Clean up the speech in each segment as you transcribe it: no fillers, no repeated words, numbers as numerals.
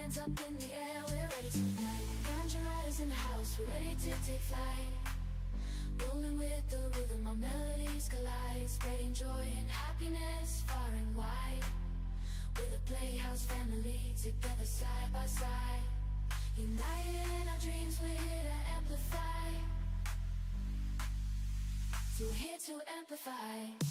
hands up in the air, we're ready to ignite. Ganjariders in the house, we're ready to take flight. Rolling with the rhythm, our melodies collide, spreading joy and happiness far and wide. We're the Playhouse family, together side by side. United in our dreams, we're here to amplify. So we're here to amplify.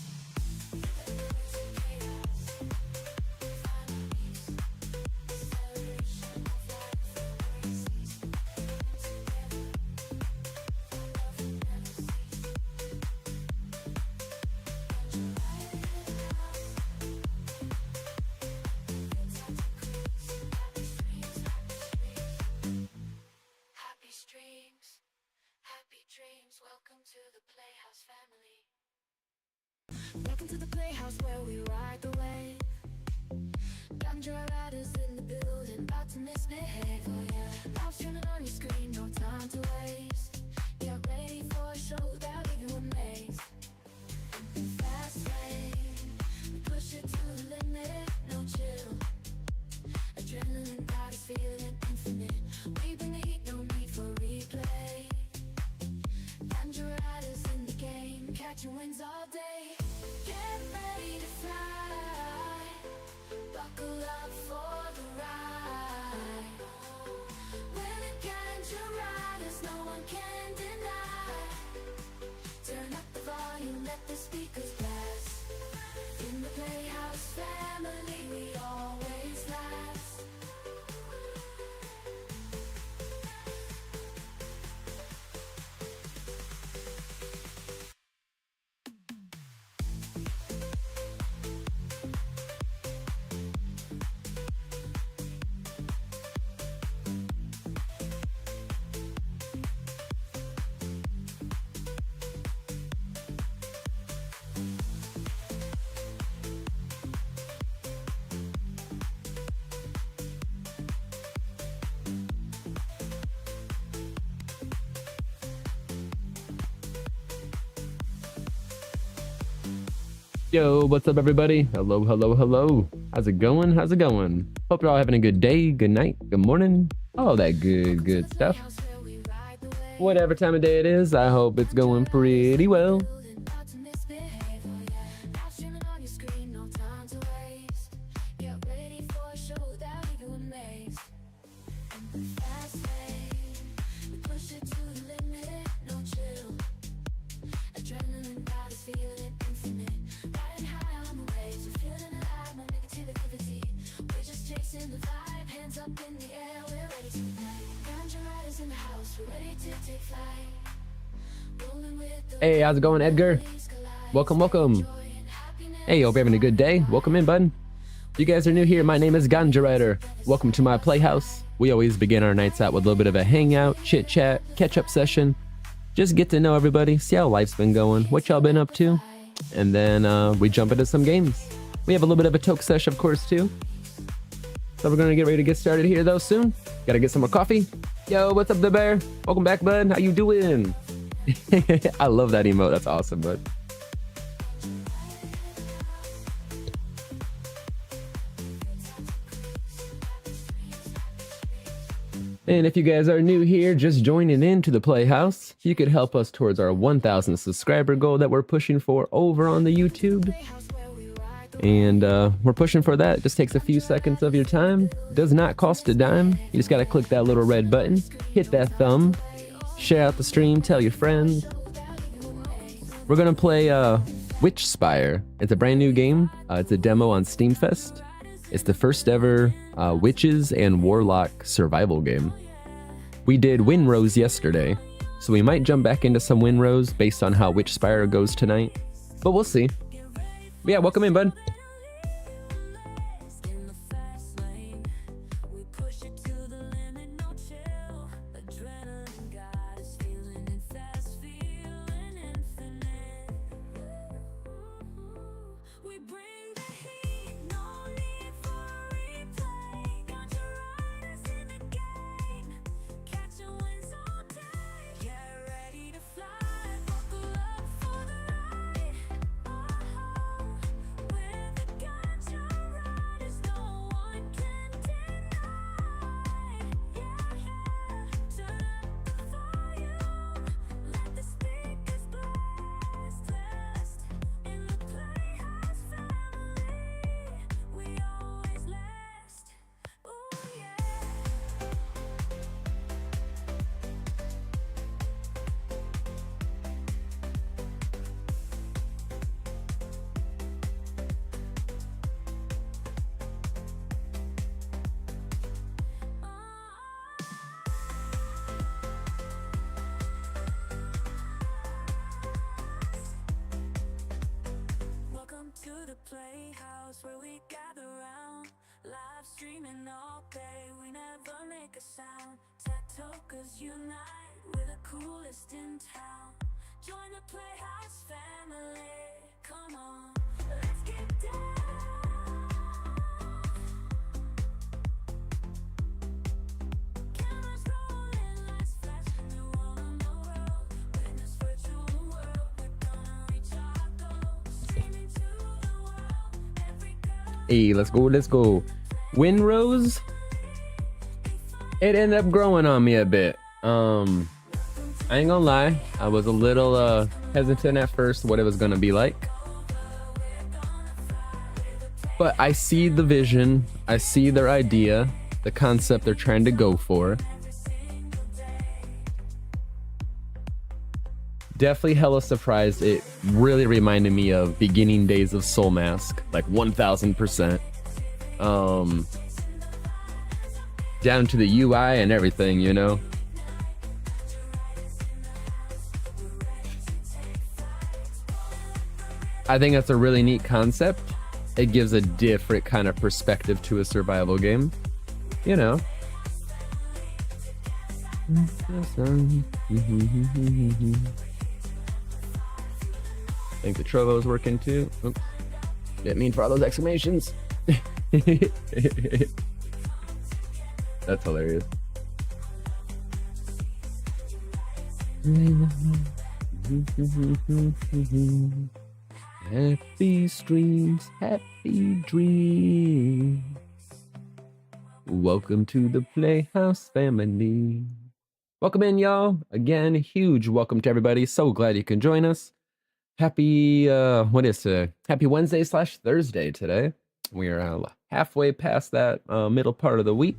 Welcome to the Playhouse family. Welcome to the Playhouse where we ride the wave. Ganjariders in the building, about to misbehave. Oh yeah, lives turning on your screen, no time to waste. Get ready for a show that'll leave you amazed. Fast lane, we push it to the limit, no chill. Adrenaline got us feeling infinite. We bring the heat, no need for replay. Ganjariders in the game, catching wins all day. Get ready to fly, buckle up for the ride. We're the Ganjariders, no one can deny. Turn up the volume, let the speakers blast. In the Playhouse family, we always last. Yo, what's up everybody? Hello, hello, hello. How's it going? How's it going? Hope you're all having a good day, good night, good morning, all that good stuff. Whatever time of day it is, I hope it's going pretty well. Hey, how's it going, Edgar? Welcome, welcome. Hey, hope you're having a good day. Welcome in, bud. If you guys are new here, my name is Ganjarider. Welcome to my Playhouse. We always begin our nights out with a little bit of a hangout, chit-chat, catch-up session. Just get to know everybody, see how life's been going, what y'all been up to, and then we jump into some games. We have a little bit of a toke sesh, of course, too. So we're gonna get ready to get started here, though, soon. Gotta get some more coffee. Yo, what's up, the bear? Welcome back, bud. How you doing? I love that emote. That's awesome, bud. And if you guys are new here, just joining into the Playhouse, you could help us towards our 1,000 subscriber goal that we're pushing for over on the YouTube. And we're pushing for that. It just takes a few seconds of your time. Does not cost a dime. You just gotta click that little red button, hit that thumb, share out the stream, tell your friends. We're gonna play Witchspire. It's a brand new game. It's a demo on Steamfest. It's the first ever Witches and Warlock Survival game. We did Winrose yesterday, so we might jump back into some Winrose based on how Witchspire goes tonight. But we'll see. But yeah, welcome in, bud. make a sound. Tokers unite, we're the coolest in town. Join the Playhouse family. Come on, let's get down. Cameras rolling, lights flashing, new all on the world. Witness virtual world, we're gonna reach our goals. Streaming to the world, every girl. Hey, let's go, let's go. Windrose? It ended up growing on me a bit. I ain't gonna lie, I was a little hesitant at first what it was gonna be like. But I see the vision, I see their idea, the concept they're trying to go for. Definitely hella surprised. It really reminded me of beginning days of Soul Mask, like 1000%. Down to the UI and everything, you know. I think that's a really neat concept. It gives a different kind of perspective to a survival game, you know. I think the Trovo's working too. Oops. Didn't mean for all those exclamations. That's hilarious. Happy streams, happy dreams. Welcome to the Playhouse family. Welcome in, y'all. Again, huge welcome to everybody. So glad you can join us. Happy, what is today? Happy Wednesday / Thursday today. We are halfway past that middle part of the week.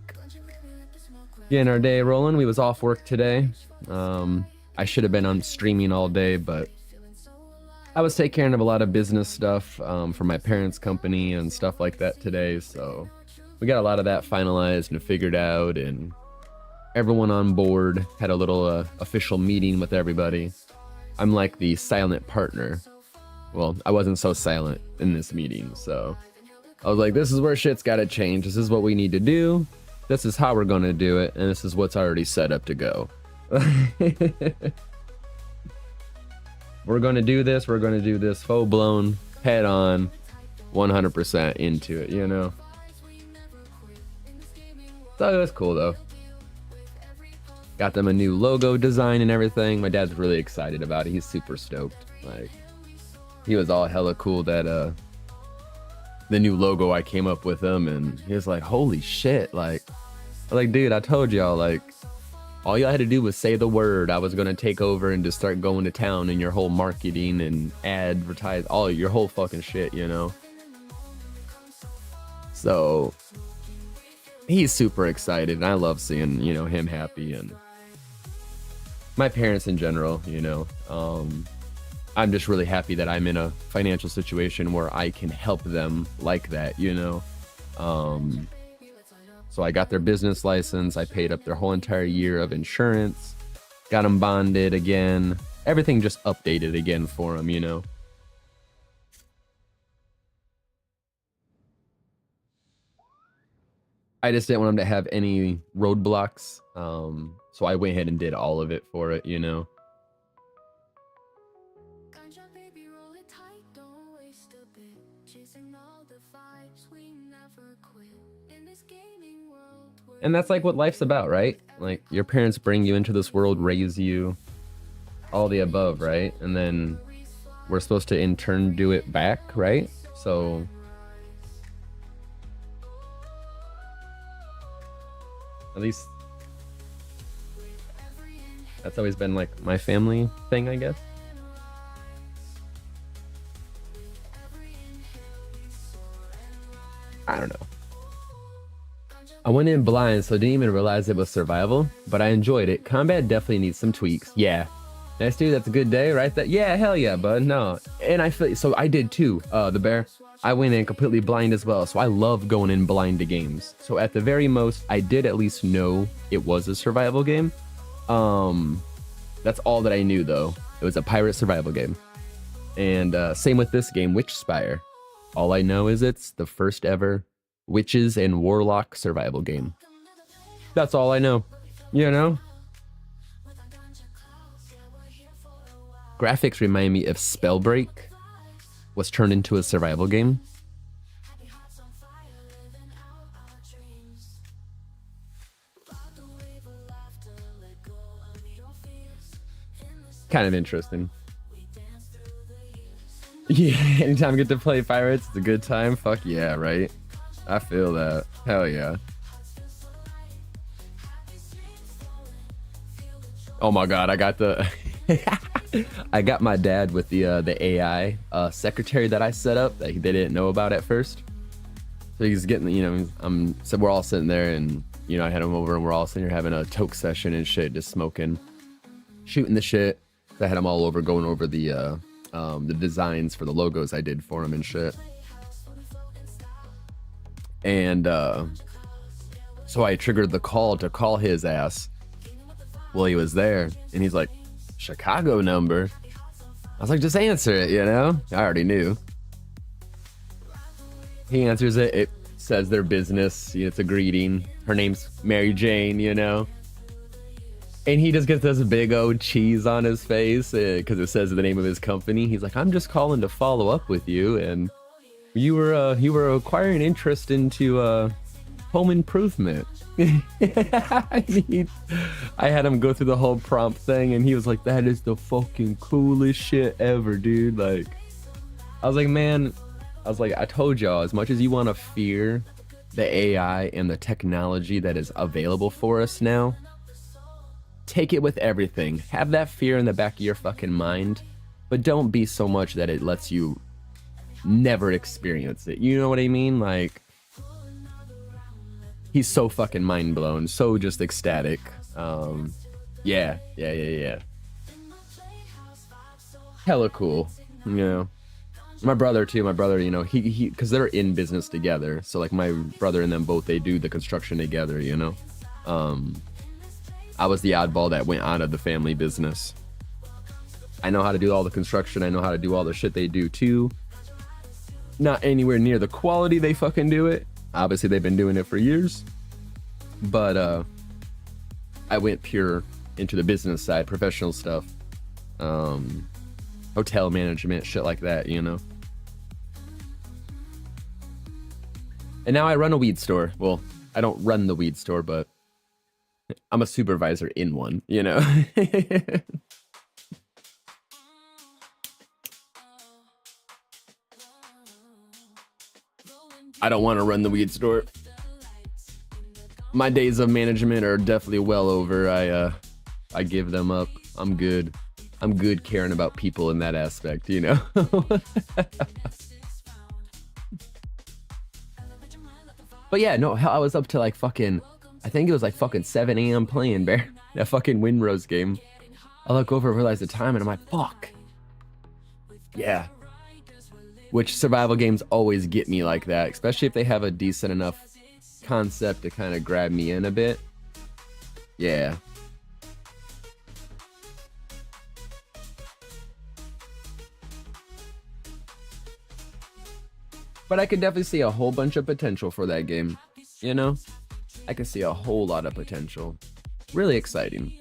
Getting our day rolling. We was off work today. I should have been on streaming all day, but I was taking care of a lot of business stuff for my parents' company and stuff like that today. So we got a lot of that finalized and figured out, and everyone on board. Had a little official meeting with everybody. I'm like the silent partner. Well, I wasn't so silent in this meeting, so I was like, this is where shit's gotta change. This is what we need to do. This is how we're gonna do it, and this is what's already set up to go. We're gonna do this, full blown, head on, 100% into it, you know? So it was cool though. Got them a new logo design and everything. My dad's really excited about it. He's super stoked. Like, he was all hella cool that the new logo I came up with him, and he was like, holy shit, like, I was like, dude, I told y'all, like, all y'all had to do was say the word. I was gonna take over and just start going to town and your whole marketing and advertise, all your whole fucking shit, you know? So he's super excited, and I love seeing, you know, him happy, and my parents in general, you know. I'm just really happy that I'm in a financial situation where I can help them like that, you know. So I got their business license. I paid up their whole entire year of insurance, got them bonded again. Everything just updated again for them, you know. I just didn't want them to have any roadblocks. So I went ahead and did all of it for it, you know. And that's like what life's about, right? Like, your parents bring you into this world, raise you, all the above, right? And then we're supposed to in turn do it back, right? So at least that's always been like my family thing, I guess. I don't know. I went in blind, so I didn't even realize it was survival, but I enjoyed it. Combat definitely needs some tweaks. Yeah. Nice dude, that's a good day, right? Yeah, hell yeah, bud. No. And I feel, so I did too, the bear. I went in completely blind as well, so I love going in blind to games. So at the very most, I did at least know it was a survival game. That's all that I knew though. It was a pirate survival game. And same with this game, Witchspire. All I know is it's the first ever Witches and Warlock survival game. That's all I know, you know? Graphics remind me of Spellbreak was turned into a survival game. Kind of interesting. Yeah, anytime I get to play pirates, it's a good time. Fuck yeah, right? I feel that. Hell yeah. Oh my god, I got the I got my dad with the AI secretary that I set up that they didn't know about at first. So he's getting, you know, so we're all sitting there, and you know, I had him over and we're all sitting here having a toke session and shit, just smoking, shooting the shit. I had him all over going over the designs for the logos I did for him and shit. And so I triggered the call to call his ass. Well, he was there, and he's like, Chicago number. I was like, just answer it, you know? I already knew. He answers it. It says their business. You know, it's a greeting. Her name's Mary Jane, you know? And he just gets this big old cheese on his face because it says the name of his company. He's like, I'm just calling to follow up with you, and you were acquiring interest into home improvement. I had him go through the whole prompt thing, and he was like, that is the fucking coolest shit ever, dude. Like, I was like, man, I told y'all, as much as you want to fear the AI and the technology that is available for us now, take it with everything. Have that fear in the back of your fucking mind, but don't be so much that it lets you never experience it. You know what I mean? Like, he's so fucking mind blown, so just ecstatic. Yeah. Hella cool, you know. My brother too. My brother, you know, he because they're in business together. So like my brother and them both, they do the construction together, you know. I was the oddball that went out of the family business. I know how to do all the construction. I know how to do all the shit they do too. Not anywhere near the quality they fucking do it. Obviously, they've been doing it for years. But I went pure into the business side, professional stuff. Hotel management, shit like that, you know. And now I run a weed store. Well, I don't run the weed store, but I'm a supervisor in one, you know. I don't want to run the weed store. My days of management are definitely well over. I give them up. I'm good. I'm good caring about people in that aspect, you know. But yeah, no, hell, I was up to like fucking, I think it was like fucking 7 a.m. playing, Bear. That fucking Windrose game. I look over and realize the time, and I'm like, fuck. Yeah. Which survival games always get me like that, especially if they have a decent enough concept to kind of grab me in a bit. Yeah. But I could definitely see a whole bunch of potential for that game, you know? I can see a whole lot of potential. Really exciting.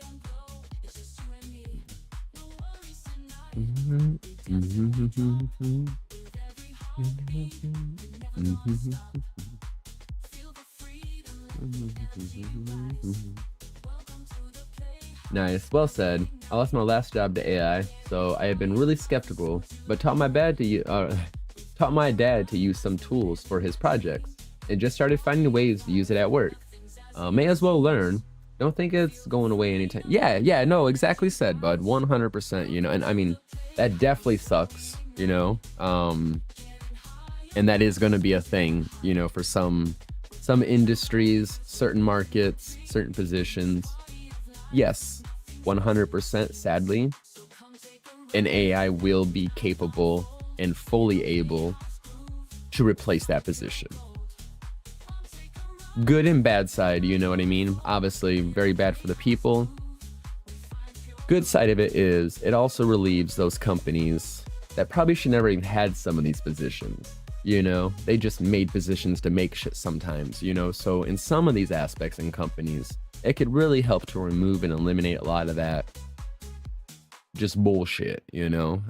Nice, well said. I lost my last job to AI, so I have been really skeptical, but taught my dad to use some tools for his projects, and just started finding ways to use it at work. May as well learn. Don't think it's going away anytime. Yeah, no, exactly said, bud. 100%, you know, and I mean, that definitely sucks, you know, and that is going to be a thing, you know, for some industries, certain markets, certain positions. Yes, 100%, sadly, an AI will be capable and fully able to replace that position. Good and bad side, you know what I mean? Obviously, very bad for the people. Good side of it is it also relieves those companies that probably should never even had some of these positions. You know, they just made positions to make shit sometimes, you know. So in some of these aspects in companies, it could really help to remove and eliminate a lot of that just bullshit, you know.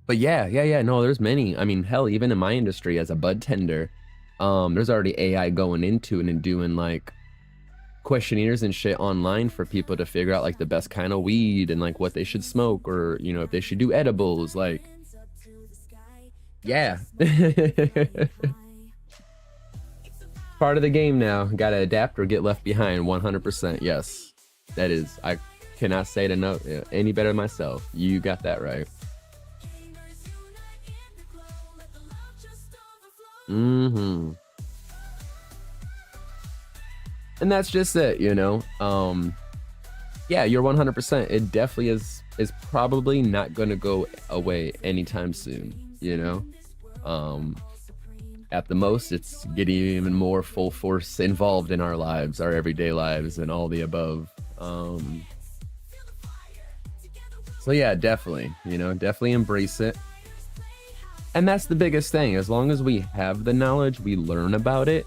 But yeah, no, there's many. I mean, hell, even in my industry as a bud tender, there's already AI going into it and doing like questionnaires and shit online for people to figure out like the best kind of weed and like what they should smoke, or you know, if they should do edibles. Like, yeah. Part of the game now. Gotta adapt or get left behind. 100%. Yes, that is. I cannot say it enough any better myself. You got that right. And that's just it, you know. Yeah, you're 100%. It definitely is probably not gonna go away anytime soon, you know. At the most, it's getting even more full force involved in our lives, our everyday lives, and all the above. So yeah, definitely, you know, definitely embrace it. And that's the biggest thing. As long as we have the knowledge, we learn about it,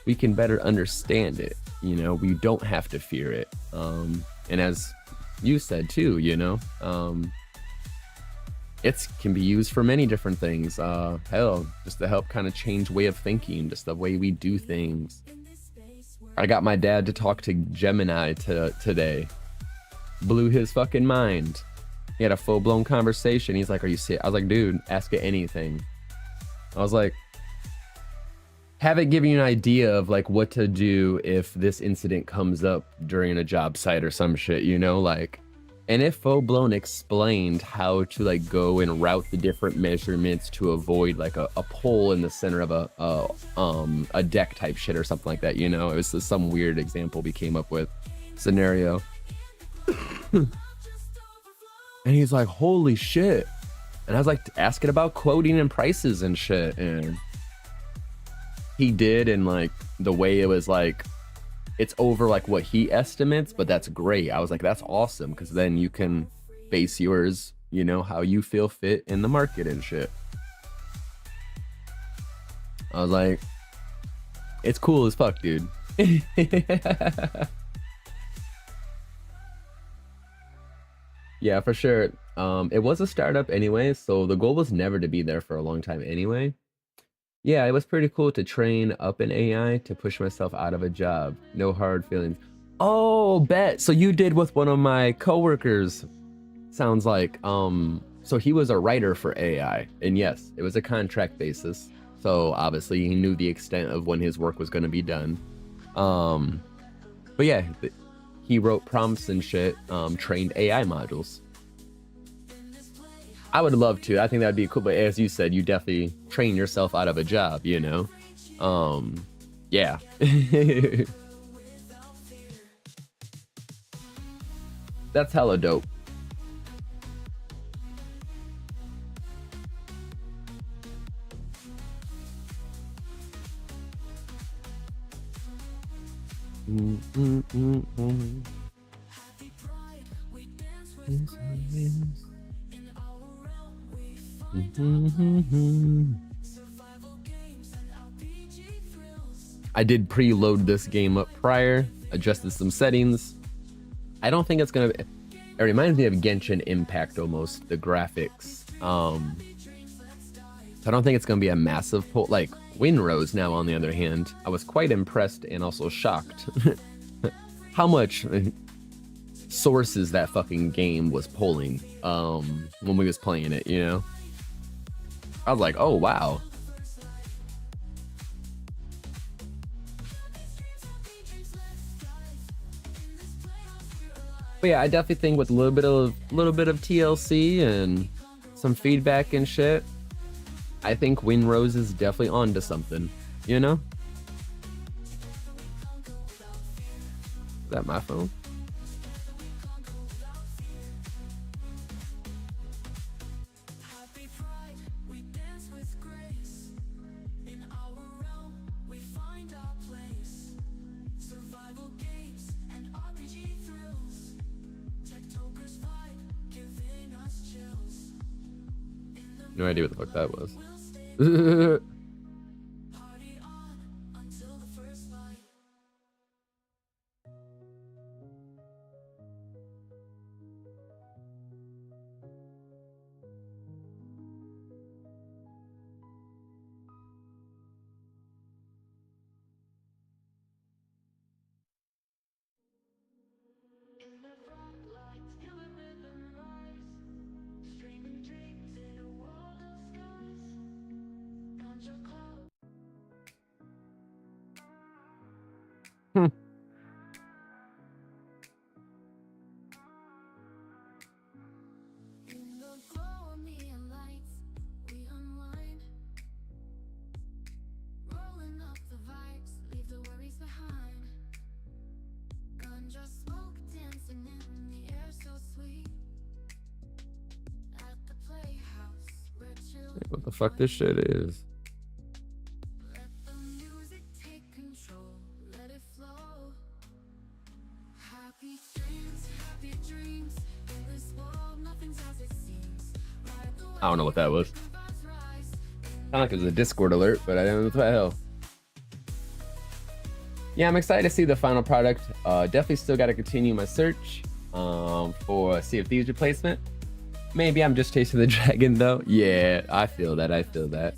we can better understand it. You know, we don't have to fear it. And as you said too, you know, it can be used for many different things. Hell, just to help kind of change way of thinking, just the way we do things. I got my dad to talk to Gemini today. Blew his fucking mind. He had a full-blown conversation. He's like, are you serious? I was like, dude, ask it anything. I was like, have it give you an idea of like what to do if this incident comes up during a job site or some shit, you know, like, and it full-blown explained how to like go and route the different measurements to avoid like a pole in the center of a deck type shit or something like that, you know. It was just some weird example we came up with scenario. And he's like, holy shit. And I was like asking about quoting and prices and shit, and he did, and like the way it was like, it's over like what he estimates, but that's great. I was like, that's awesome, because then you can base yours, you know, how you feel fit in the market and shit. I was like, it's cool as fuck, dude. Yeah, for sure. It was a startup anyway, so the goal was never to be there for a long time anyway. Yeah, it was pretty cool to train up an AI to push myself out of a job. No hard feelings. Oh, bet. So you did with one of my coworkers. Sounds like, so he was a writer for AI, and yes, it was a contract basis. So obviously he knew the extent of when his work was going to be done. But yeah, he wrote prompts and shit, trained AI modules. I would love to. I think that'd be cool. But as you said, you definitely train yourself out of a job, you know? Yeah. That's hella dope. I did preload this game up prior, adjusted some settings. I don't think it's gonna. It reminds me of Genshin Impact almost, the graphics. So I don't think it's gonna be a massive pull. Like Winrose now, on the other hand, I was quite impressed and also shocked how much sources that fucking game was pulling when we was playing it, you know? I was like, oh wow. But yeah, I definitely think with a little bit of TLC and some feedback and shit, I think Winrose is definitely onto something, you know? Is that my phone? No idea what the fuck that was. Party on until the first light. In the front lights, till the rhythm rise. Streaming dreams in a world of skies. Ganja club. Hmm. In the glow of neon lights, we unwind. Rolling up the vibes, leave the worries behind. Ganja smoke dancing in the air so sweet. At the Playhouse, we're chill. What the fuck this shit is? Let the music take control, let it flow. Happy dreams, in this world nothing's as it seems. Ride the I don't know what that was. wave, the vibes rise. Sound like it was a Discord alert, but I don't know what the hell. Yeah, I'm excited to see the final product. Definitely still got to continue my search for a Sea of Thieves replacement. Maybe I'm just chasing the dragon though. Yeah, I feel that. I feel that.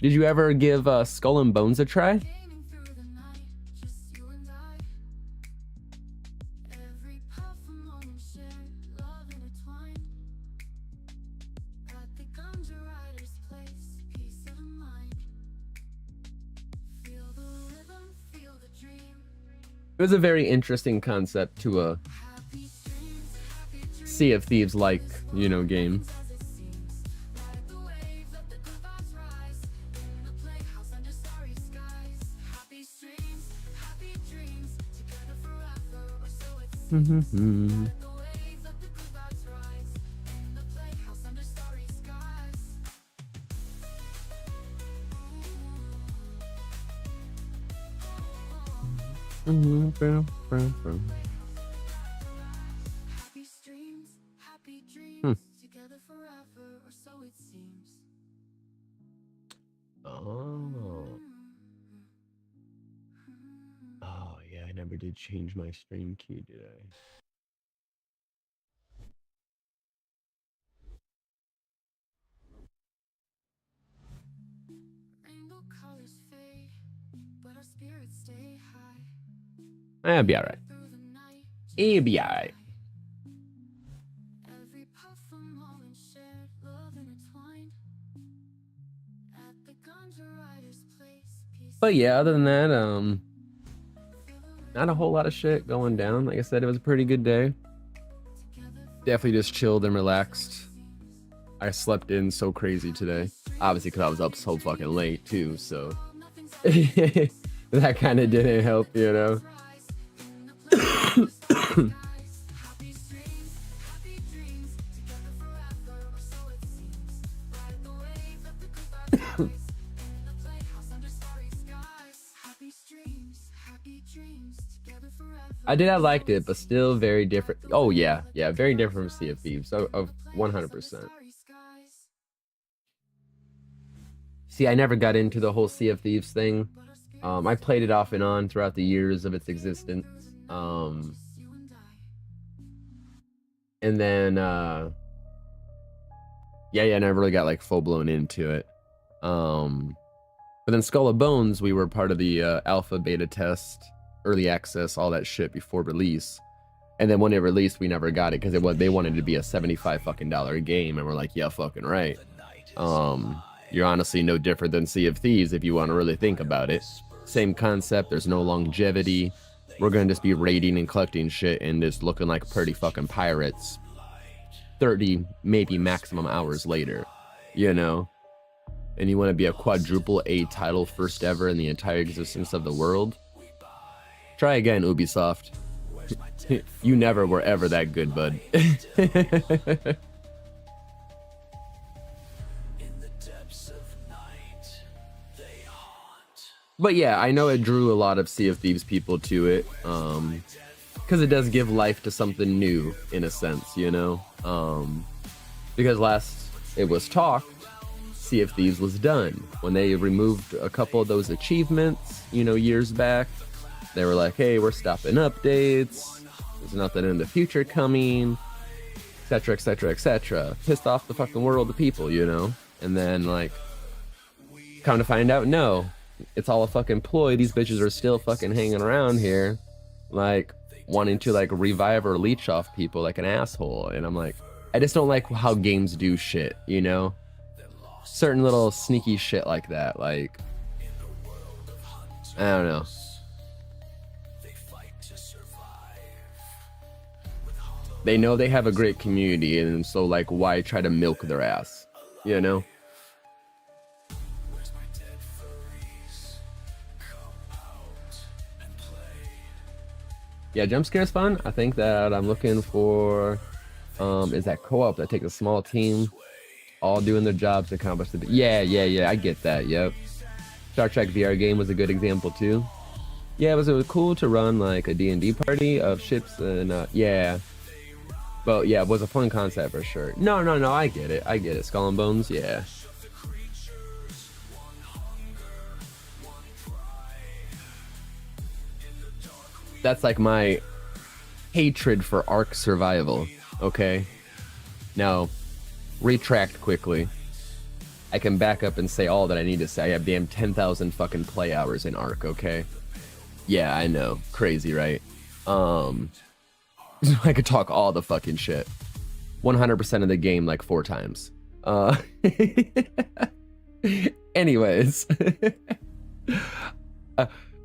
Did you ever give Skull and Bones a try? Gaming through the night, just you and I. Every puff a moment shared, love intertwined. At the Ganjarider's place, peace of mind. Feel the rhythm, feel the dream. It was a very interesting concept to a Happy dreams Sea of Thieves like, you know, game. as it seems. Ride the wave, let the good vibes rise. In the Playhouse under starry skies. Happy dreams, together forever, or so it seems. Mhm. The wave, let the good vibes rise. In the Playhouse under starry skies. Happy dreams, together forever, or so it seems. Oh. Oh yeah, I never did change my stream key, did I? Rainbow colors fade, but our spirits stay high. It'll be alright. Through the night, It'll be alright. every puff a moment shared, love intertwined. At the Ganjarider's place, peace. But yeah, other than that, not a whole lot of shit going down. Like I said, it was a pretty good day. Definitely just chilled and relaxed. I slept in so crazy today. Obviously, because I was up so fucking late too, so that kind of didn't help, you know. I liked it, but still very different. Oh yeah, very different from Sea of Thieves. So of 100%. See, I never got into the whole Sea of Thieves thing. I played it off and on throughout the years of its existence. And then I never really got like full blown into it. But then Skull and Bones, we were part of the alpha beta test, early access, all that shit before release. And then when it released, we never got it because they wanted it to be a $75 fucking game, and we're like, yeah, fucking right. You're honestly no different than Sea of Thieves if you want to really think about it. Same concept. There's no longevity. We're gonna just be raiding and collecting shit and just looking like pretty fucking pirates 30 maybe maximum hours later, you know. And you want to be a quadruple A title, first ever in the entire existence of the world? Try again, Ubisoft. You never were ever that good, bud. But yeah, I know it drew a lot of Sea of Thieves people to it, because it does give life to something new, in a sense, you know? Because last it was talked, Sea of Thieves was done. When they removed a couple of those achievements, you know, years back, they were like, hey, we're stopping updates. There's nothing in the future coming, etc., etc., etc. Pissed off the fucking world of people, you know? And then, like, come to find out, no, it's all a fucking ploy. These bitches are still fucking hanging around here, like, wanting to, like, revive or leech off people like an asshole. And I'm like, I just don't like how games do shit, you know? Certain little sneaky shit like that, like, I don't know. They know they have a great community, and so, like, why try to milk their ass, you know? Yeah, jump scare's fun. I think that I'm looking for is that co-op that takes a small team, all doing their jobs to accomplish the... Yeah, I get that, yep. Star Trek VR game was a good example, too. Yeah, it was cool to run, like, a D&D party of ships and, yeah. But, yeah, it was a fun concept for sure. No, I get it. Skull and Bones, yeah. That's like my hatred for Ark Survival, okay? Now, retract quickly. I can back up and say all that I need to say. I have damn 10,000 fucking play hours in Ark, okay? Yeah, I know. Crazy, right? I could talk all the fucking shit. 100% of the game like 4 times. Anyways.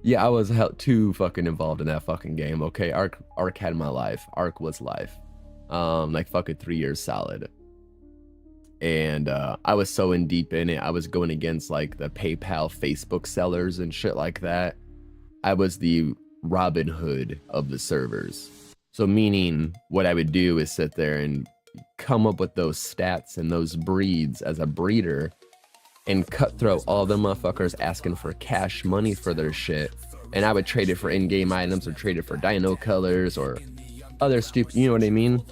Yeah, I was too fucking involved in that fucking game, okay? Ark had my life. Ark was life. Like fucking 3 years solid. And I was so in deep in it. I was going against like the PayPal Facebook sellers and shit like that. I was the Robin Hood of the servers. So meaning what I would do is sit there and come up with those stats and those breeds as a breeder and cutthroat all the motherfuckers asking for cash money for their shit. And I would trade it for in-game items or trade it for dino colors or other stupid, you know what I mean?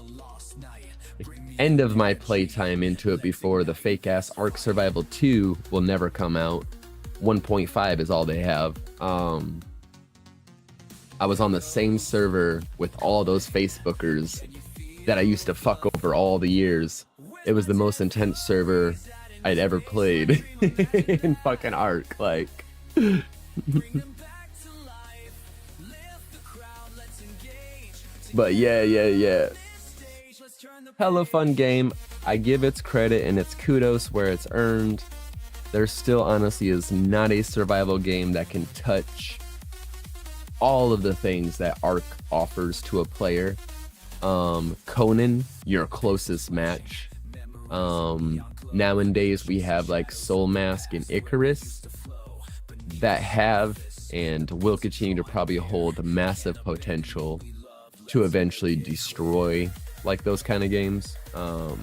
End of my playtime into it before the fake-ass Ark Survival 2 will never come out. 1.5 is all they have. I was on the same server with all those Facebookers that I used to fuck over all the years. It was the most intense server I'd ever played in fucking Ark, like. But yeah. Hella fun game. I give its credit and its kudos where it's earned. There still honestly is not a survival game that can touch all of the things that Ark offers to a player. Conan, your closest match. Nowadays we have like Soul Mask and Icarus that have and will continue to probably hold massive potential to eventually destroy like those kind of games, to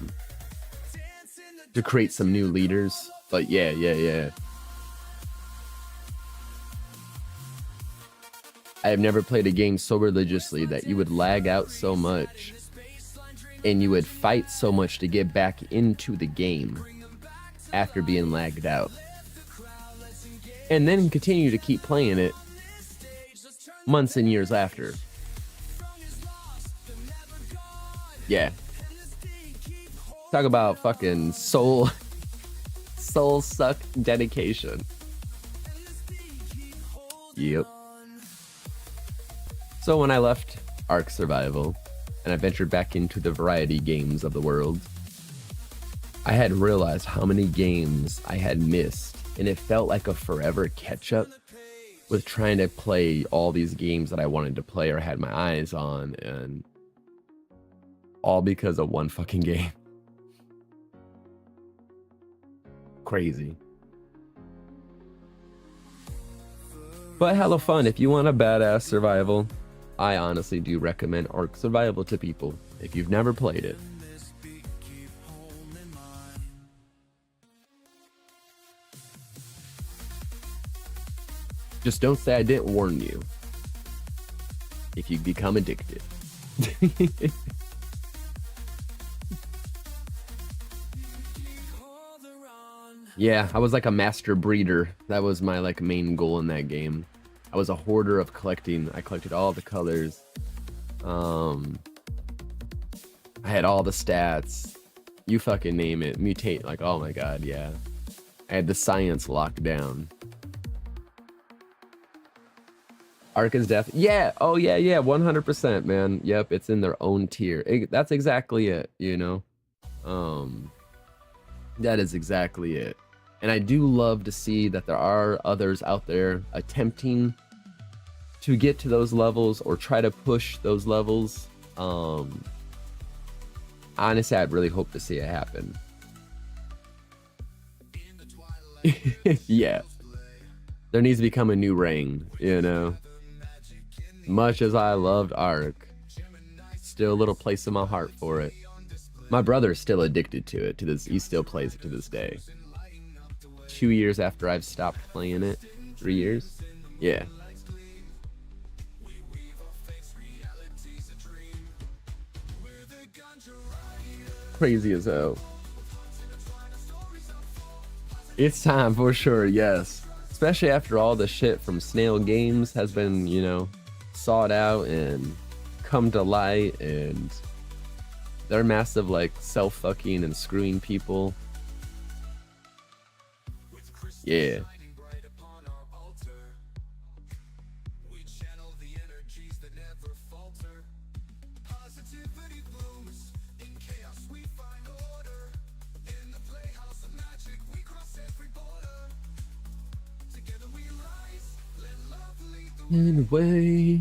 create some new leaders. But yeah. I have never played a game so religiously that you would lag out so much and you would fight so much to get back into the game after being lagged out. And then continue to keep playing it months and years after. Yeah. Talk about fucking soul suck dedication. Yep. So when I left Ark Survival and I ventured back into the variety games of the world, I had realized how many games I had missed, and it felt like a forever catch-up with trying to play all these games that I wanted to play or had my eyes on, and all because of one fucking game. Crazy. But hella fun. If you want a badass survival, I honestly do recommend Ark Survival to people if you've never played it. Just don't say I didn't warn you if you become addicted. Yeah, I was like a master breeder. That was my like main goal in that game. I was a hoarder of collecting. I collected all the colors. I had all the stats. You fucking name it. Mutate, like, oh my god, yeah. I had the science locked down. Ark is death. Yeah, oh yeah, yeah, 100%, man. Yep, it's in their own tier. That's exactly it, you know? That is exactly it. And I do love to see that there are others out there attempting to get to those levels or try to push those levels. Honestly, I'd really hope to see it happen. Yeah. There needs to become a new ring, you know? Much as I loved Ark, still a little place in my heart for it. My brother's still addicted to it. He still plays it to this day. 2 years after I've stopped playing it. 3 years? Yeah. Crazy as hell. It's time for sure, yes. Especially after all the shit from Snail Games has been, you know, sought out and come to light, and they're massive, like, self-fucking and screwing people. Yeah. Anyway.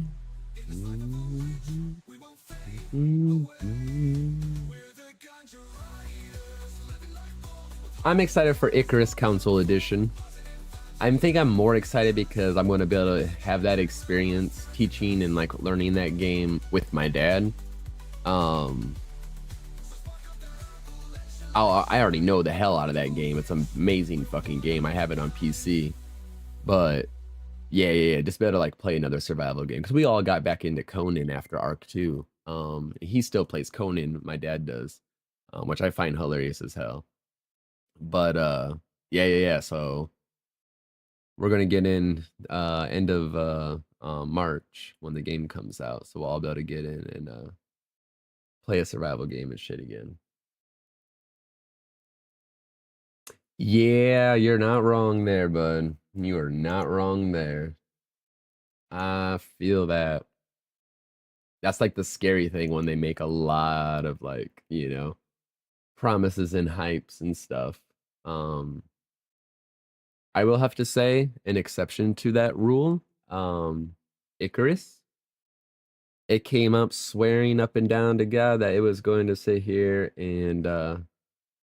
I'm excited for Icarus Council Edition. I think I'm more excited because I'm going to be able to have that experience teaching and like learning that game with my dad. I already know the hell out of that game. It's an amazing fucking game. I have it on PC. But yeah, just better like play another survival game, because we all got back into Conan after Ark 2. He still plays Conan, my dad does, which I find hilarious as hell. But yeah. So we're gonna get in end of March when the game comes out, so we'll all be able to get in and play a survival game and shit again. Yeah, you're not wrong there, bud. You are not wrong there. I feel that. That's like the scary thing when they make a lot of like, you know, promises and hypes and stuff. I will have to say an exception to that rule. Icarus. It came up swearing up and down to God that it was going to sit here and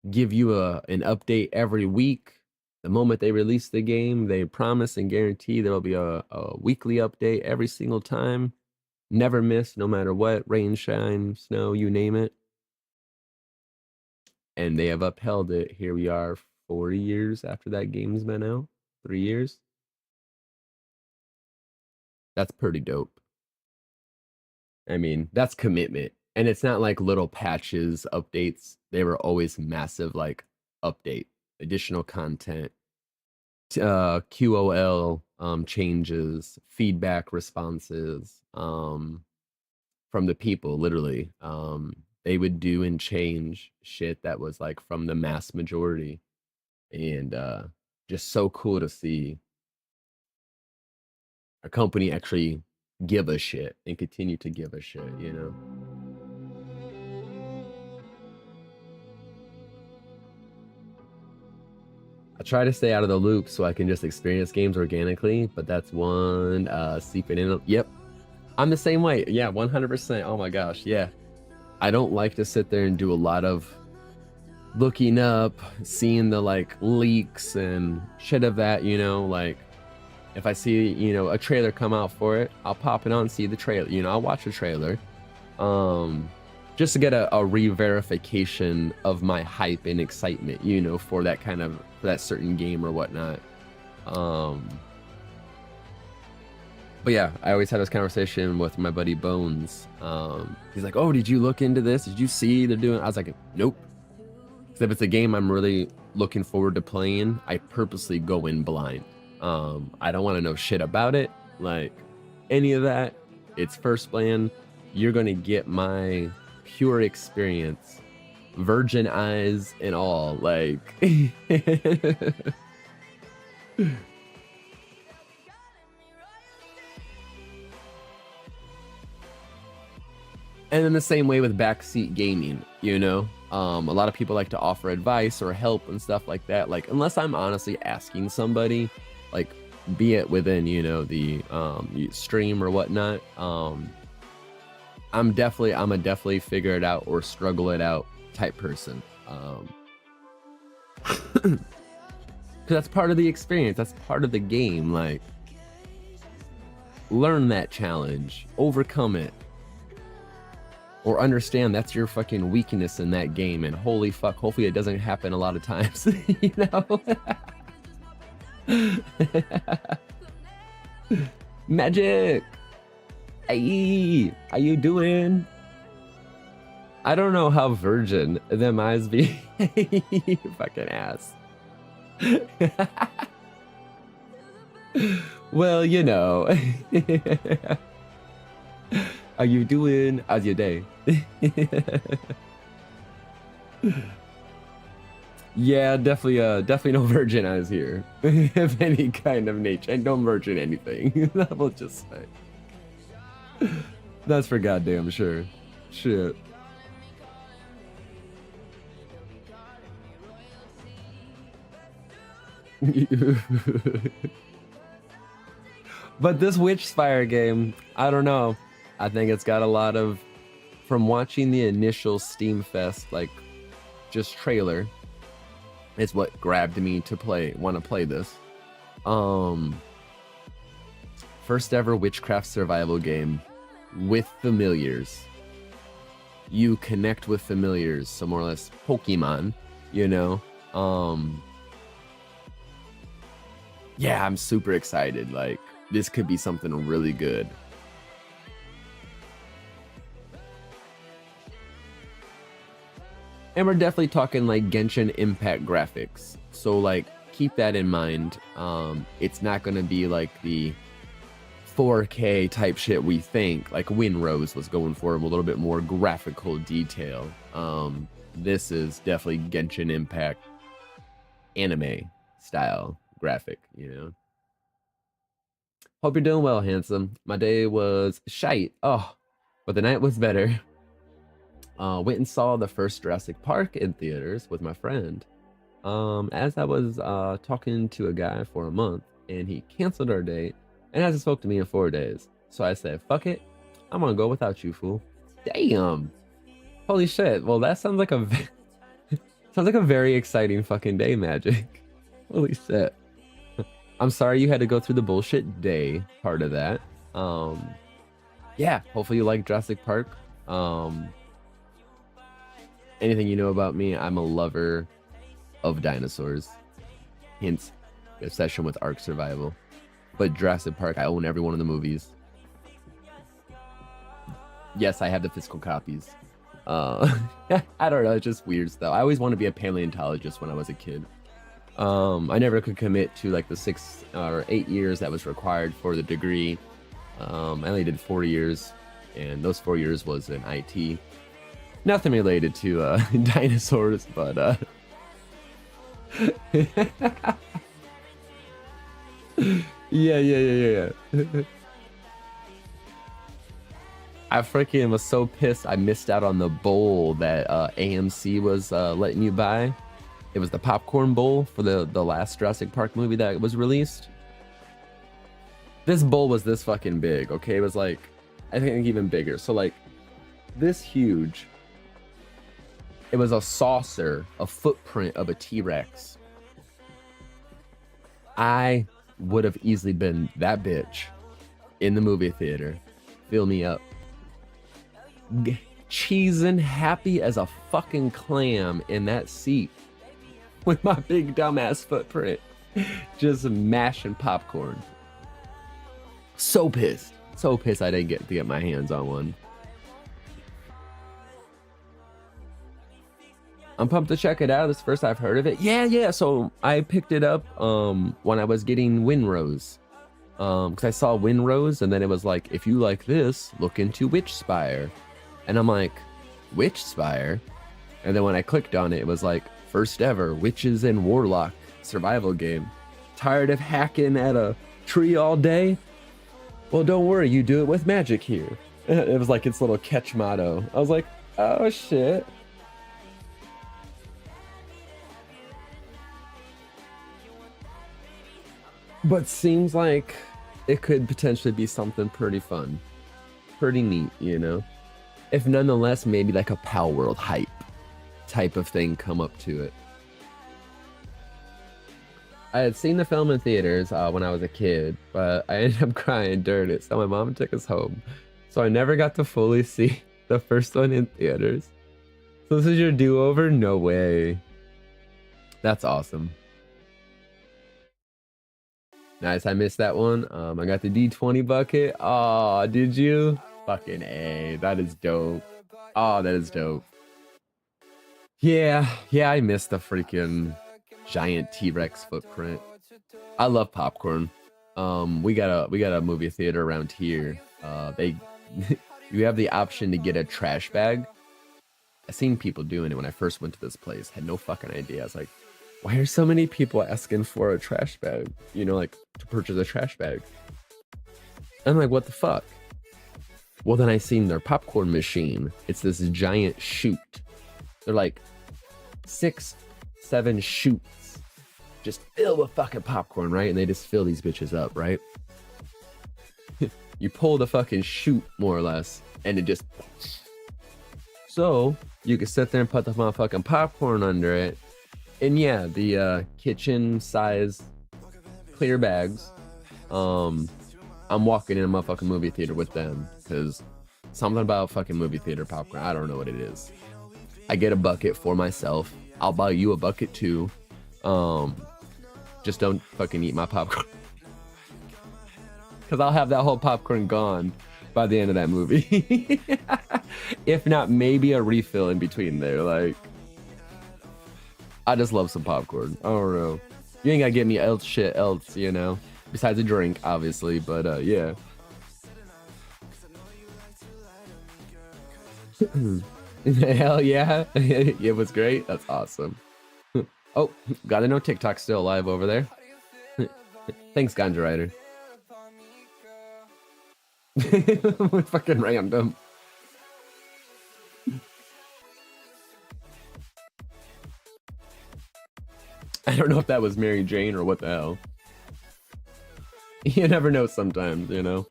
give you an update every week. The moment they release the game, they promise and guarantee there will be a weekly update every single time. Never miss, no matter what, rain, shine, snow, you name it. And they have upheld it. Here we are 4 years after that game's been out. 3 years. That's pretty dope. I mean, that's commitment. And it's not like little patches, updates. They were always massive, like, update, additional content, QOL changes, feedback responses from the people, literally. They would do and change shit that was like from the mass majority. And just so cool to see a company actually give a shit and continue to give a shit, you know? I try to stay out of the loop so I can just experience games organically, but that's one seeping in. Yep, I'm the same way. Yeah, 100%. Oh my gosh, yeah. I don't like to sit there and do a lot of looking up, seeing the like leaks and shit of that, you know, like if I see, you know, a trailer come out for it, I'll pop it on, see the trailer, you know, I'll watch the trailer. Just to get a re-verification of my hype and excitement, you know, for that kind of, for that certain game or whatnot. But yeah, I always have this conversation with my buddy Bones. He's like, oh, did you look into this? Did you see they're doing? I was like, nope. Because if it's a game I'm really looking forward to playing, I purposely go in blind. I don't want to know shit about it, like any of that. It's first plan. You're gonna get my pure experience, virgin eyes and all, like. And in the same way with backseat gaming, you know, a lot of people like to offer advice or help and stuff like that. Like, unless I'm honestly asking somebody, like, be it within, you know, the stream or whatnot, I'm a definitely figure it out or struggle it out type person. Because that's part of the experience. That's part of the game. Like, learn that challenge, overcome it. Or understand that's your fucking weakness in that game, and holy fuck, hopefully it doesn't happen a lot of times, you know? Magic! Hey, how you doing? I don't know how virgin them eyes be. You fucking ass. Well, you know. How you doing? How's your day? Yeah, definitely no virgin eyes here. Of any kind of nature. And no virgin anything. That will just say. That's for goddamn sure. Shit. But this Witchspire game, I don't know. I think it's got a lot of, from watching the initial Steamfest, like, just trailer, is what grabbed me to want to play this. First ever witchcraft survival game with familiars. You connect with familiars, so more or less Pokemon, you know? Yeah, I'm super excited. Like, this could be something really good. And we're definitely talking like Genshin Impact graphics. So like, keep that in mind. It's not gonna be like the 4K type shit we think, like Winrose was going for, a little bit more graphical detail. This is definitely Genshin Impact anime style graphic, you know. Hope you're doing well, handsome. My day was shite. Oh, but the night was better. Went and saw the first Jurassic Park in theaters with my friend. As I was talking to a guy for a month, and he canceled our date and hasn't spoke to me in 4 days. So I said, fuck it, I'm gonna go without you, fool. Damn. Holy shit. Well, that sounds like a sounds like a very exciting fucking day, Magic. Holy shit. I'm sorry you had to go through the bullshit day part of that. Yeah, hopefully you like Jurassic Park. Anything you know about me, I'm a lover of dinosaurs. Hence, obsession with Ark Survival. But Jurassic Park, I own every one of the movies. Yes, I have the physical copies. I don't know, it's just weird stuff. I always wanted to be a paleontologist when I was a kid. I never could commit to like the 6 or 8 years that was required for the degree. I only did 4 years, and those 4 years was in IT. Nothing related to dinosaurs, but yeah. I freaking was so pissed I missed out on the bowl that AMC was letting you buy. It was the popcorn bowl for the last Jurassic Park movie that was released. This bowl was this fucking big, okay? It was like, I think even bigger. So like, this huge. It was a saucer, a footprint of a T-Rex. I would have easily been that bitch in the movie theater. Fill me up. Cheesing, happy as a fucking clam in that seat with my big dumbass footprint. Just mashing popcorn. So pissed. So pissed I didn't get to get my hands on one. I'm pumped to check it out. This is the first I've heard of it. Yeah. So I picked it up when I was getting Winrose. Because I saw Winrose, and then it was like, if you like this, look into Witchspire. And I'm like, Witchspire? And then when I clicked on it, it was like, first ever Witches and Warlock Survival game. Tired of hacking at a tree all day? Well, don't worry, you do it with magic here. It was like its little catch motto. I was like, oh shit. But seems like it could potentially be something pretty fun. Pretty neat, you know? If nonetheless, maybe like a Pal World hype type of thing come up to it. I had seen the film in theaters when I was a kid, but I ended up crying during it, so my mom took us home. So I never got to fully see the first one in theaters. So this is your do-over? No way. That's awesome. Nice, I missed that one. I got the D20 bucket. Oh, did you? Fucking A, that is dope. Oh, that is dope. Yeah, I missed the freaking giant T-Rex footprint. I love popcorn. We got a movie theater around here. You have the option to get a trash bag. I seen people doing it when I first went to this place. Had no fucking idea. I was like, why are so many people asking for a trash bag? You know, like to purchase a trash bag. I'm like, what the fuck? Well, then I seen their popcorn machine. It's this giant chute. They're like 6, 7 chutes just filled with fucking popcorn, right? And they just fill these bitches up, right? You pull the fucking chute, more or less, and it just... So, you can sit there and put the motherfucking popcorn under it. And yeah, the kitchen size clear bags. I'm walking in a motherfucking movie theater with them, because something about fucking movie theater popcorn, I don't know what it is. I get a bucket for myself. I'll buy you a bucket too. Just don't fucking eat my popcorn. Because I'll have that whole popcorn gone by the end of that movie. If not, maybe a refill in between there. Like, I just love some popcorn. I don't know. You ain't gotta get me else shit else, you know? Besides a drink, obviously, but yeah. Hell yeah. It was great. That's awesome. Oh, gotta know TikTok's still alive over there. Thanks, Ganjarider. Fucking random. I don't know if that was Mary Jane or what the hell. You never know sometimes, you know?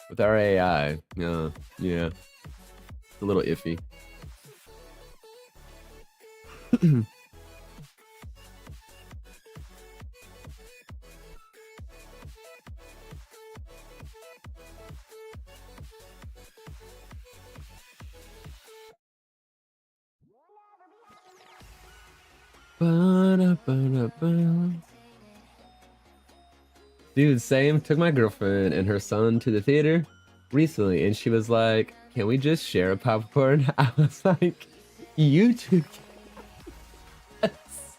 With our AI, yeah. It's a little iffy. Dude, same. Took my girlfriend and her son to the theater recently, and she was like, can we just share a popcorn? I was like, you two. Yes.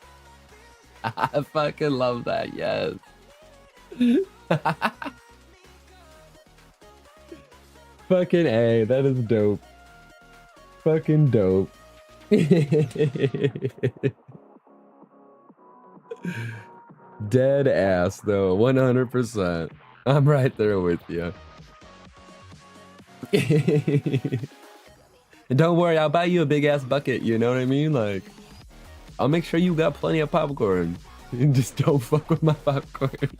I fucking love that, yes. Fucking A, that is dope. Fucking dope. Dead ass though, 100%. I'm right there with you. And don't worry, I'll buy you a big ass bucket, you know what I mean? Like, I'll make sure you got plenty of popcorn. Just don't fuck with my popcorn.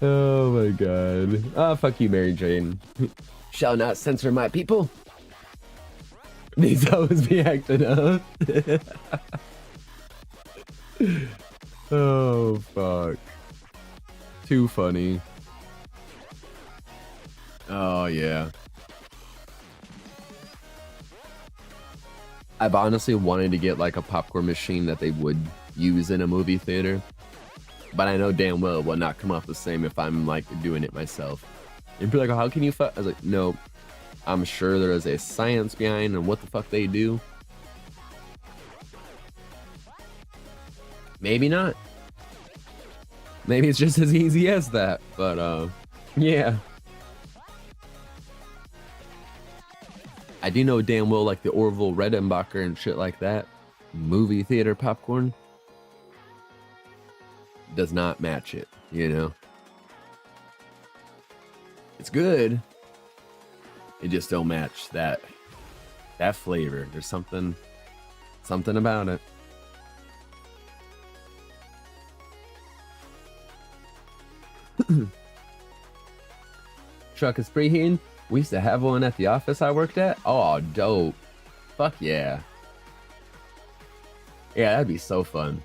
Oh my god. Ah, fuck you, Mary Jane. Shall not censor my people. These always be acting up. Oh, fuck. Too funny. Oh, yeah. I've honestly wanted to get like a popcorn machine that they would use in a movie theater. But I know damn well it will not come off the same if I'm like doing it myself. And be like, oh, how can you I was like, no. I'm sure there is a science behind and what the fuck they do. Maybe not. Maybe it's just as easy as that, but yeah. I do know damn well like the Orville Redenbacher and shit like that. Movie theater popcorn does not match it, you know? It's good. It just don't match that flavor. There's something about it. Truck is preheating. We used to have one at the office I worked at. Oh, dope. Fuck yeah. Yeah, that'd be so fun.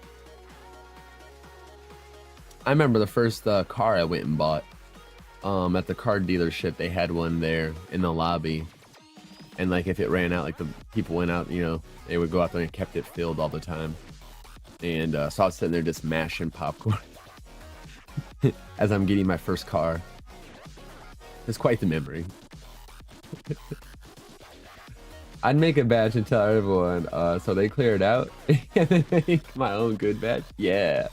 I remember the first car I went and bought. At the car dealership, they had one there in the lobby. And like if it ran out, like the people went out, you know, they would go out there and kept it filled all the time. And so I was sitting there just mashing popcorn as I'm getting my first car. It's quite the memory. I'd make a batch and tell everyone, so they clear it out and then make my own good batch. Yeah.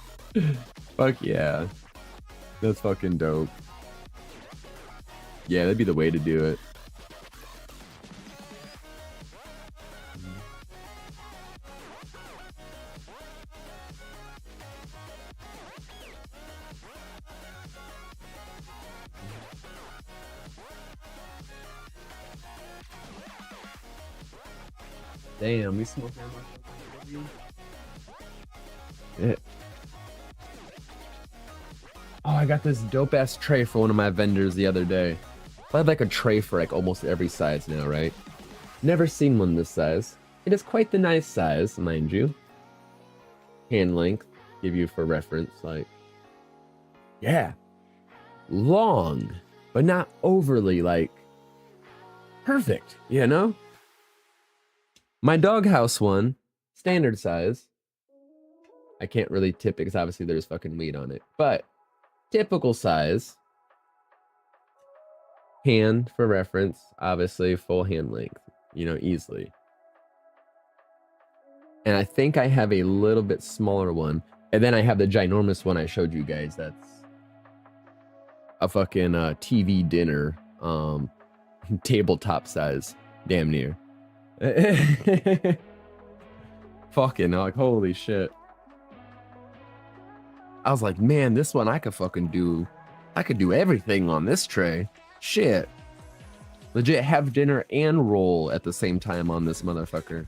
Fuck yeah. That's fucking dope. Yeah, that'd be the way to do it. Damn, we smoke that much. Yeah. Oh, I got this dope ass tray for one of my vendors the other day. I have like a tray for like almost every size now, right? Never seen one this size. It is quite the nice size, mind you. Hand length, give you for reference, like, yeah, long, but not overly like perfect, you know? My doghouse one, standard size. I can't really tip it because obviously there's fucking meat on it, but typical size. Hand for reference, obviously full hand length, you know, easily. And I think I have a little bit smaller one. And then I have the ginormous one I showed you guys. That's a fucking TV dinner, tabletop size, damn near. Fucking like, holy shit. I was like, man, this one I could do everything on this tray. Shit. Legit have dinner and roll at the same time on this motherfucker.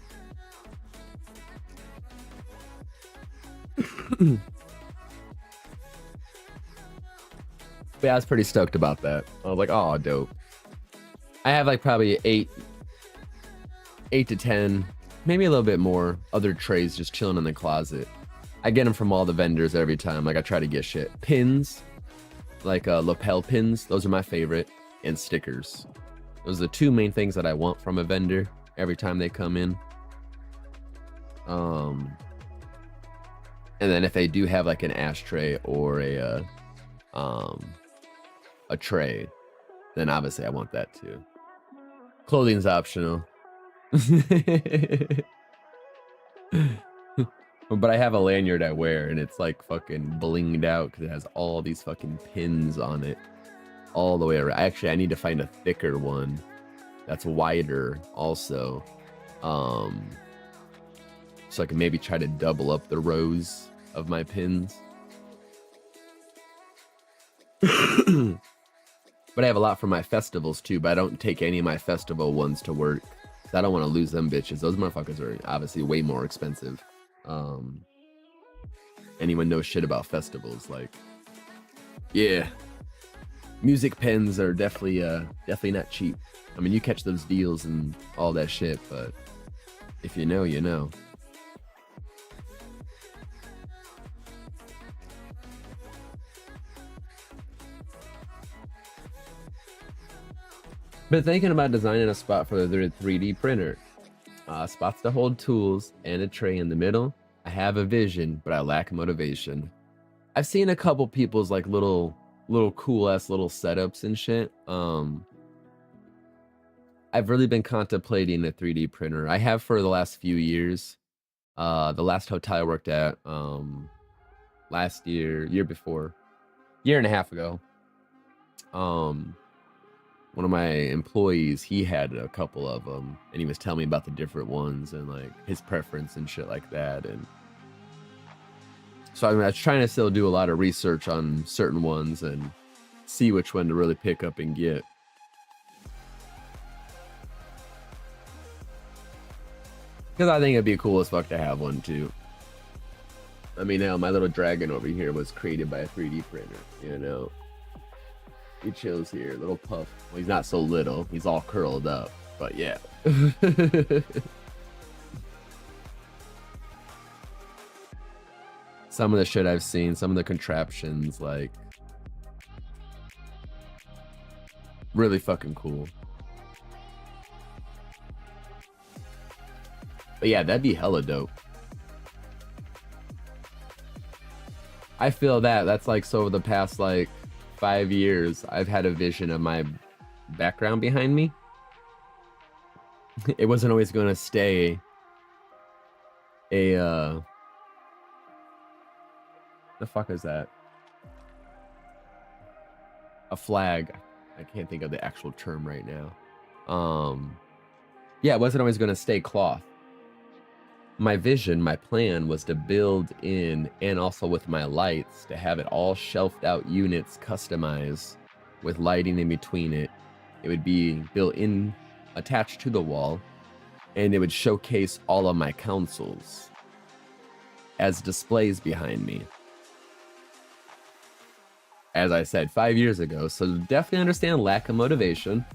Yeah, I was pretty stoked about that. I was like, oh, dope. I have like probably 8 to 10, maybe a little bit more other trays just chilling in the closet. I get them from all the vendors every time. Like I try to get shit. Pins, like lapel pins, those are my favorite, and stickers. Those are the two main things that I want from a vendor every time they come in. And then if they do have like an ashtray or a tray, then obviously I want that too. Clothing's optional. But I have a lanyard I wear and it's like fucking blinged out because it has all these fucking pins on it all the way around. Actually, I need to find a thicker one that's wider also. So I can maybe try to double up the rows of my pins. But I have a lot for my festivals too, but I don't take any of my festival ones to work. I don't want to lose them bitches. Those motherfuckers are obviously way more expensive. Anyone knows shit about festivals, like, yeah, music pens are definitely not cheap. I mean, you catch those deals and all that shit, but if you know, you know. Been thinking about designing a spot for the 3D printer. Spots to hold tools and a tray in the middle. I have a vision, but I lack motivation. I've seen a couple people's like little cool ass little setups and shit. I've really been contemplating a 3D printer. I have for the last few years. The last hotel I worked at, last year before, year and a half ago, one of my employees, he had a couple of them, and he was telling me about the different ones and like his preference and shit like that. And so I was trying to still do a lot of research on certain ones and see which one to really pick up and get. Because I think it'd be cool as fuck to have one too. I mean, now my little dragon over here was created by a 3D printer, you know. He chills here, little puff. Well, he's not so little, he's all curled up, but yeah. Some of the shit I've seen, some of the contraptions, like, really fucking cool. But yeah, that'd be hella dope. I feel that's like, so over the past like 5 years, I've had a vision of my background behind me. It wasn't always going to stay a the fuck is that? A flag. I can't think of the actual term right now. Yeah, it wasn't always going to stay cloth. My vision, my plan was to build in, and also with my lights, to have it all shelved out units customized with lighting in between it. It would be built in, attached to the wall, and it would showcase all of my consoles as displays behind me. As I said 5 years ago, so definitely understand lack of motivation.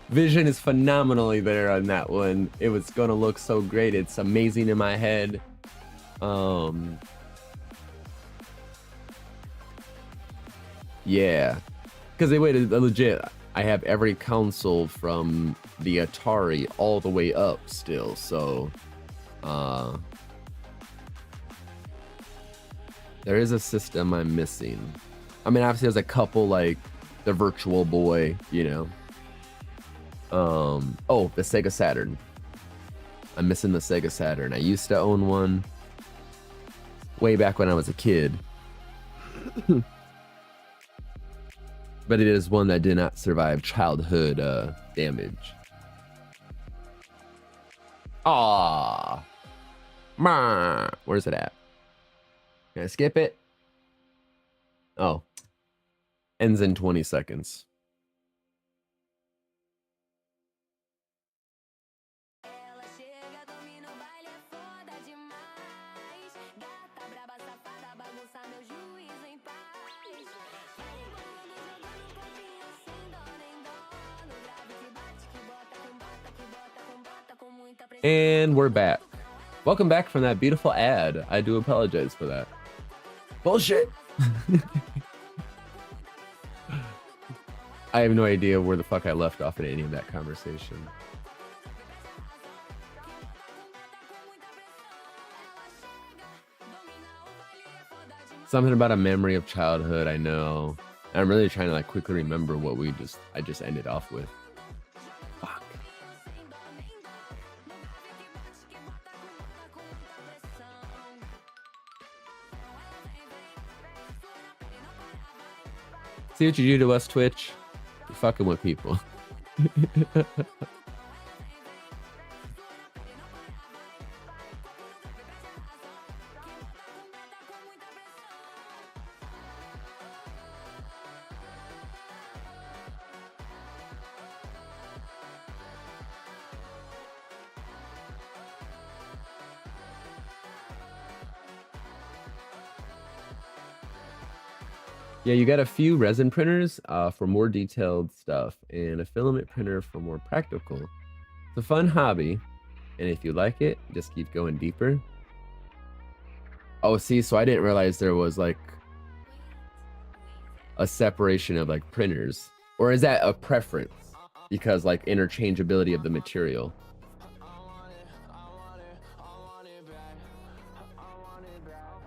Vision is phenomenally there on that one. It was gonna look so great. It's amazing in my head. Yeah, because they waited legit. I have every console from the Atari all the way up still. So, there is a system I'm missing. I mean, obviously there's a couple, like the Virtual Boy, you know. Oh, the Sega Saturn. I'm missing the Sega Saturn. I used to own one way back when I was a kid. But it is one that did not survive childhood damage. Ah, where's it at? Can I skip it? Oh, ends in 20 seconds. And we're back. Welcome back from that beautiful ad. I do apologize for that. Bullshit. I have no idea where the fuck I left off in any of that conversation. Something about a memory of childhood, I know. I'm really trying to like quickly remember what I just ended off with. Fuck. See what you do to us, Twitch? You're fucking with people. Yeah, you got a few resin printers for more detailed stuff and a filament printer for more practical. It's a fun hobby, and if you like it, just keep going deeper. Oh, see, so I didn't realize there was like a separation of like printers. Or is that a preference? Because like interchangeability of the material.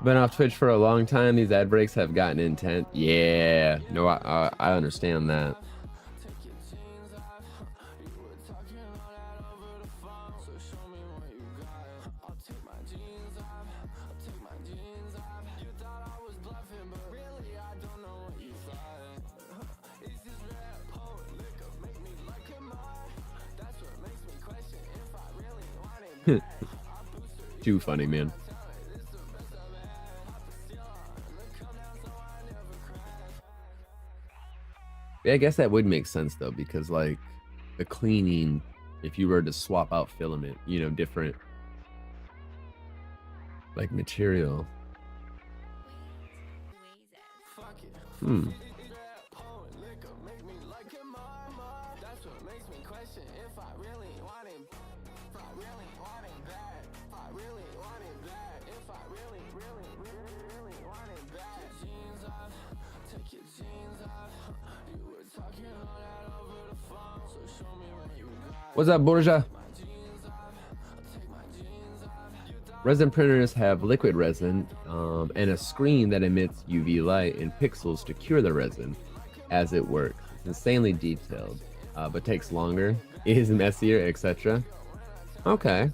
Been off Twitch for a long time. These ad breaks have gotten intense. Yeah, no, I understand that. Too funny, man. Yeah, I guess that would make sense though, because like the cleaning, if you were to swap out filament, you know, different like material. Hmm. What's up, Borja? Resin printers have liquid resin and a screen that emits UV light and pixels to cure the resin as it works. It's insanely detailed, but takes longer, is messier, etc. Okay.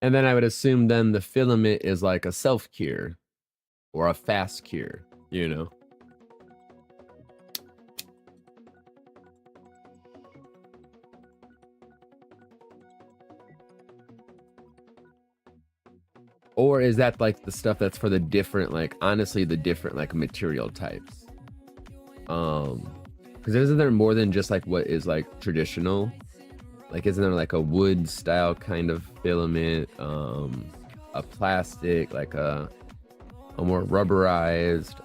And then I would assume then the filament is like a self-cure or a fast cure, you know? Or is that like the stuff that's for the different, like, honestly, the different like material types? Because isn't there more than just like what is like traditional? Like, isn't there like a wood style kind of filament, a plastic, like a more rubberized,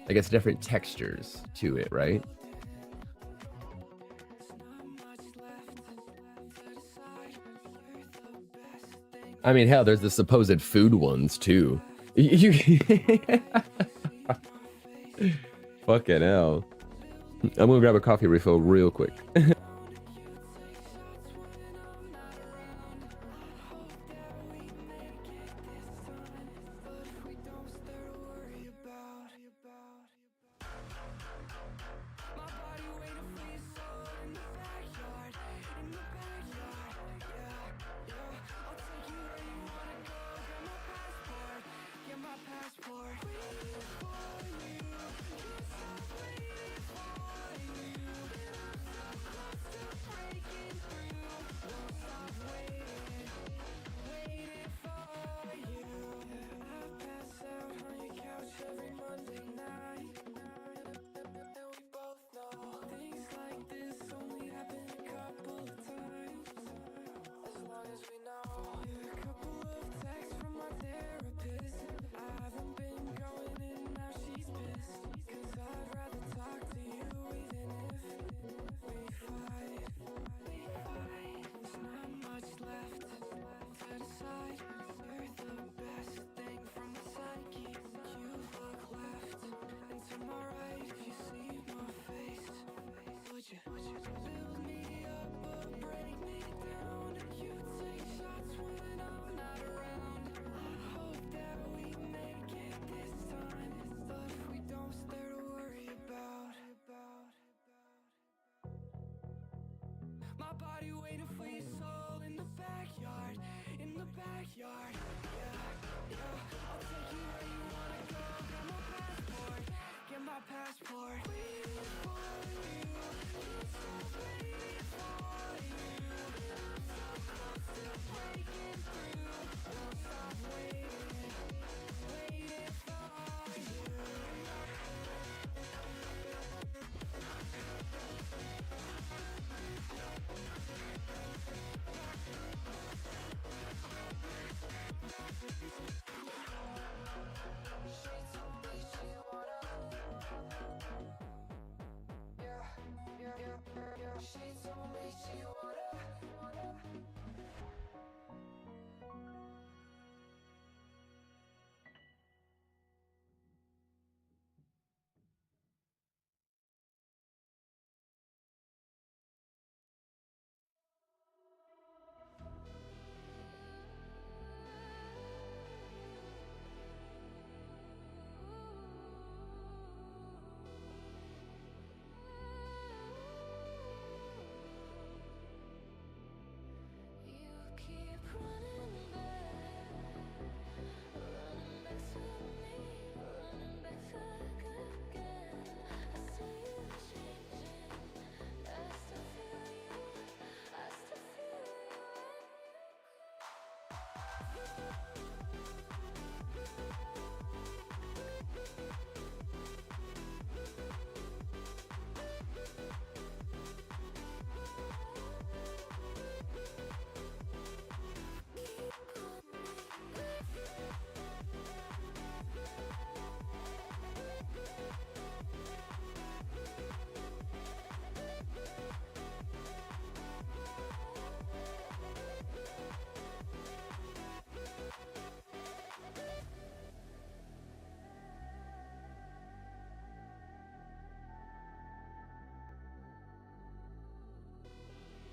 I guess different textures to it, right? I mean, hell, there's the supposed food ones too. Fucking hell. I'm gonna grab a coffee refill real quick.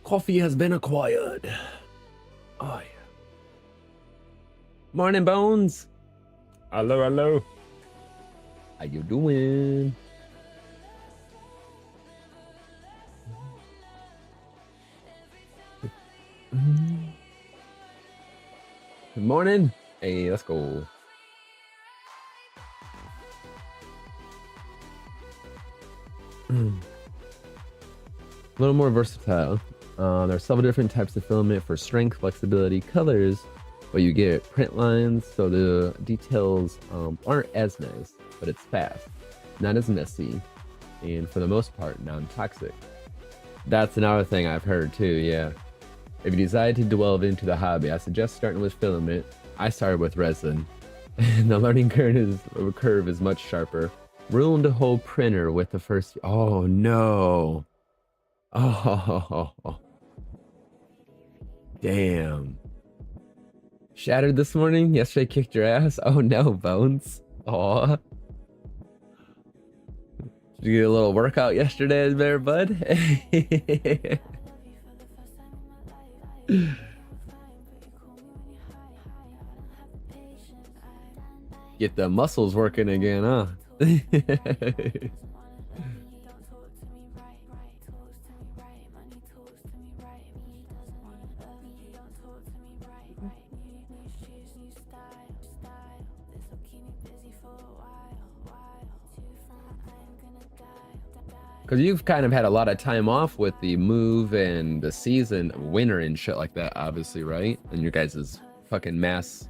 Coffee has been acquired. Oh yeah. Morning, Bones. Hello, hello. How you doing? Good morning. Hey, let's go. A little more versatile. There are several different types of filament for strength, flexibility, colors, but you get print lines, so the details aren't as nice, but it's fast, not as messy, and for the most part, non-toxic. That's another thing I've heard too, yeah. If you decide to delve into the hobby, I suggest starting with filament. I started with resin, and the learning curve is much sharper. Ruined a whole printer with the first. Oh no! Oh, damn! Shattered this morning. Yesterday kicked your ass. Oh no, Bones. Aw. Did you get a little workout yesterday, there, bud? Get the muscles working again, huh? Because you've kind of had a lot of time off with the move and the season, winter and shit like that, obviously, right? And your guys' fucking mass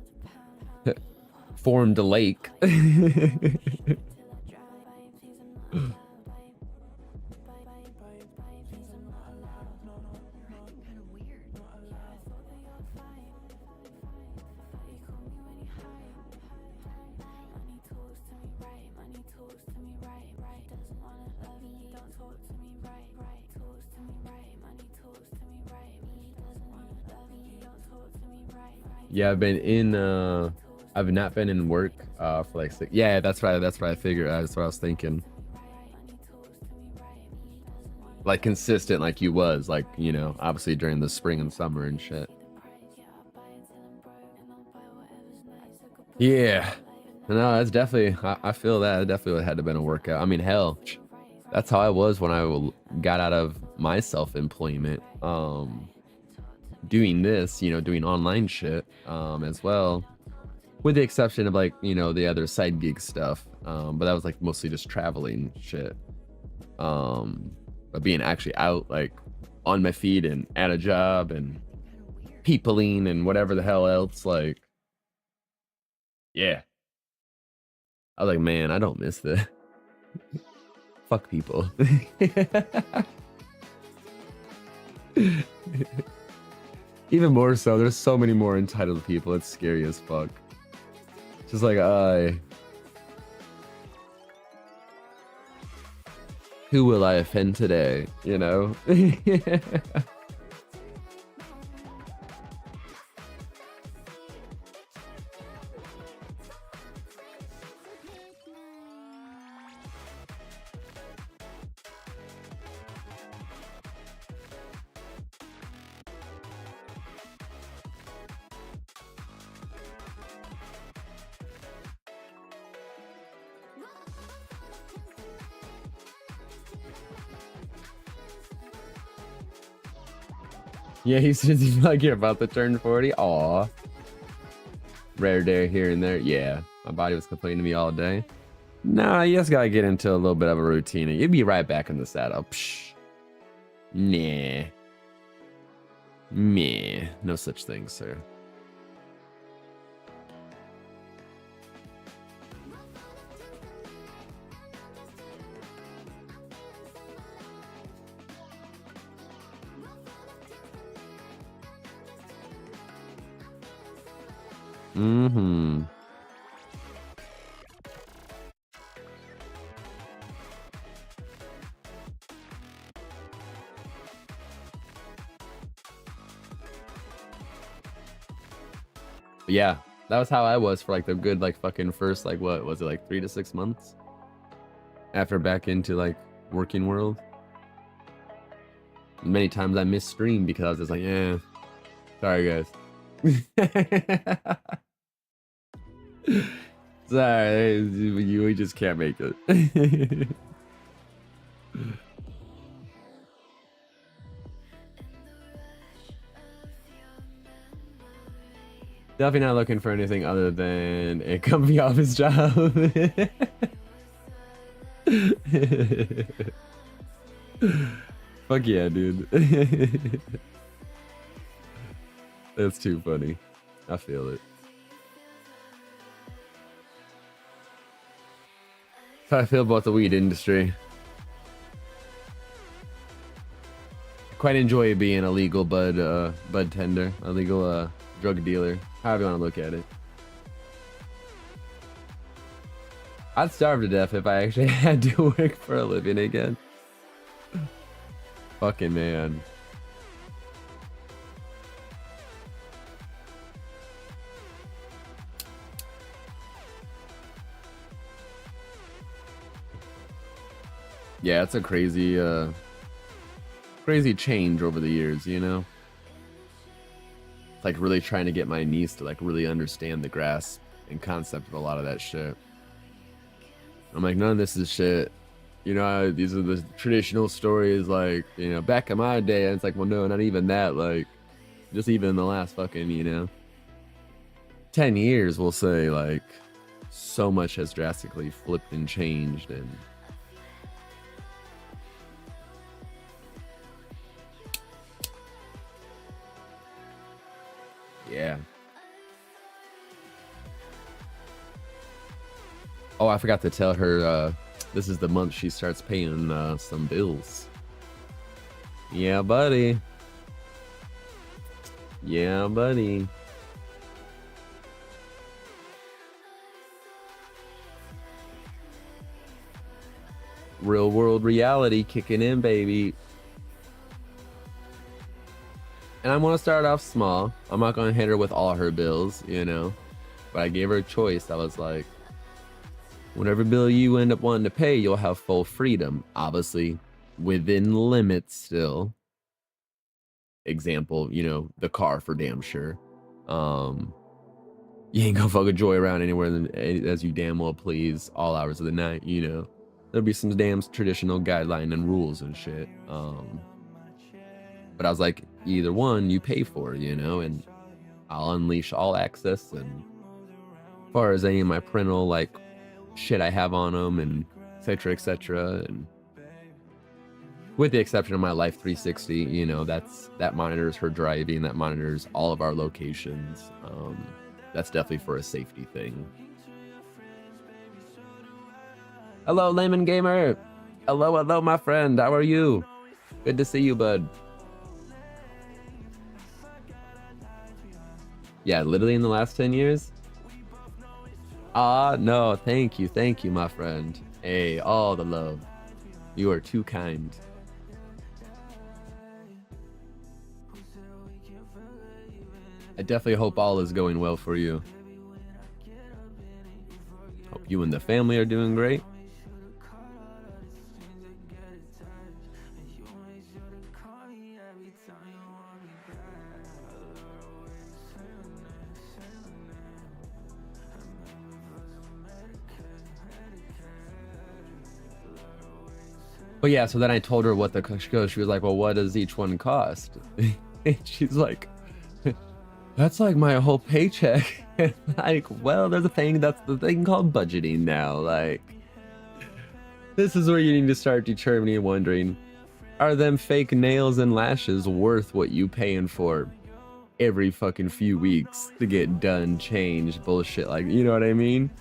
formed lake. Yeah, I've not been in work for like 6. Yeah, that's right. That's what I figured. That's what I was thinking. Like consistent, like you was, like, you know, obviously during the spring and summer and shit. Yeah, no, that's definitely. I feel that it definitely had to been a workout. I mean, hell, that's how I was when I got out of my self-employment. Doing this, you know, doing online shit as well, with the exception of like, you know, the other side gig stuff, but that was like mostly just traveling shit, but being actually out like on my feet and at a job and peopling and whatever the hell else, like, yeah, I was like, man, I don't miss the fuck people. Even more so, there's so many more entitled people. It's scary as fuck. Just like, who will I offend today? You know? Yeah, he says he's like you're about to turn 40. Aw. Rare day here and there. Yeah, my body was complaining to me all day. Nah, you just gotta get into a little bit of a routine and you'll be right back in the saddle. Psh. Nah. Meh. No such thing, sir. Mm-hmm. Yeah, that was how I was for like the good like fucking first like what was it like 3 to 6 months after back into like working world. Many times I missed stream because I was just like, yeah, sorry guys. Sorry, we just can't make it. Definitely not looking for anything other than a comfy office job. Fuck yeah, dude. That's too funny. I feel it. That's how I feel about the weed industry. Quite enjoy being a legal bud tender, a legal drug dealer, however you want to look at it. I'd starve to death if I actually had to work for a living again. Fucking man. Yeah, it's a crazy crazy change over the years, you know? It's like really trying to get my niece to like really understand the grasp and concept of a lot of that shit. I'm like, none of this is shit. You know, these are the traditional stories, like, you know, back in my day. And it's like, well, no, not even that. Like, just even in the last fucking, you know, 10 years, we'll say, like, so much has drastically flipped and changed. And yeah. Oh, I forgot to tell her, this is the month she starts paying some bills. Yeah, buddy. Yeah, buddy. Real world reality kicking in, baby. And I want to start off small. I'm not going to hit her with all her bills, you know. But I gave her a choice. I was like, whatever bill you end up wanting to pay, you'll have full freedom. Obviously, within limits still. Example, you know, the car for damn sure. You ain't gonna fucking joy around anywhere as you damn well please all hours of the night, you know. There'll be some damn traditional guideline and rules and shit. But I was like, either one you pay for, you know, and I'll unleash all access. And as far as any of my parental like shit I have on them and etc, and with the exception of my Life 360, you know, that monitors her driving, that monitors all of our locations. That's definitely for a safety thing. Hello, Layman Gamer. Hello, my friend. How are you? Good to see you, bud. Yeah, literally in the last 10 years. No, thank you, my friend. Hey, all the love. You are too kind. I definitely hope all is going well for you. Hope you and the family are doing great. But yeah, so then I told her what she was like, well, what does each one cost? And she's like, that's like my whole paycheck. Like, well, that's the thing called budgeting now. Like, this is where you need to start determining and wondering, are them fake nails and lashes worth what you paying for every fucking few weeks to get done, changed, bullshit? Like, you know what I mean?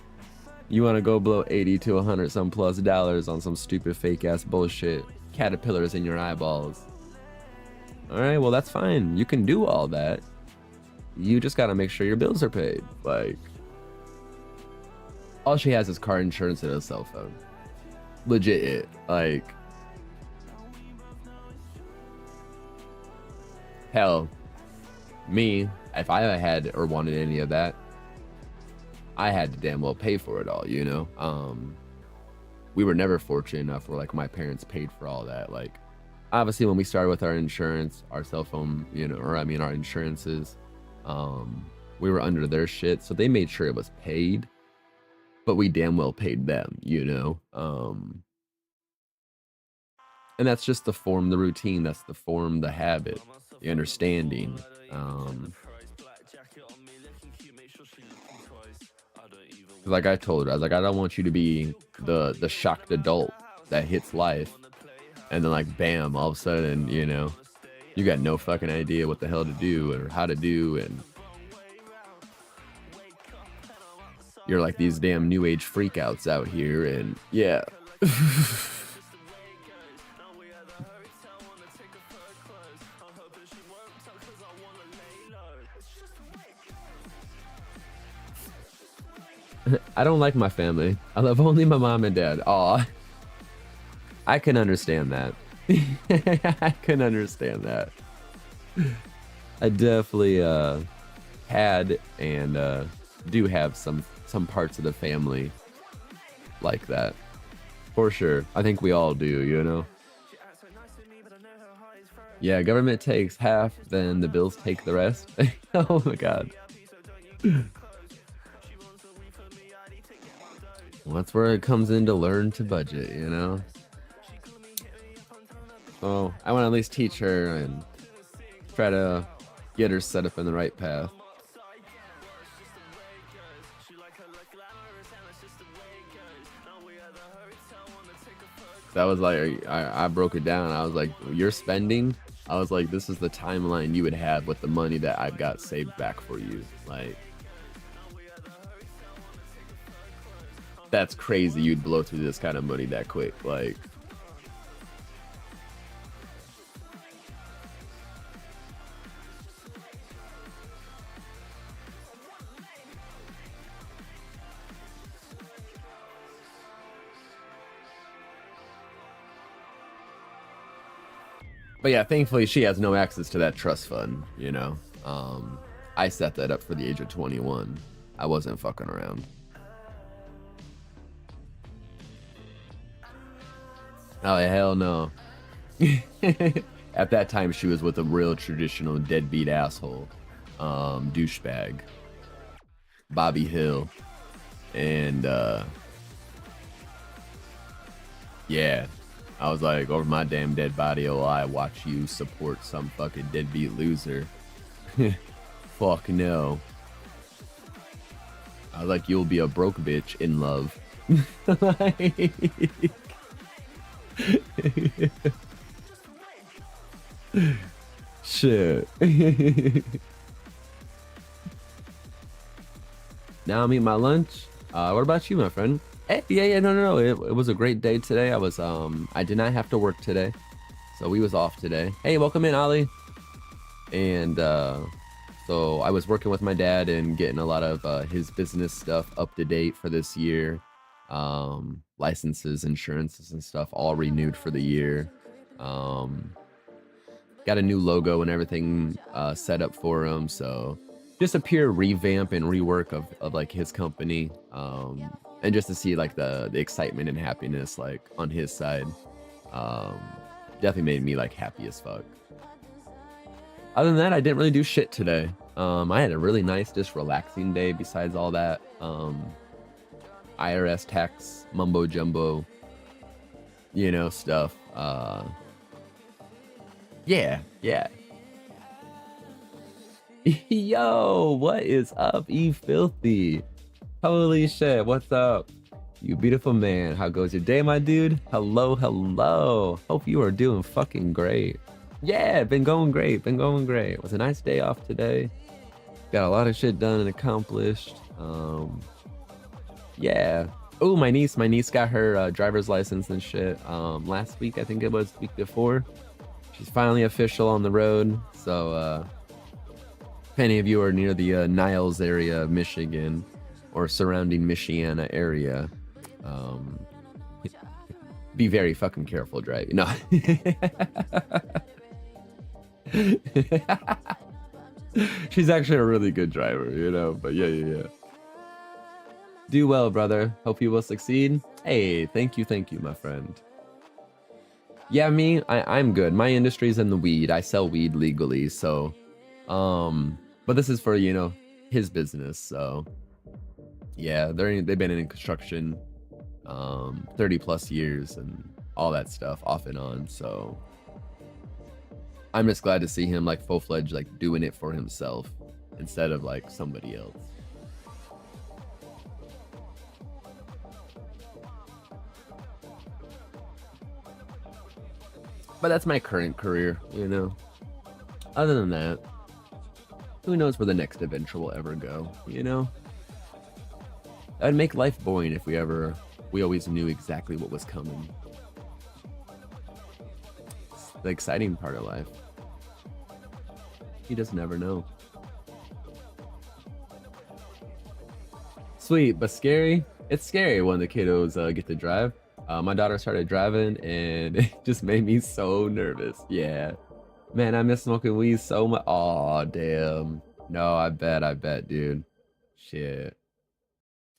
You want to go blow 80 to 100 some plus dollars on some stupid fake ass bullshit, caterpillars in your eyeballs. All right, well, that's fine. You can do all that. You just got to make sure your bills are paid. Like, all she has is car insurance and a cell phone. Legit it. Like, hell, me, if I had or wanted any of that, I had to damn well pay for it all, you know? We were never fortunate enough where like my parents paid for all that. Like, obviously when we started with our insurance, our cell phone, you know, or I mean our insurances, we were under their shit, so they made sure it was paid, but we damn well paid them, you know. And that's just the form, the routine, that's the form, the habit, the understanding. Like I told her, I was like, I don't want you to be the shocked adult that hits life and then like bam, all of a sudden, you know, you got no fucking idea what the hell to do or how to do, and you're like these damn new age freakouts out here, and yeah. I don't like my family. I love only my mom and dad. Aw. I can understand that. I can understand that. I definitely had and do have some parts of the family like that. For sure. I think we all do, you know? Yeah, government takes half, then the bills take the rest. Oh my god. Well, that's where it comes in to learn to budget, you know? So I want to at least teach her and try to get her set up in the right path. That was like, I broke it down. I was like, you're spending? I was like, this is the timeline you would have with the money that I've got saved back for you. Like, that's crazy you'd blow through this kind of money that quick. Like, but yeah, thankfully she has no access to that trust fund, you know. I set that up for the age of 21. I wasn't fucking around. Oh, hell no. At that time, she was with a real traditional deadbeat asshole. Douchebag. Bobby Hill. And, yeah. I was like, over my damn dead body, oh, I watch you support some fucking deadbeat loser. Fuck no. I was like, you'll be a broke bitch in love. Shit. Now I'm eating my lunch. What about you, my friend? Hey, yeah, no. It was a great day today. I did not have to work today, so we was off today. Hey, welcome in, Ollie. And so I was working with my dad and getting a lot of his business stuff up to date for this year. Licenses, insurances, and stuff all renewed for the year. Got a new logo and everything set up for him. So just a pure revamp and rework of like his company. And just to see like the excitement and happiness like on his side, definitely made me like happy as fuck. Other than that, I didn't really do shit today. I had a really nice, just relaxing day besides all that IRS tax mumbo jumbo, you know, stuff. Yeah. Yo, what is up, E Filthy? Holy shit, what's up? You beautiful man. How goes your day, my dude? Hello. Hope you are doing fucking great. Yeah, been going great. It was a nice day off today. Got a lot of shit done and accomplished. Yeah. Oh, my niece got her driver's license and shit last week. I think it was week before. She's finally official on the road. So if any of you are near the Niles area of Michigan or surrounding Michiana area, be very fucking careful driving. No. She's actually a really good driver, you know, but yeah. Do well, brother. Hope you will succeed. Hey, thank you, my friend. Yeah, I'm good. My industry's in the weed. I sell weed legally, so but this is for, you know, his business, so yeah, they've been in construction 30 plus years and all that stuff off and on, so I'm just glad to see him like full-fledged like doing it for himself instead of like somebody else. But that's my current career, you know. Other than that, who knows where the next adventure will ever go, you know? That'd make life boring if we always knew exactly what was coming. It's the exciting part of life. You just never know. Sweet, but scary. It's scary when the kiddos get to drive. My daughter started driving and it just made me so nervous. Yeah. Man, I miss smoking weed so much. Aw, damn. No, I bet, dude. Shit.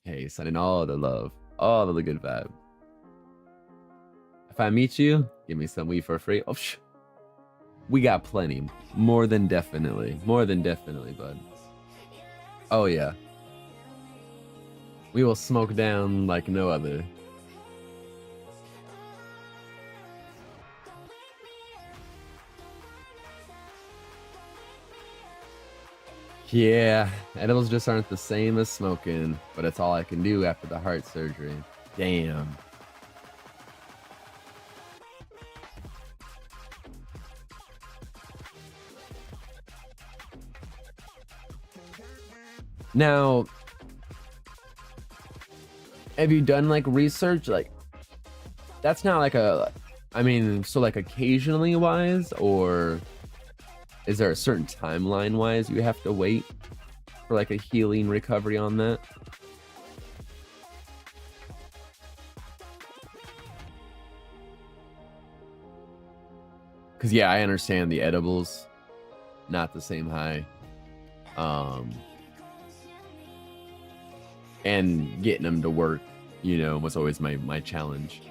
Hey, sending all the love, all the good vibes. If I meet you, give me some weed for free. Oh, we got plenty. More than definitely, bud. Oh, yeah. We will smoke down like no other. Yeah, edibles just aren't the same as smoking, but it's all I can do after the heart surgery. Damn. Now, have you done like research? Like, that's not like I mean, so like occasionally wise, or is there a certain timeline wise you have to wait for like a healing recovery on that? Because yeah, I understand the edibles, not the same high. And getting them to work, you know, was always my challenge.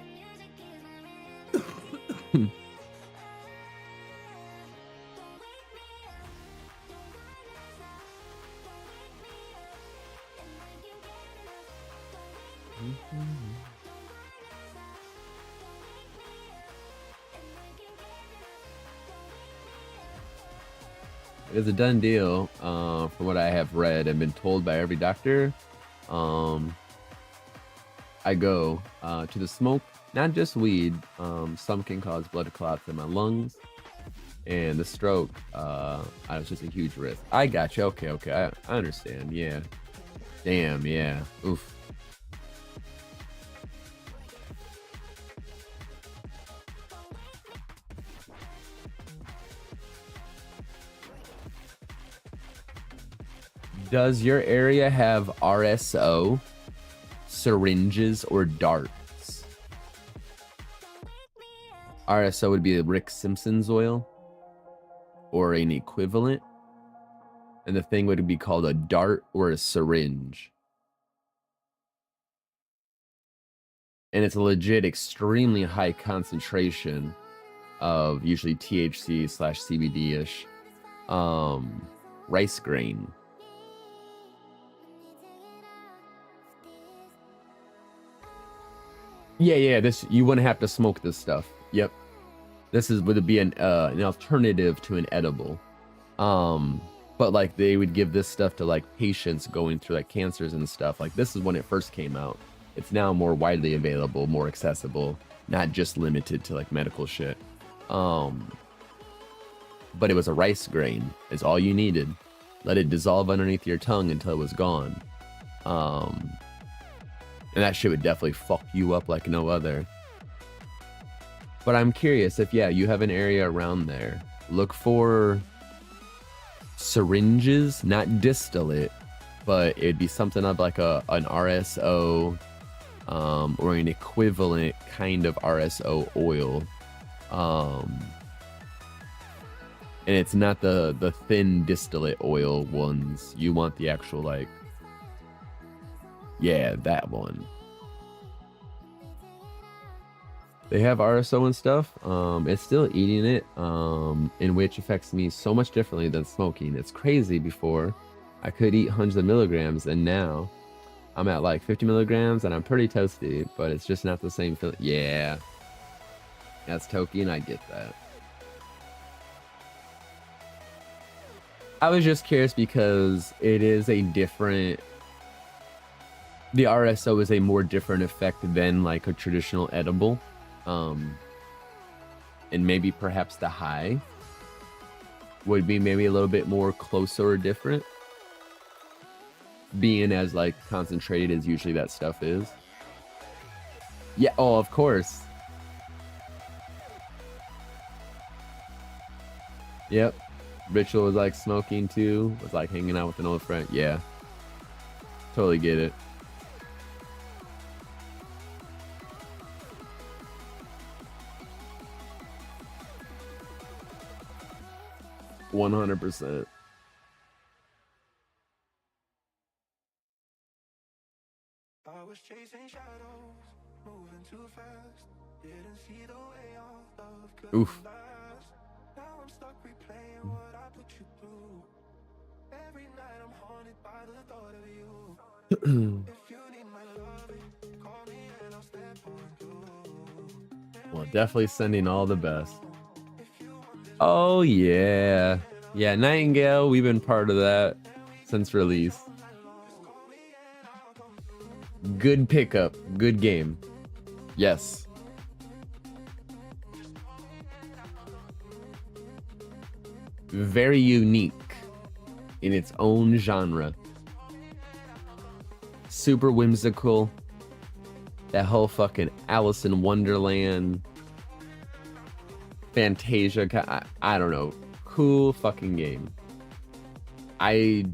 It is a done deal, from what I have read and been told by every doctor. I go to the smoke, not just weed. Some can cause blood clots in my lungs, and the stroke, was just a huge risk. I got you. Okay, I understand. Yeah. Damn. Yeah. Oof. Does your area have RSO, syringes, or darts? RSO would be Rick Simpson's oil, or an equivalent. And the thing would be called a dart or a syringe. And it's a legit extremely high concentration of usually THC / CBD-ish rice grain. Yeah, this, you wouldn't have to smoke this stuff. Yep. This would be an alternative to an edible. But like they would give this stuff to like patients going through like cancers and stuff. Like this is when it first came out. It's now more widely available, more accessible, not just limited to like medical shit. But it was a rice grain, is all you needed. Let it dissolve underneath your tongue until it was gone. And that shit would definitely fuck you up like no other. But I'm curious if, yeah, you have an area around there. Look for syringes, not distillate, but it'd be something of like an RSO or an equivalent kind of RSO oil. And it's not the thin distillate oil ones. You want the actual like, yeah, that one. They have RSO and stuff. It's still eating it, in which affects me so much differently than smoking. It's crazy. Before I could eat hundreds of milligrams, and now I'm at like 50 milligrams and I'm pretty toasty, but it's just not the same feeling. Yeah, that's Toki, and I get that. I was just curious because it is a different, the RSO is a more different effect than like a traditional edible. And maybe perhaps the high would be maybe a little bit more closer or different, being as like concentrated as usually that stuff is. Yeah, oh, of course. Yep. Ritual was like smoking too, was like hanging out with an old friend. Yeah. Totally get it. %100%. I was chasing shadows, moving too fast. Didn't see the way our love could Oof. last. Now I'm stuck replaying what I put you through. Every night I'm haunted by the thought of you. If you need my love, call me and I'll step on through. Well, definitely sending all the best. Oh yeah. Yeah, Nightingale, we've been part of that since release. Good pickup, good game. Yes. Very unique in its own genre. Super whimsical. That whole fucking Alice in Wonderland, Fantasia, I don't know. Cool fucking game. I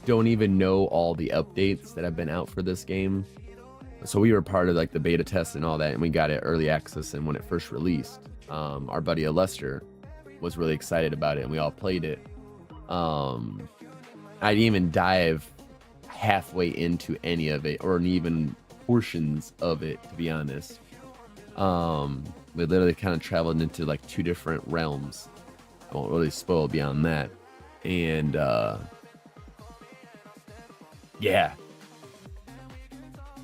don't even know all the updates that have been out for this game. So we were part of like the beta test and all that, and we got it early access. And when it first released, our buddy Lester was really excited about it, and we all played it. I didn't even dive halfway into any of it, or even portions of it, to be honest. We literally kind of traveled into like 2 different realms. I won't really spoil beyond that. And yeah.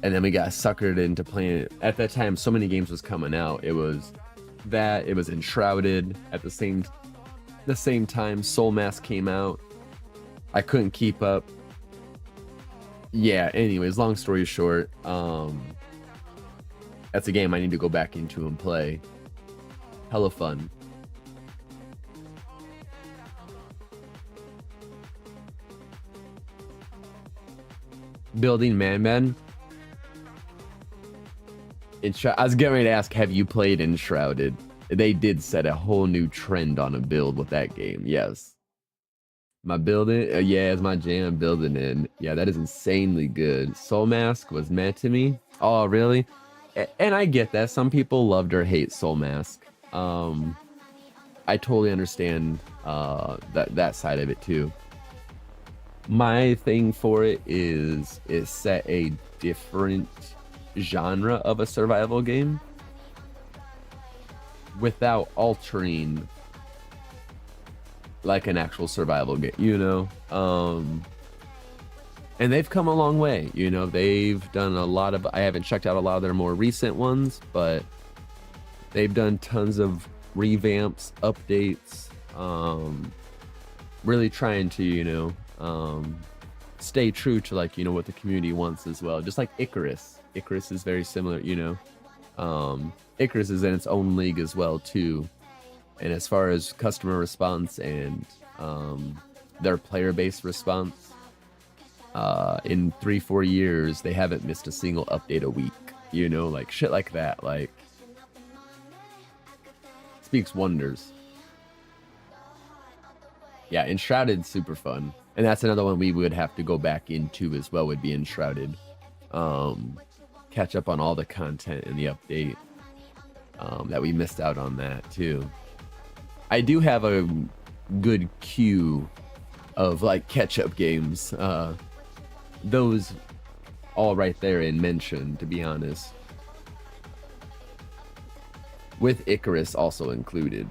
And then we got suckered into playing it. At that time, so many games was coming out. It was that, it was Enshrouded at the same time. Soul Mask came out. I couldn't keep up. Yeah, anyways, long story short, that's a game I need to go back into and play. Hella fun. Building Man. I was getting ready to ask, have you played Enshrouded? They did set a whole new trend on a build with that game. Yes. My building, yeah, it's my jam, building in. Yeah, that is insanely good. Soul Mask was mad to me. Oh, really? And I get that. Some people loved or hate Soul Mask. I totally understand that side of it too. My thing for it is it set a different genre of a survival game without altering like an actual survival game, you know? And they've come a long way, you know? They've done a lot of, I haven't checked out a lot of their more recent ones, but they've done tons of revamps, updates, really trying to, you know, stay true to, like, you know, what the community wants as well. Just like Icarus. Icarus is very similar, you know? Icarus is in its own league as well too. And as far as customer response and their player-based response, in 3-4 years, they haven't missed a single update a week. You know, like shit like that. Like, speaks wonders. Yeah, Enshrouded's super fun. And that's another one we would have to go back into as well, would be Enshrouded. Catch up on all the content in the update. That we missed out on that too. I do have a good queue of like catch-up games. Those all right there in mention, to be honest. with Icarus also included.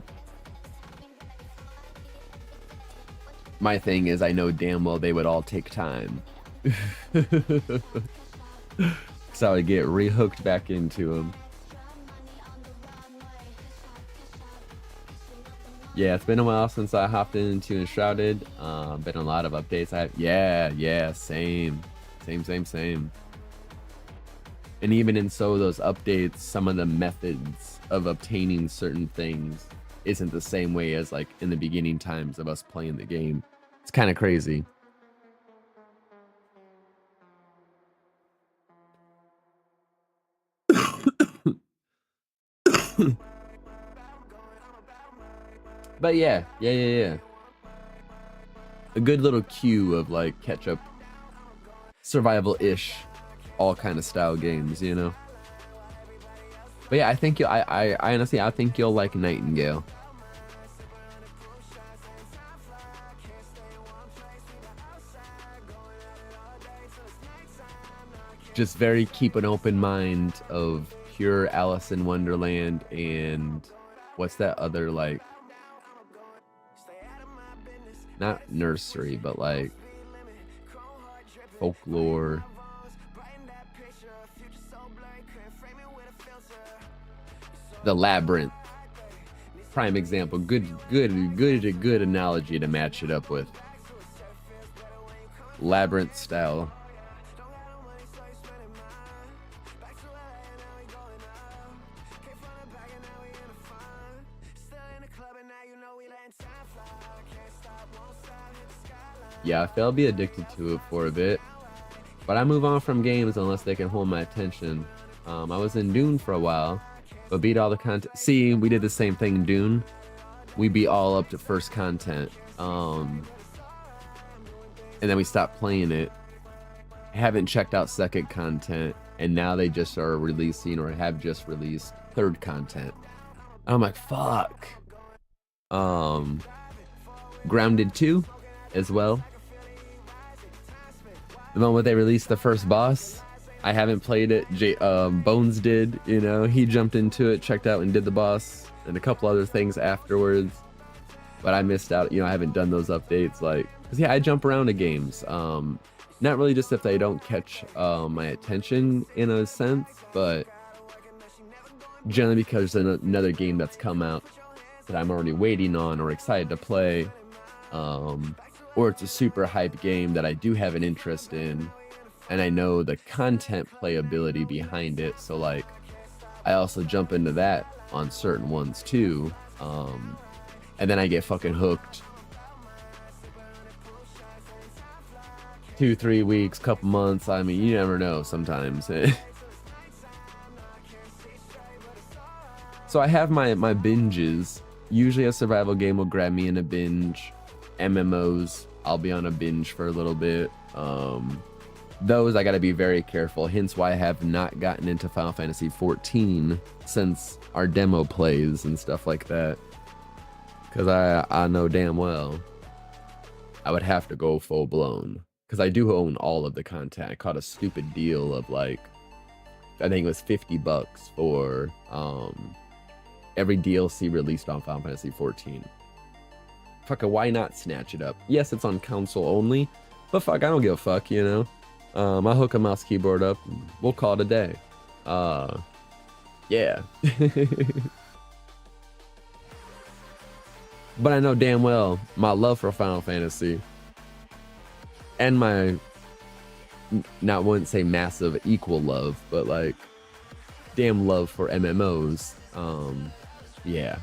My thing is, I know damn well they would all take time. So I would get rehooked back into them. Yeah, it's been a while since I hopped into Enshrouded. Been a lot of updates. Yeah, same. And even in those updates, some of the methods of obtaining certain things isn't the same way as like in the beginning times of us playing the game. It's kind of crazy. But yeah. A good little queue of like catch up survival-ish all kind of style games, you know. But yeah, I think I honestly I think you'll like Nightingale. Just very keep an open mind of pure Alice in Wonderland and what's that other like, not nursery, but like folklore. The Labyrinth. Prime example. Good analogy to match it up with. Labyrinth style. Yeah, I feel I'll be addicted to it for a bit. But I move on from games unless they can hold my attention. I was in Dune for a while, but beat all the content. See, we did the same thing in Dune. We beat all up to first content. And then we stopped playing it. Haven't checked out second content. And now they just are releasing or have just released third content. I'm like, fuck. Grounded 2 as well. The moment they released the first boss, I haven't played it. Bones did, you know, he jumped into it, checked out and did the boss and a couple other things afterwards. But I missed out, you know, I haven't done those updates. Like, cause yeah, I jump around to games. Not really just if they don't catch my attention in a sense, but generally because there's another game that's come out that I'm already waiting on or excited to play. Or it's a super hype game that I do have an interest in and I know the content playability behind it, so like I also jump into that on certain ones too, and then I get fucking hooked. 2-3 weeks, couple months, I mean, you never know sometimes. So I have my binges. Usually a survival game will grab me in a binge. MMOs, I'll be on a binge for a little bit. Those I gotta be very careful, hence why I have not gotten into Final Fantasy 14 since our demo plays and stuff like that. Because I know damn well I would have to go full blown. Because I do own all of the content. I caught a stupid deal of like, I think it was $50 for every DLC released on Final Fantasy 14. Fuck, why not snatch it up? Yes, it's on console only, but fuck, I don't give a fuck, you know? I'll hook a mouse keyboard up, and we'll call it a day. Yeah. But I know damn well my love for Final Fantasy and my, wouldn't say massive equal love, but like damn love for MMOs. Yeah,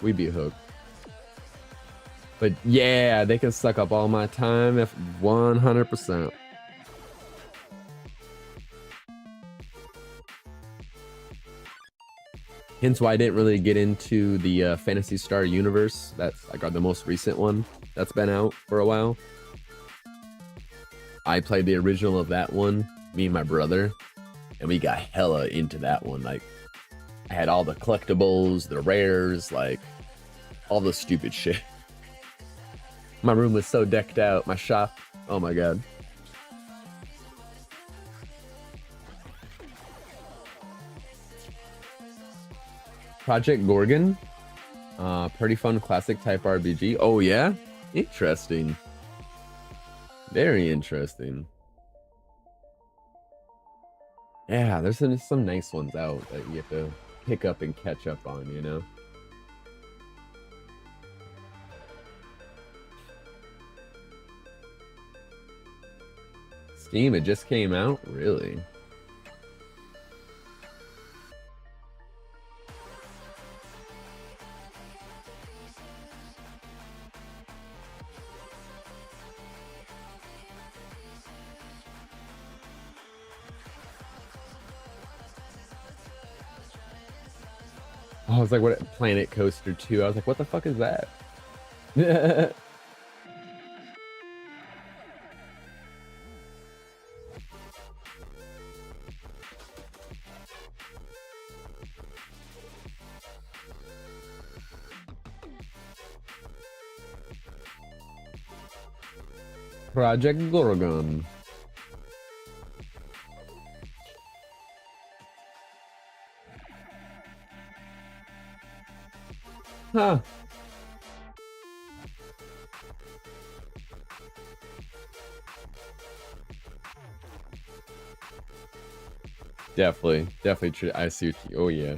we'd be hooked. But yeah, they can suck up all my time if 100%. Hence why I didn't really get into the Phantasy Star universe. That's like the most recent one that's been out for a while. I played the original of that one, me and my brother, and we got hella into that one. Like, I had all the collectibles, the rares, like all the stupid shit. My room was so decked out, my shop, oh my god. Project Gorgon. Pretty fun classic type RPG. Oh yeah? Interesting. Very interesting. Yeah, there's some nice ones out that you have to pick up and catch up on, you know? Steam, it just came out? Really? I was like, what? Planet Coaster 2. I was like, what the fuck is that? Project Gorgon. Huh. Definitely true. I see what you. Oh yeah.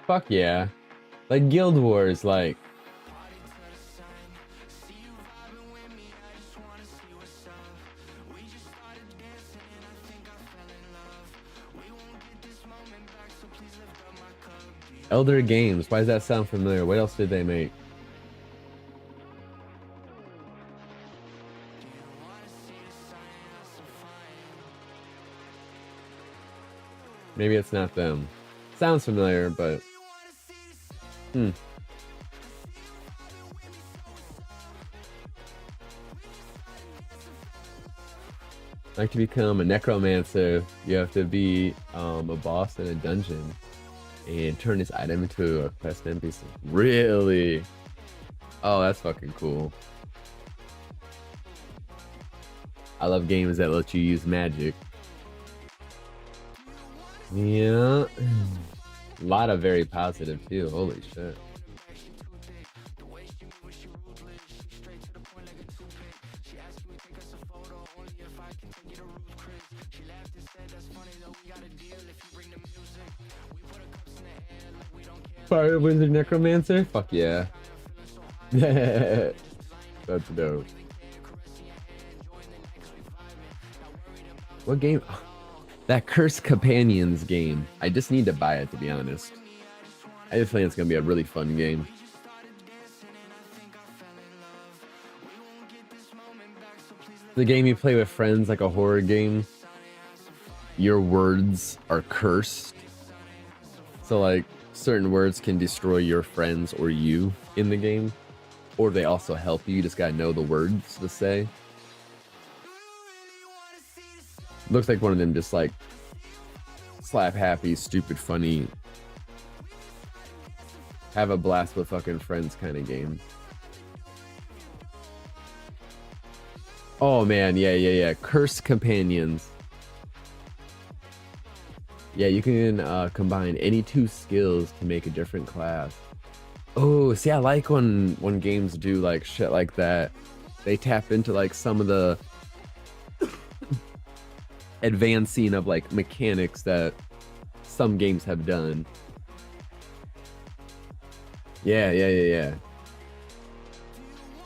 Fuck yeah. Like Guild Wars, like. Elder Games, why does that sound familiar? What else did they make? Maybe it's not them. Sounds familiar, but... Like to become a necromancer, you have to be a boss in a dungeon and turn this item into a quest NPC. Really? Oh, that's fucking cool. I love games that let you use magic. Yeah. A lot of very positive too. Holy shit. Fire Wizard Necromancer? Fuck yeah. That's dope. What game? That Cursed Companions game. I just need to buy it, to be honest. I just think it's gonna be a really fun game. The game you play with friends, like a horror game. Your words are cursed. So like, certain words can destroy your friends or you in the game. Or they also help you. You just gotta know the words to say. Looks like one of them just like slap happy, stupid, funny, have a blast with fucking friends kind of game. Oh man, yeah. Cursed Companions. Yeah, you can combine any two skills to make a different class. Oh, see, I like when games do like shit like that. They tap into like some of the advancing of like mechanics that some games have done. Yeah.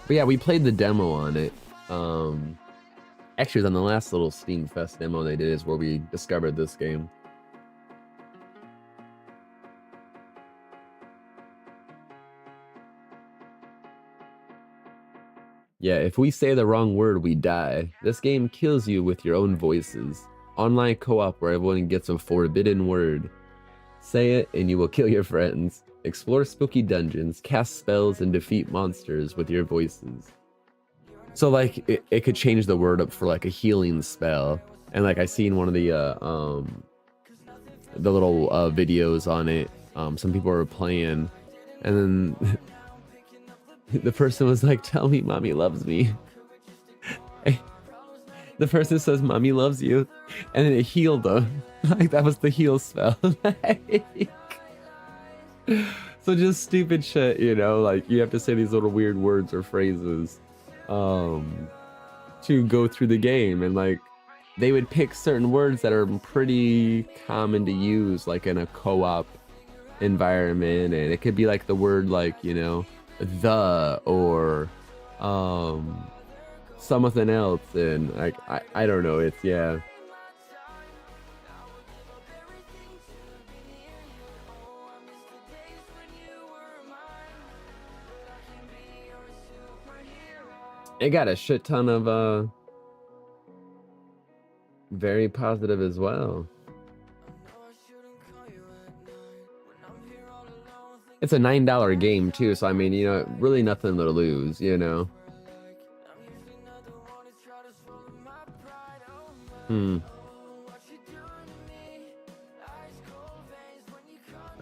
But yeah, we played the demo on it. Actually, it was on the last little Steamfest demo they did is where we discovered this game. Yeah, if we say the wrong word, we die. This game kills you with your own voices. Online co-op where everyone gets a forbidden word. Say it and you will kill your friends. Explore spooky dungeons, cast spells, and defeat monsters with your voices. So like it could change the word up for like a healing spell, and like I seen one of the little videos on it. Some people were playing, and then the person was like, "Tell me, mommy loves me." The person says, "Mommy loves you," and then it healed them. Like that was the heal spell. So just stupid shit, you know. Like you have to say these little weird words or phrases to go through the game, and like they would pick certain words that are pretty common to use like in a co-op environment, and it could be like the word like, you know, the or something else, and like I don't know, it's yeah. It got a shit ton of very positive as well. It's a $9 game too, so I mean, you know, really nothing to lose, you know. I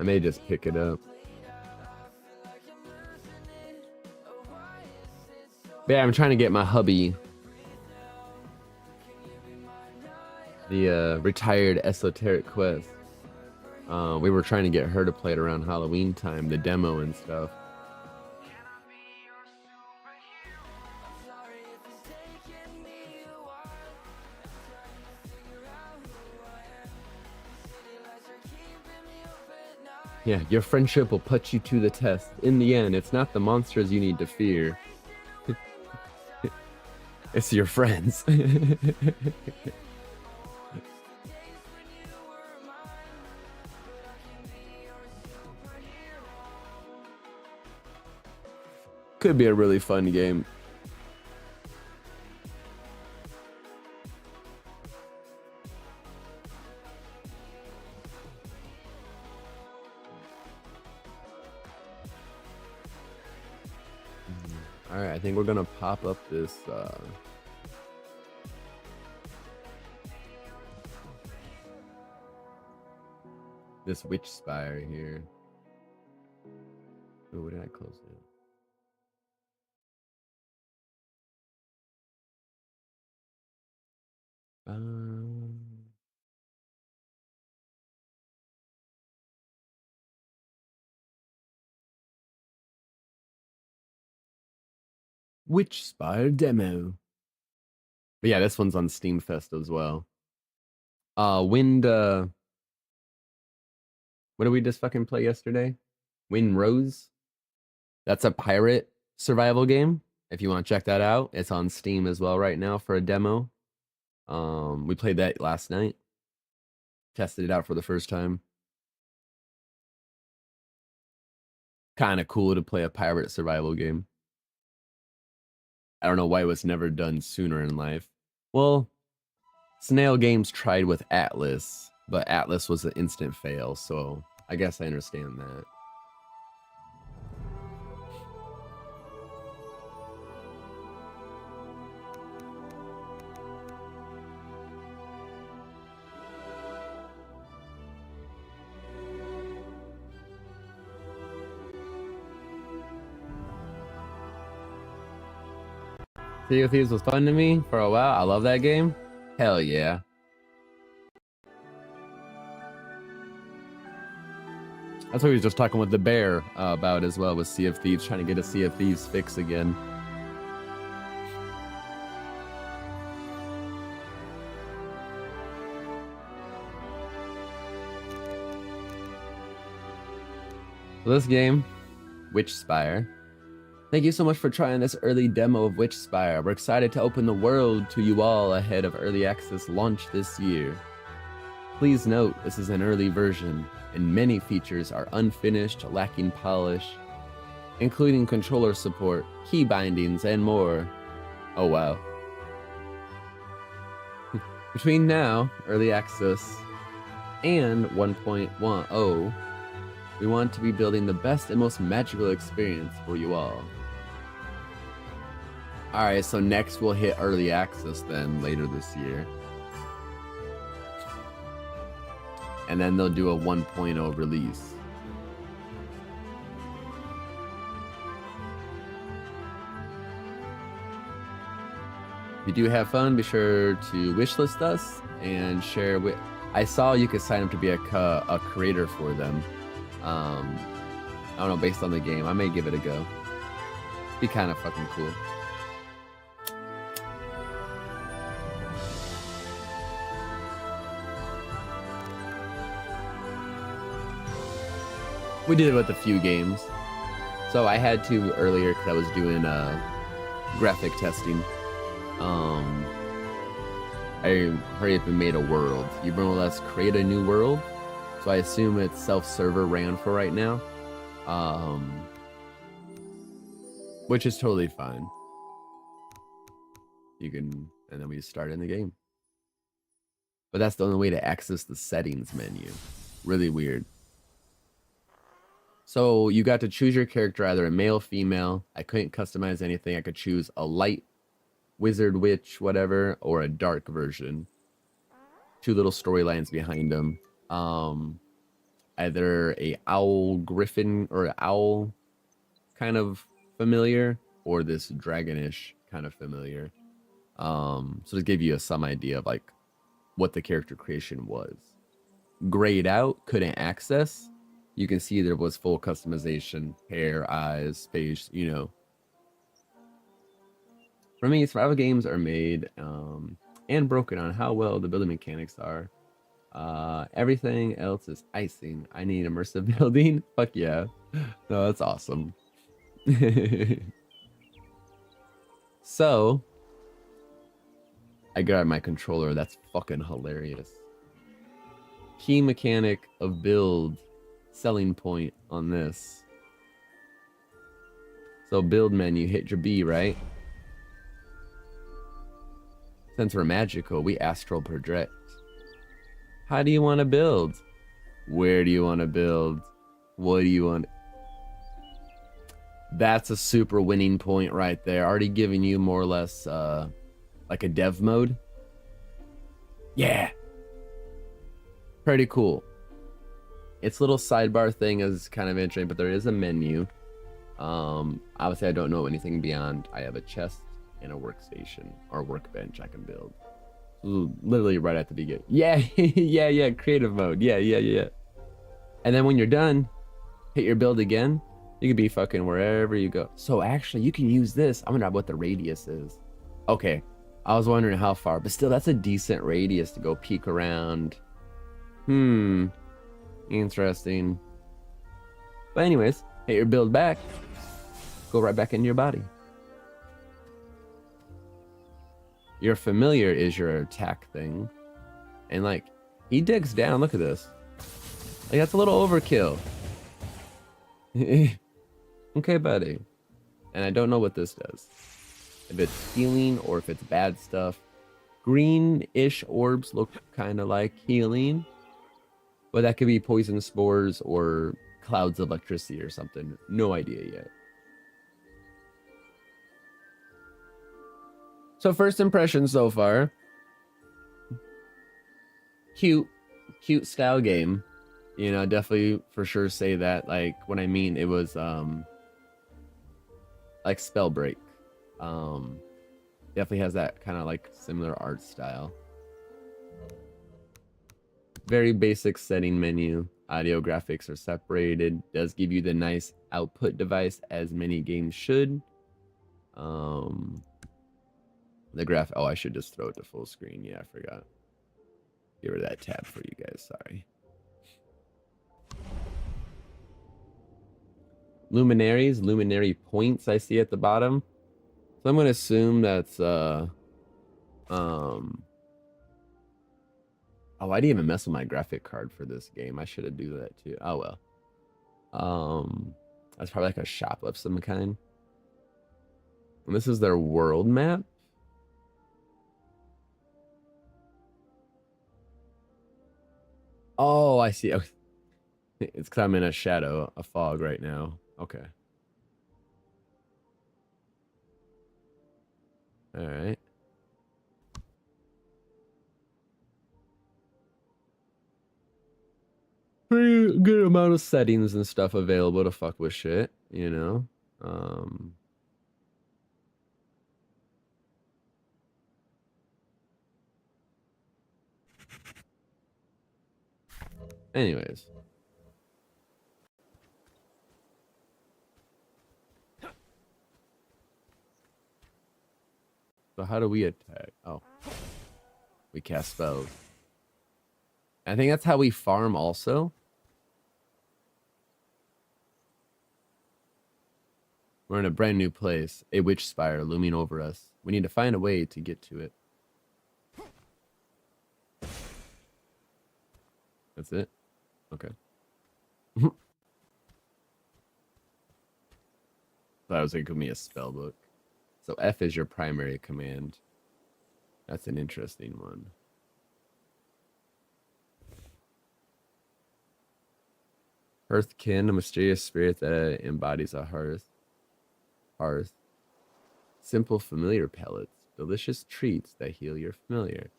may just pick it up. But yeah, I'm trying to get my hubby, the retired esoteric quest. We were trying to get her to play it around Halloween time, the demo and stuff. Yeah, your friendship will put you to the test. In the end, it's not the monsters you need to fear. It's your friends. Could be a really fun game. All right, I think we're gonna pop up this this Witchspire here. Oh, where did I close it? Witchspire Demo. But yeah, this one's on Steamfest as well. What did we just fucking play yesterday? Wind Rose. That's a pirate survival game. If you want to check that out, it's on Steam as well right now for a demo. We played that last night. Tested it out for the first time. Kind of cool to play a pirate survival game. I don't know why it was never done sooner in life. Well, Snail Games tried with Atlas, but Atlas was an instant fail, so I guess I understand that. Sea of Thieves was fun to me for a while. I love that game. Hell yeah. That's what we was just talking with the bear about as well, with Sea of Thieves, trying to get a Sea of Thieves fix again. So this game, Witchspire. Thank you so much for trying this early demo of Witchspire. We're excited to open the world to you all ahead of early access launch this year. Please note, this is an early version, and many features are unfinished, lacking polish, including controller support, key bindings, and more. Oh wow. Between now, early access, and 1.10, we want to be building the best and most magical experience for you all. All right, so next we'll hit early access then later this year. And then they'll do a 1.0 release. If you do have fun, be sure to wishlist us and share with. I saw you could sign up to be a creator for them. I don't know, based on the game. I may give it a go. Be kind of fucking cool. We did it with a few games. So I had to earlier because I was doing graphic testing. I hurry up and made a world. You more or less create a new world. So I assume it's self-server ran for right now. Which is totally fine. You can, and then we start in the game. But that's the only way to access the settings menu. Really weird. So you got to choose your character, either a male, female. I couldn't customize anything. I could choose a light wizard, witch, whatever, or a dark version. Two little storylines behind them. Either a owl griffin or an owl kind of familiar, or this dragonish kind of familiar. So to give you some idea of like what the character creation was. Grayed out, couldn't access. You can see there was full customization, hair, eyes, face, you know. For me, survival games are made and broken on how well the building mechanics are. Everything else is icing. I need immersive building. Fuck yeah. No, that's awesome. So, I got my controller. That's fucking hilarious. Key mechanic of build. Selling point on this. So build menu, hit your B, right? Since we're magical, we astral project. How do you want to build? Where do you want to build? What do you want? That's a super winning point right there. Already giving you more or less like a dev mode. Yeah. Pretty cool. Its little sidebar thing is kind of interesting, but there is a menu. Obviously, I don't know anything beyond. I have a chest and a workstation or workbench I can build. Literally right at the beginning. Yeah, yeah, creative mode. Yeah. And then when you're done, hit your build again. You could be fucking wherever you go. So actually, you can use this. I'm gonna know what the radius is. Okay, I was wondering how far, but still, that's a decent radius to go peek around. Interesting. But anyways, hit your build back. Go right back into your body. Your familiar is your attack thing. And like, he digs down. Look at this. Like, that's a little overkill. Okay, buddy. And I don't know what this does. If it's healing or if it's bad stuff. Green-ish orbs look kind of like healing. But that could be poison spores or clouds of electricity or something. No idea yet. So first impression so far. Cute style game. You know, definitely for sure say that. Like, when I mean it was like Spellbreak. Definitely has that kind of like similar art style. Very basic setting menu. Audio graphics are separated. Does give you the nice output device as many games should. The graph. Oh, I should just throw it to full screen. Yeah, I forgot. Get rid of that tab for you guys. Sorry. Luminary points I see at the bottom. So I'm gonna assume that's Oh, I didn't even mess with my graphic card for this game. I should have do that too. Oh well. That's probably like a shop of some kind. And this is their world map. Oh, I see. Okay. It's because I'm in a shadow, a fog right now. Okay. All right. Pretty good amount of settings and stuff available to fuck with shit, you know? Anyways. So how do we attack? Oh. We cast spells. I think that's how we farm also. We're in a brand new place, a Witchspire looming over us. We need to find a way to get to it. That's it? Okay. Thought it was gonna give me a spell book. So F is your primary command. That's an interesting one. Hearthkin, a mysterious spirit that embodies a hearth. Simple familiar pellets. Delicious treats that heal your familiar.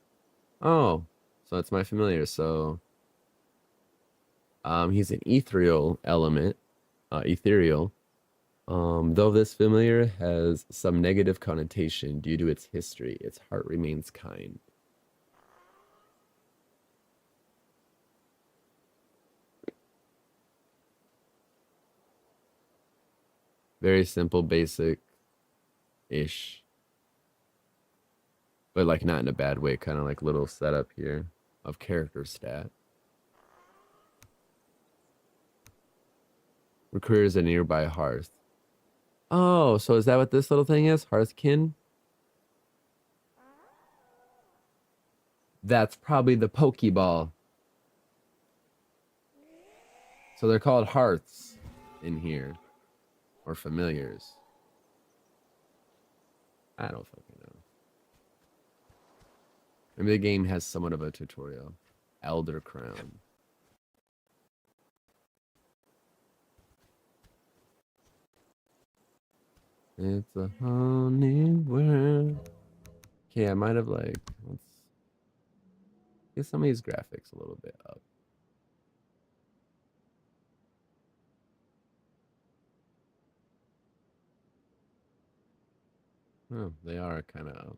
Oh, so it's my familiar. So he's an ethereal element. Ethereal. Though this familiar has some negative connotation due to its history, its heart remains kind. Very simple, basic-ish. But like not in a bad way, kind of like little setup here of character stat. Recruiters a nearby hearth. Oh, so is that what this little thing is? Hearthkin? That's probably the Pokeball. So they're called hearths in here. Or familiars. I don't fucking know. Maybe the game has somewhat of a tutorial. Elder Crown. It's a whole new world. Okay, I might have like, let's get some of these graphics a little bit up. Oh, they are kind of up.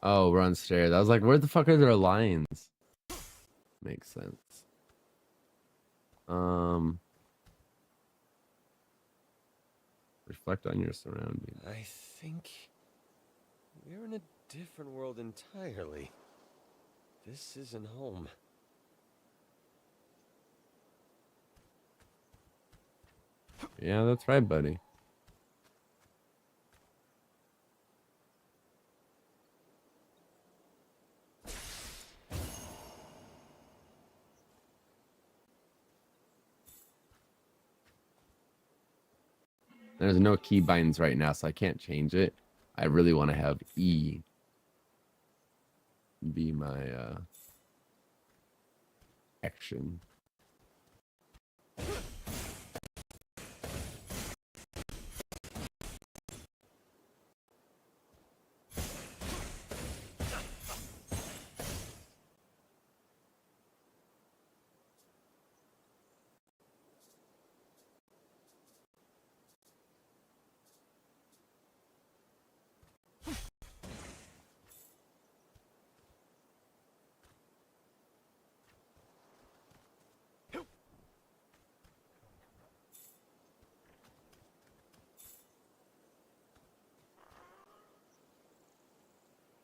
Oh, we're on stairs. I was like, where the fuck are their lines? Makes sense. Reflect on your surroundings. I think we're in a different world entirely. This isn't home. Yeah, that's right, buddy. There's no key binds right now, so I can't change it. I really want to have E be my action.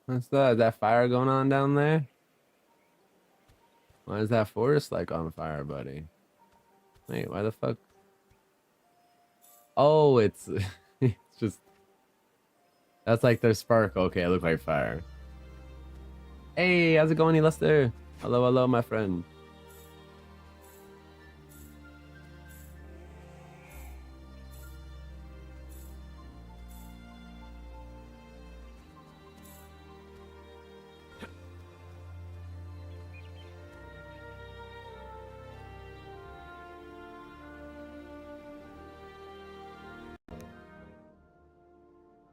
What's that? Is that fire going on down there? Why is that forest like on fire, buddy? Wait, why the fuck? Oh, it's it's just that's like their spark. Okay, it looked like fire. Hey, how's it going, Lester? Hello, hello, my friend.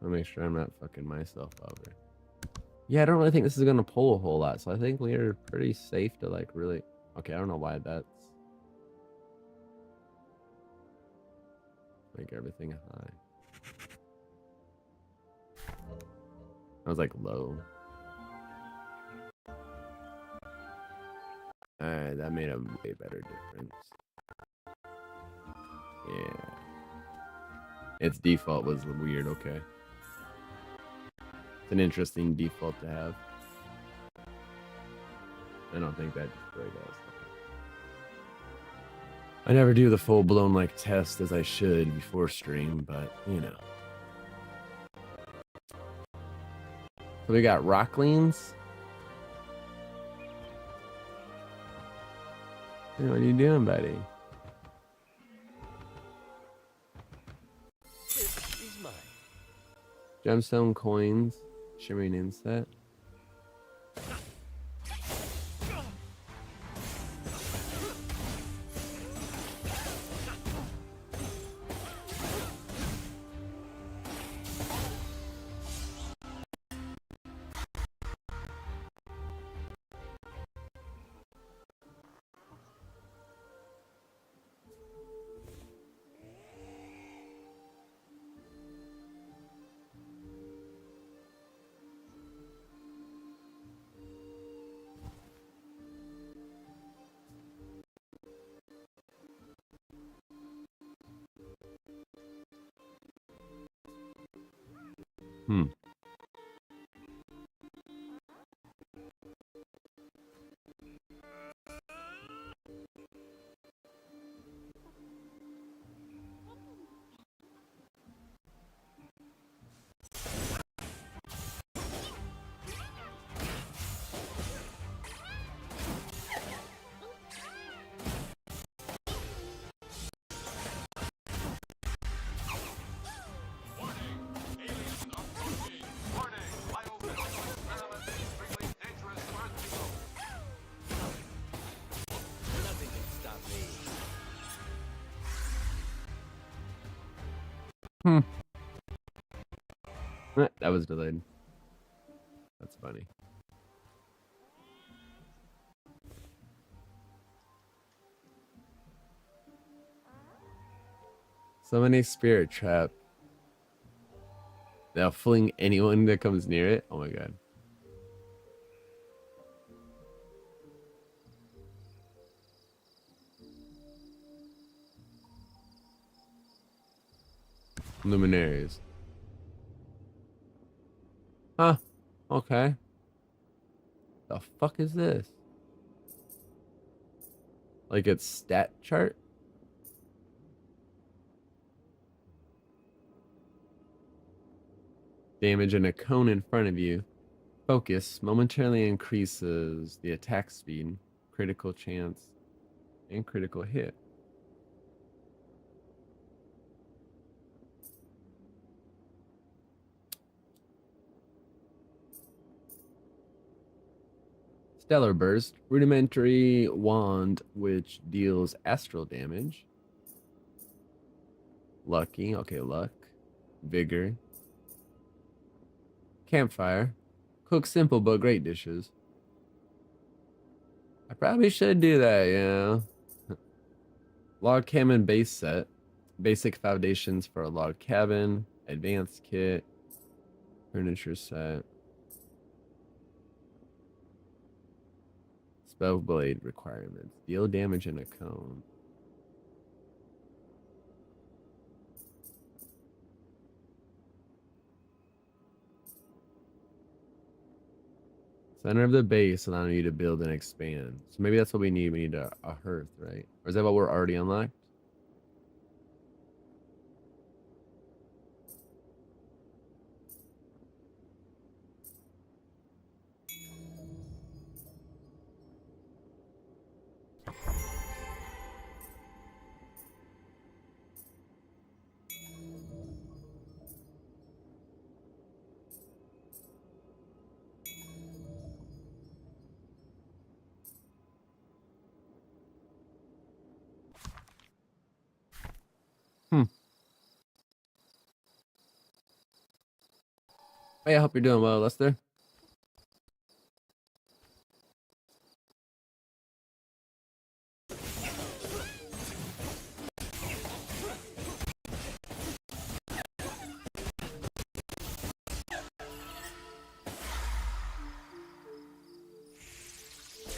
I'll make sure I'm not fucking myself over. Yeah, I don't really think this is gonna pull a whole lot, so I think we're pretty safe to like really. Okay, I don't know why that's make everything high. I was like low. Alright, that made a way better difference. Yeah. Its default was weird, okay. It's an interesting default to have. I don't think that destroyed us. I never do the full-blown like test as I should before stream, but you know. So we got Rockleans. Hey, what are you doing, buddy? This is mine. Gemstone coins, shimmering inset. Hmm. Nothing can stop me. Hmm. That was delayed. That's funny. So many spirit trap. They'll fling anyone that comes near it. Oh my god. Luminaries. Huh. Okay. The fuck is this? Like its stat chart? Damage in a cone in front of you. Focus momentarily increases the attack speed, critical chance, and critical hit. Stellar Burst, rudimentary wand which deals astral damage. Lucky, okay, luck. Vigor. Campfire. Cook simple but great dishes. I probably should do that, yeah. Log cabin base set. Basic foundations for a log cabin. Advanced kit. Furniture set. Spell blade requirements. Deal damage in a cone. Center of the base allowing you to build and expand. So maybe that's what we need. We need a hearth, right? Or is that what we're already unlocked? Hey, I hope you're doing well, Lester.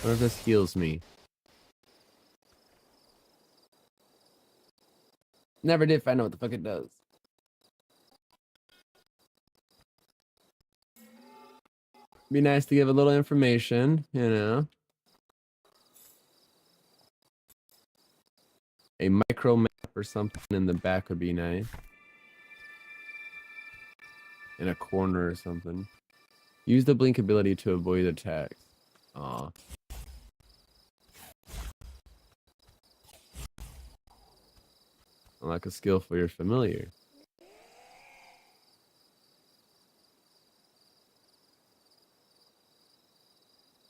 What if this heals me? Never did find out what the fuck it does. Be nice to give a little information, you know. A micro map or something in the back would be nice. In a corner or something. Use the blink ability to avoid attacks. Aw. Unlock a skill for your familiar.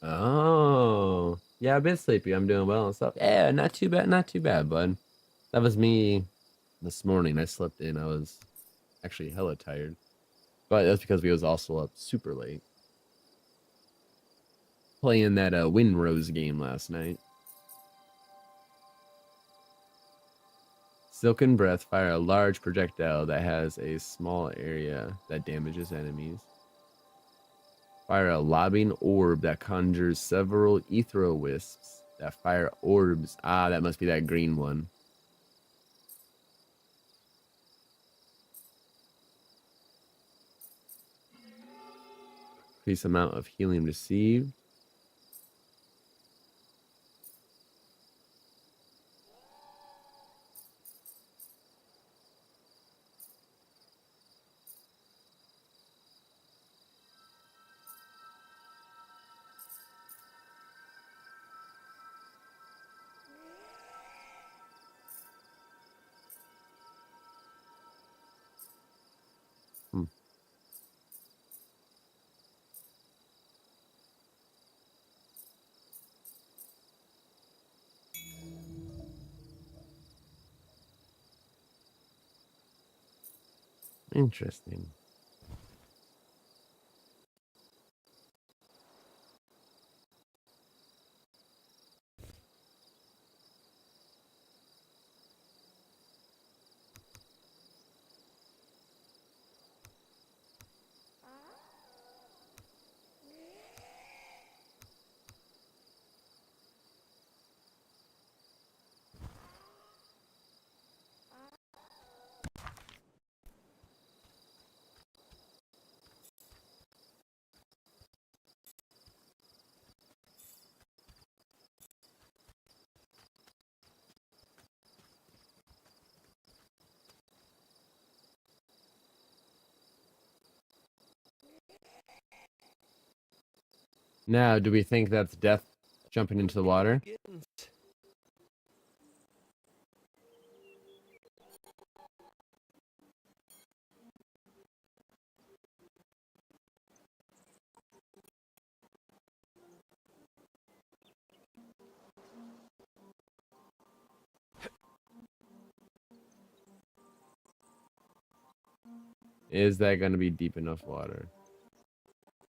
Oh. Yeah, a bit sleepy. I'm doing well and stuff. Yeah, not too bad, bud. That was me this morning. I slept in. I was actually hella tired. But that's because we was also up super late. Playing that Windrose game last night. Silken Breath, fire a large projectile that has a small area that damages enemies. Fire a lobbing orb that conjures several ethereal wisps that fire orbs. Ah, that must be that green one. Increase amount of healing received. Hmm. Interesting. Now, do we think that's death jumping into the water? Is that going to be deep enough water?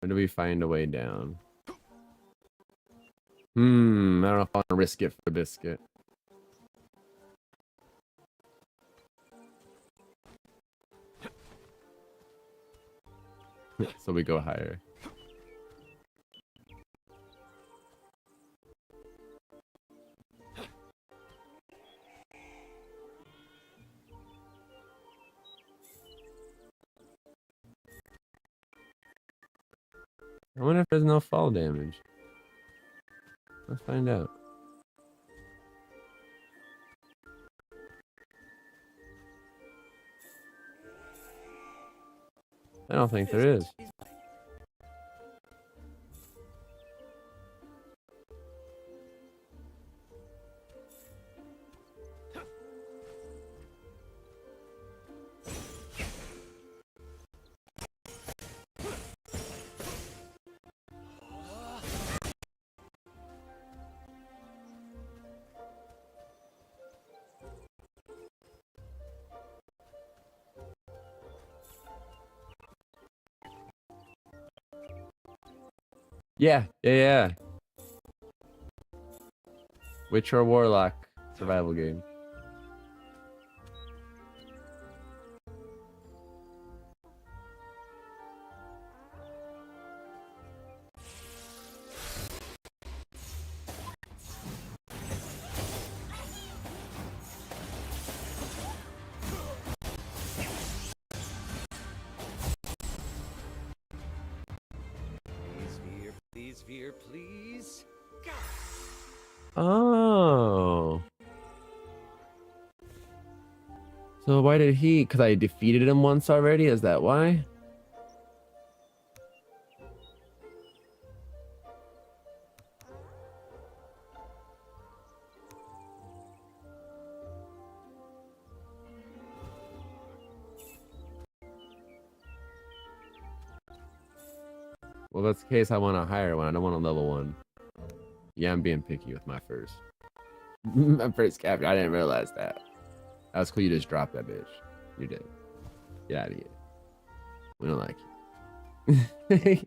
Or do we find a way down? I don't know if I want to risk it for a biscuit. So we go higher. I wonder if there's no fall damage. Let's find out. I don't think there is. Yeah. Witch or Warlock survival game. Please, Veer, please. Oh. So why did he? Because I defeated him once already? Is that why? Well, if that's the case, I want a higher one. I don't want a level 1. Yeah, I'm being picky with my first. My first capture. I didn't realize that. That was cool. You just dropped that bitch. You did. Get out of here. We don't like you.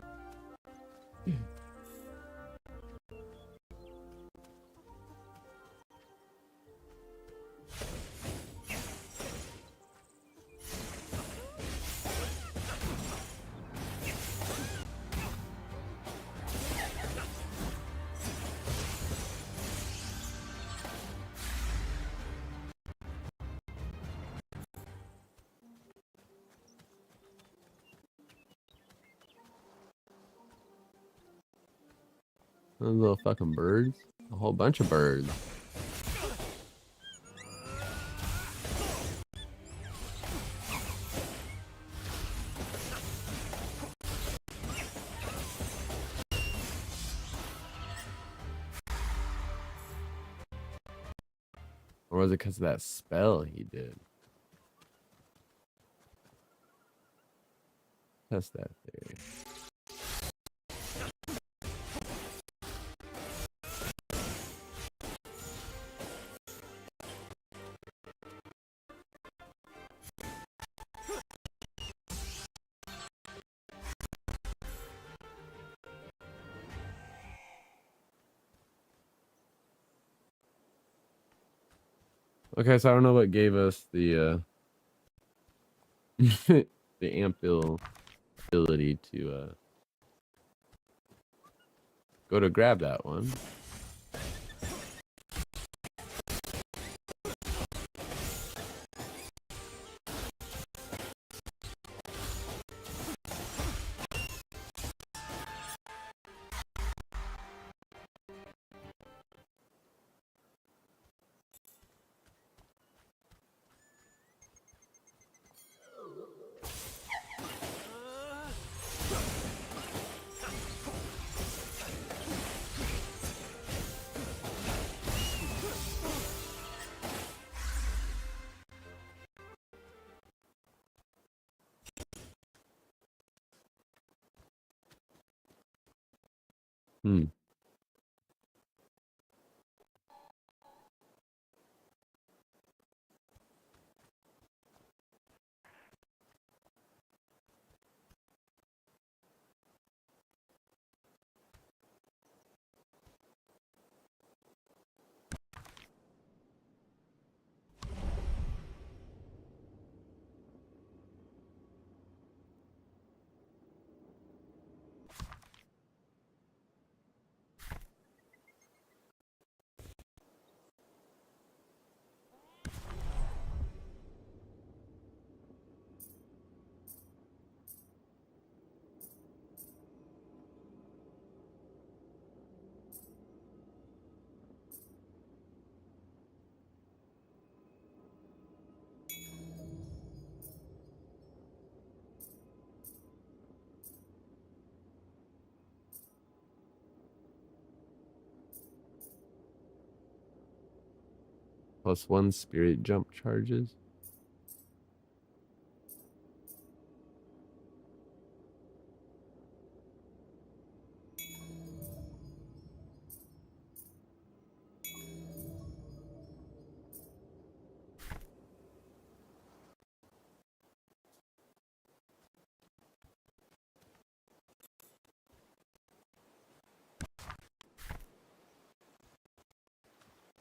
Those little fucking birds. A whole bunch of birds. Or was it because of that spell he did? Test that theory. Okay, so I don't know what gave us the the ample ability to go to grab that one. Hmm. +1 spirit jump charges.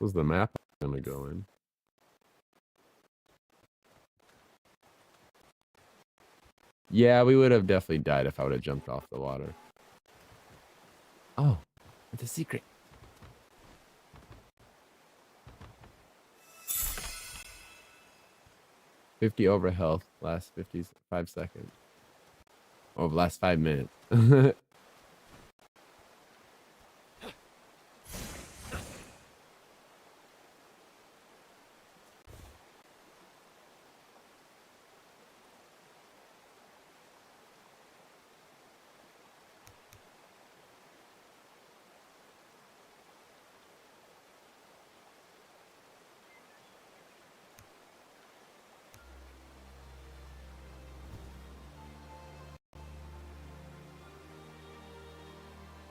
Was the map gonna go in? Yeah, we would have definitely died if I would have jumped off the water. Oh, it's a secret. $50 over health, last 55 seconds. Oh, last 5 minutes.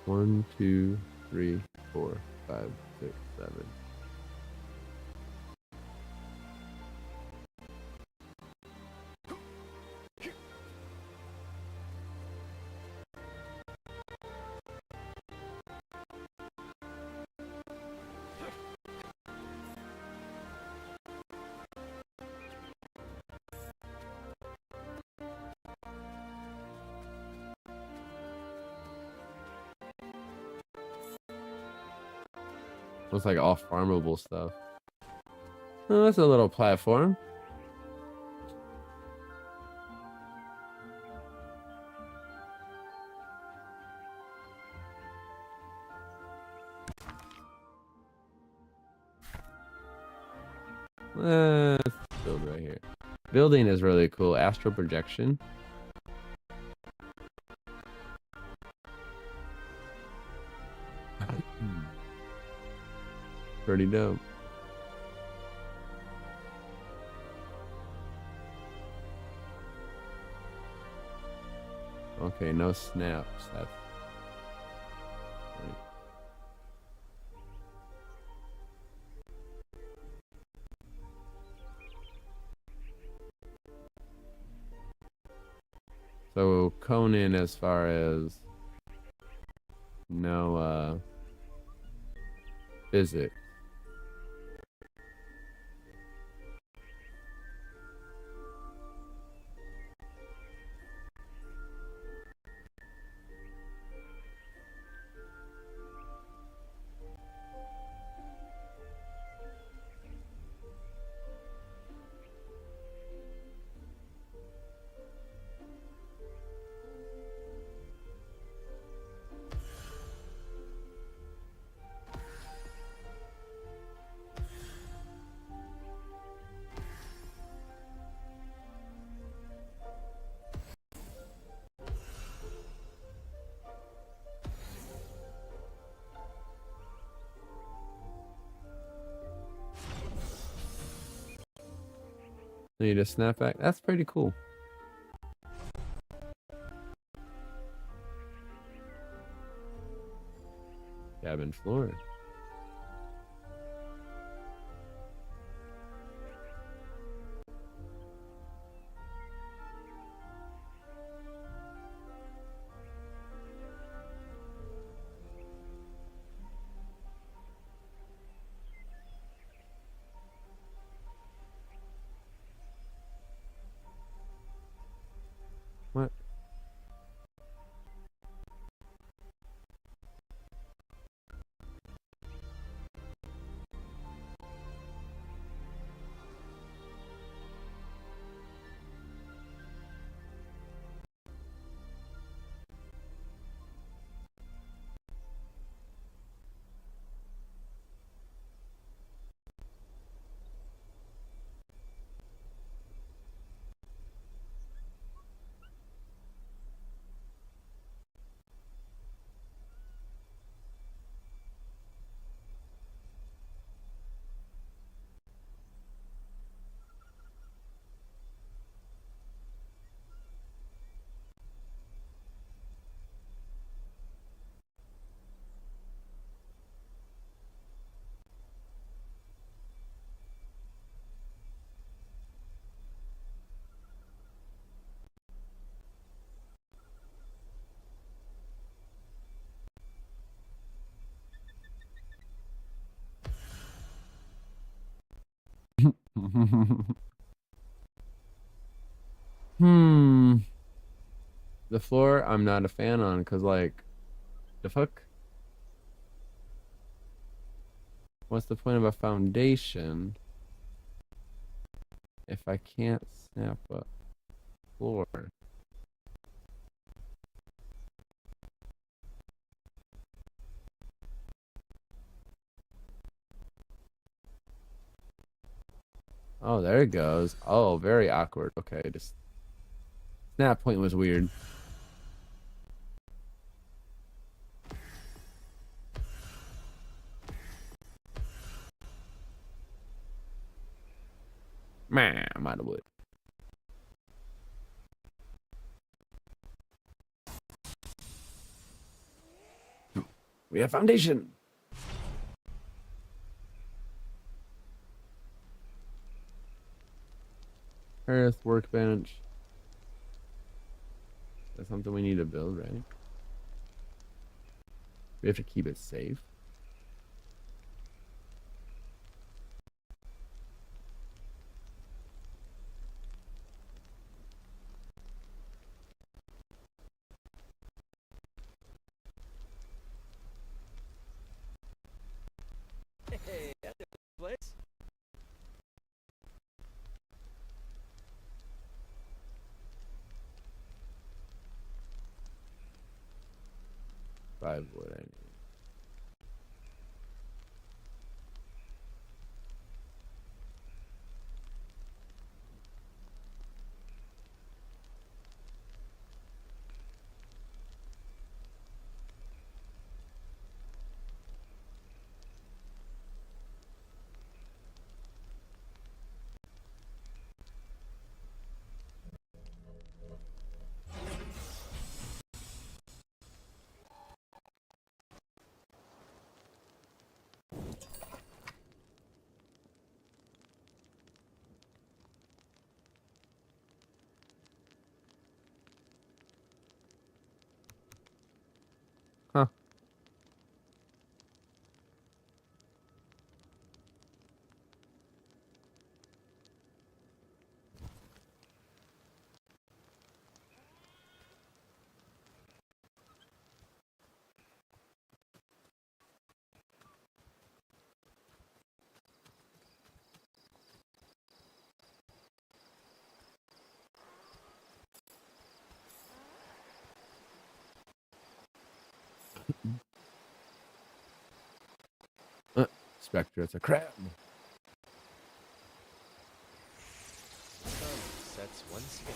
One, two, three, 4, 5, 6, 7. Looks like all farmable stuff. Oh, that's a little platform. Let's build right here. Building is really cool. Astral projection. Pretty dope. Okay, no snaps. That's right. So Conan, as far as no physics. Need a snapback. That's pretty cool. Cabin floor. What? Hmm. The floor, I'm not a fan on, because, like, the fuck? What's the point of a foundation if I can't snap a floor? Oh, there it goes. Oh, very awkward. Okay, just snap point was weird. Man, I'm out of wood. We have foundation. Earth workbench. That's something we need to build, right? We have to keep it safe. Hey, at the place? 5 wood, I need. Huh. Spectre, it's a crab. Sets one skin.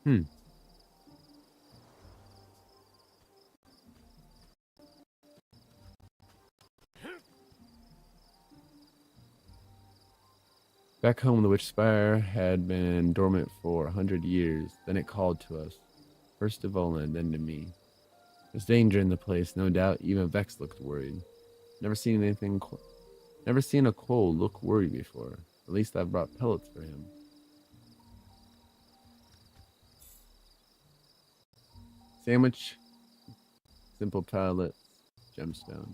Hmm. Back home, the Witchspire had been dormant for 100 years. Then it called to us. First to Volan, and then to me. There's danger in the place, no doubt. Even Vex looked worried. Never seen anything. Never seen a Quoll look worried before. At least I've brought pellets for him. Sandwich. Simple pellets. Gemstone.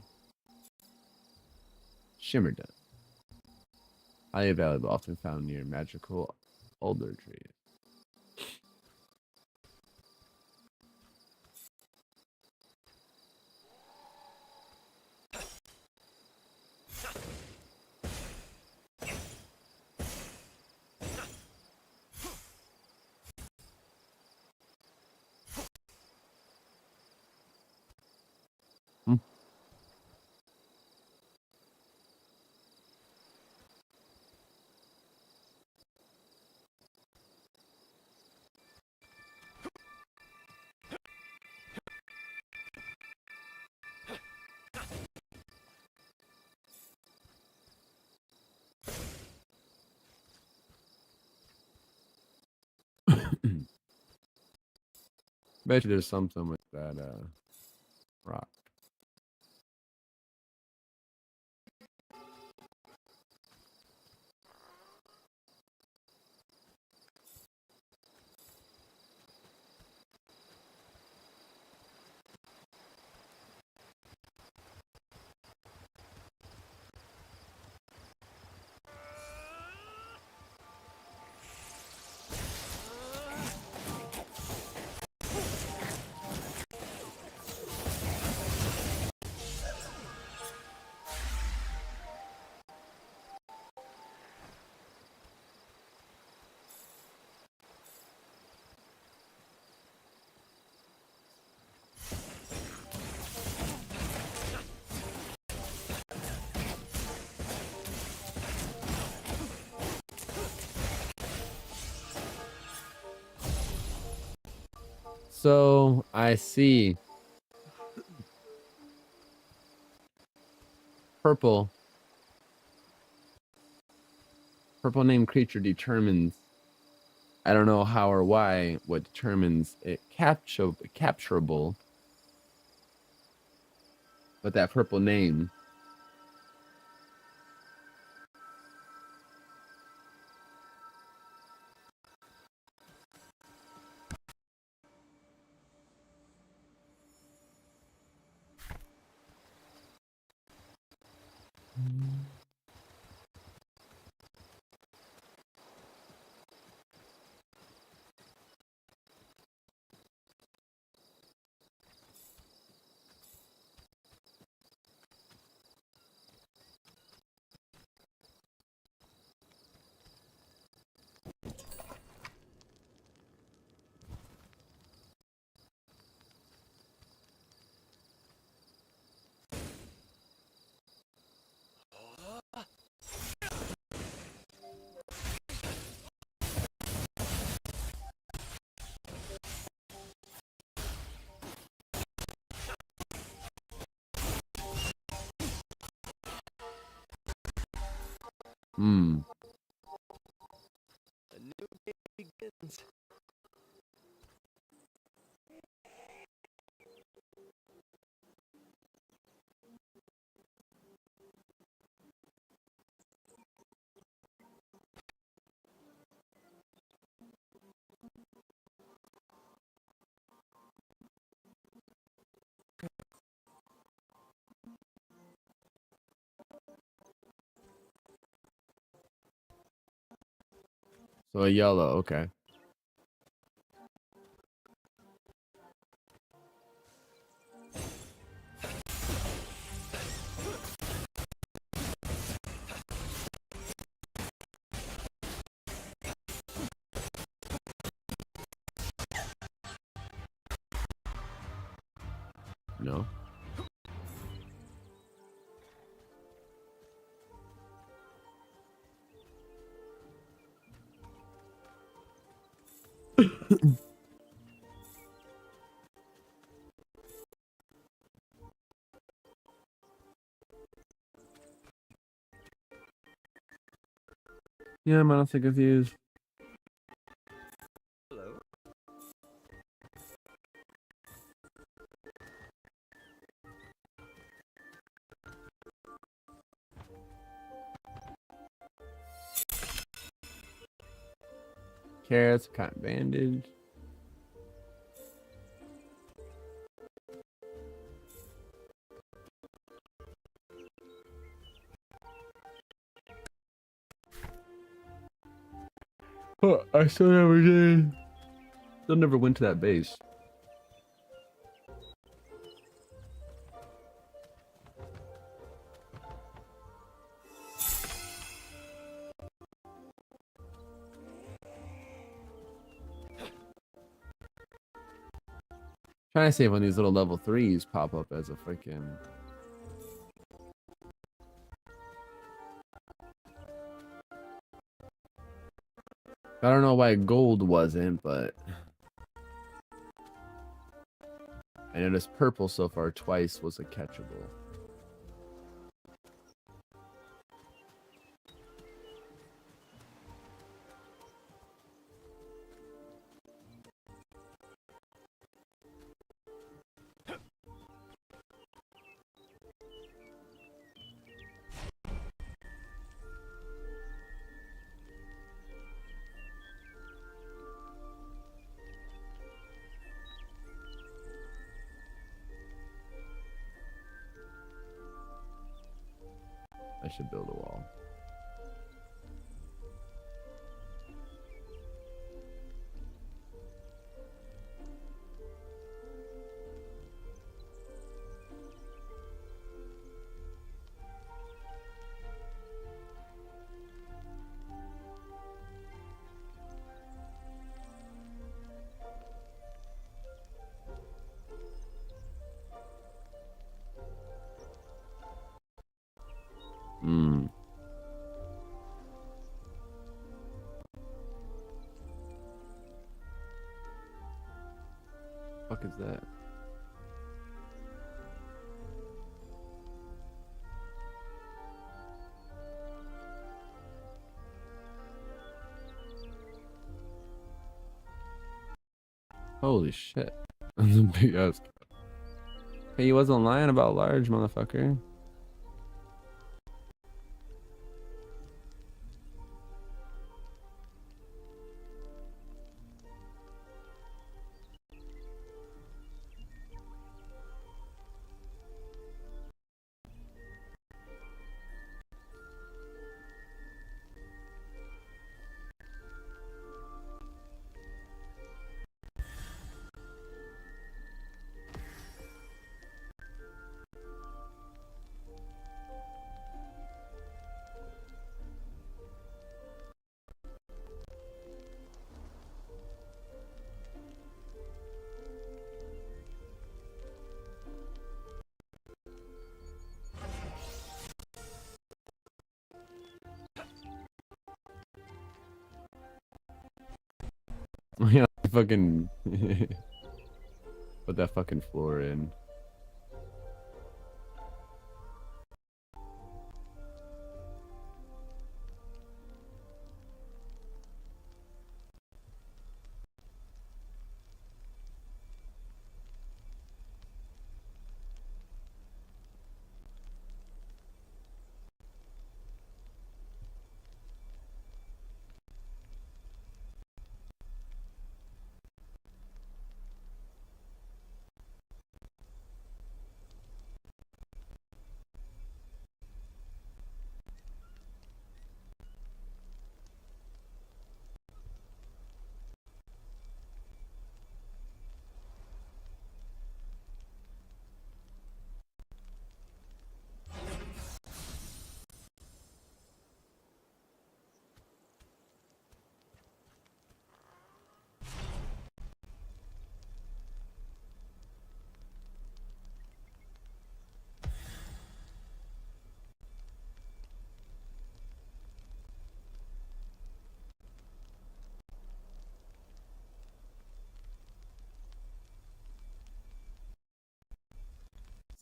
Shimmer dust. Highly valuable, often found near magical alder trees. Bet you there's something with that rock. So I see. Purple. Purple named creature determines. I don't know how or why. What determines it capturable. But that purple name. Hmm. A new game begins. So a yellow. Okay. No. Yeah, I'm honestly confused. Hello. Carrots, cotton bandage. Oh, I still never did. Still never went to that base. Trying to save when these little level 3s pop up as a freaking. I don't know why gold wasn't, but I noticed purple so far twice was a catchable. I should build a wall. Hmm. Fuck is that? Holy shit. That's a big ass. Hey, you wasn't lying about large, motherfucker. Yeah, fucking put that fucking floor in.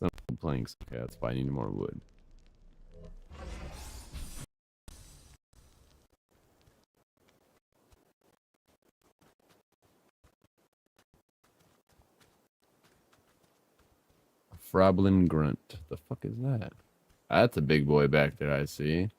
Some planks. Okay, that's why I need more wood. Froblin grunt. The fuck is that? That's a big boy back there, I see.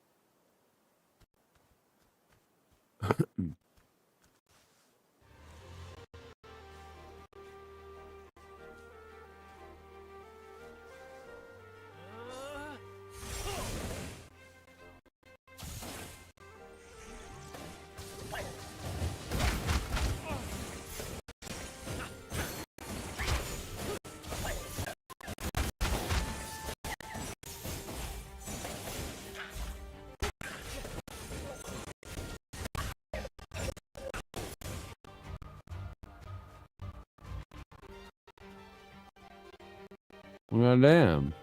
Well, damn.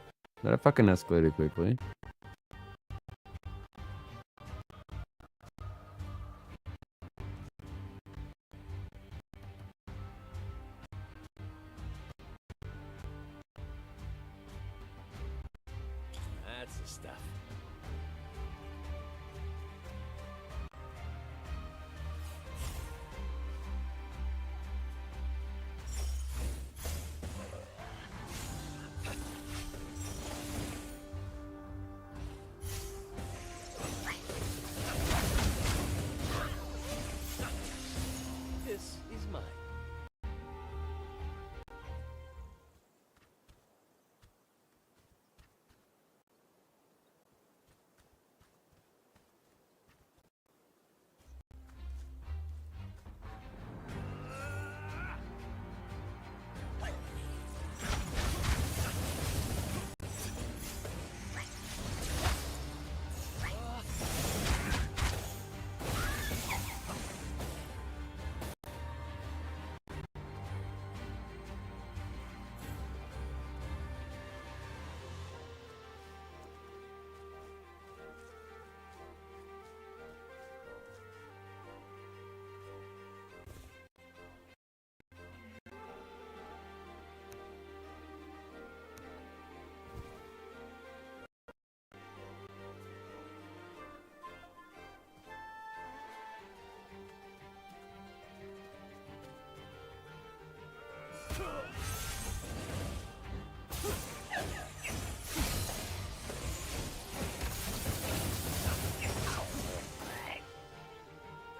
That fucking escalated quickly. That's the stuff. This is mine.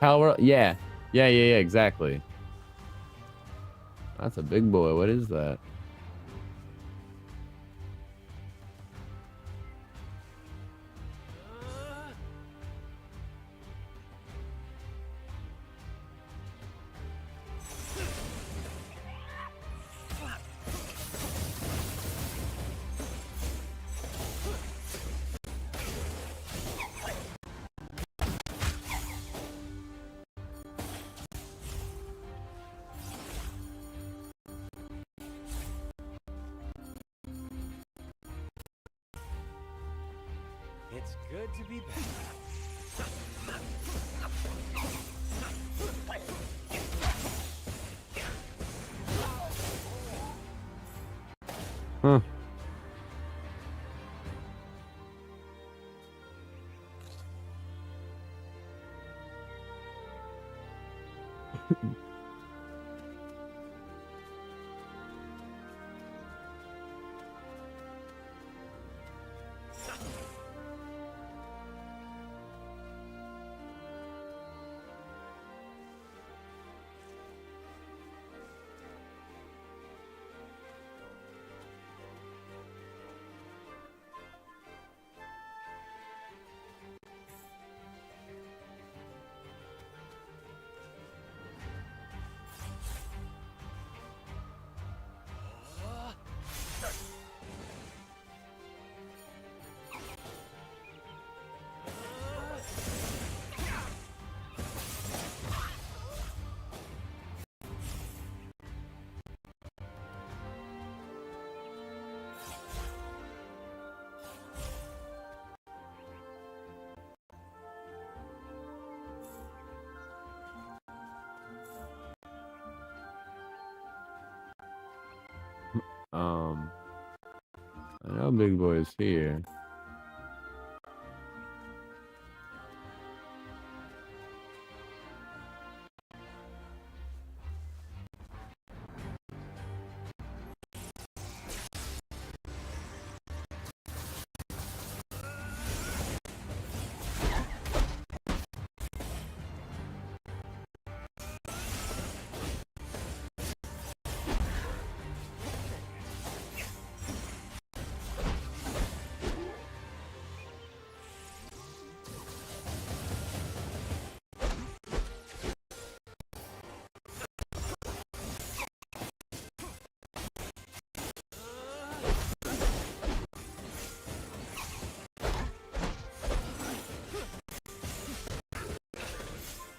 Power. Yeah. Yeah, exactly. That's a big boy. What is that? It's good to be back. Huh. I know Big Boy is here.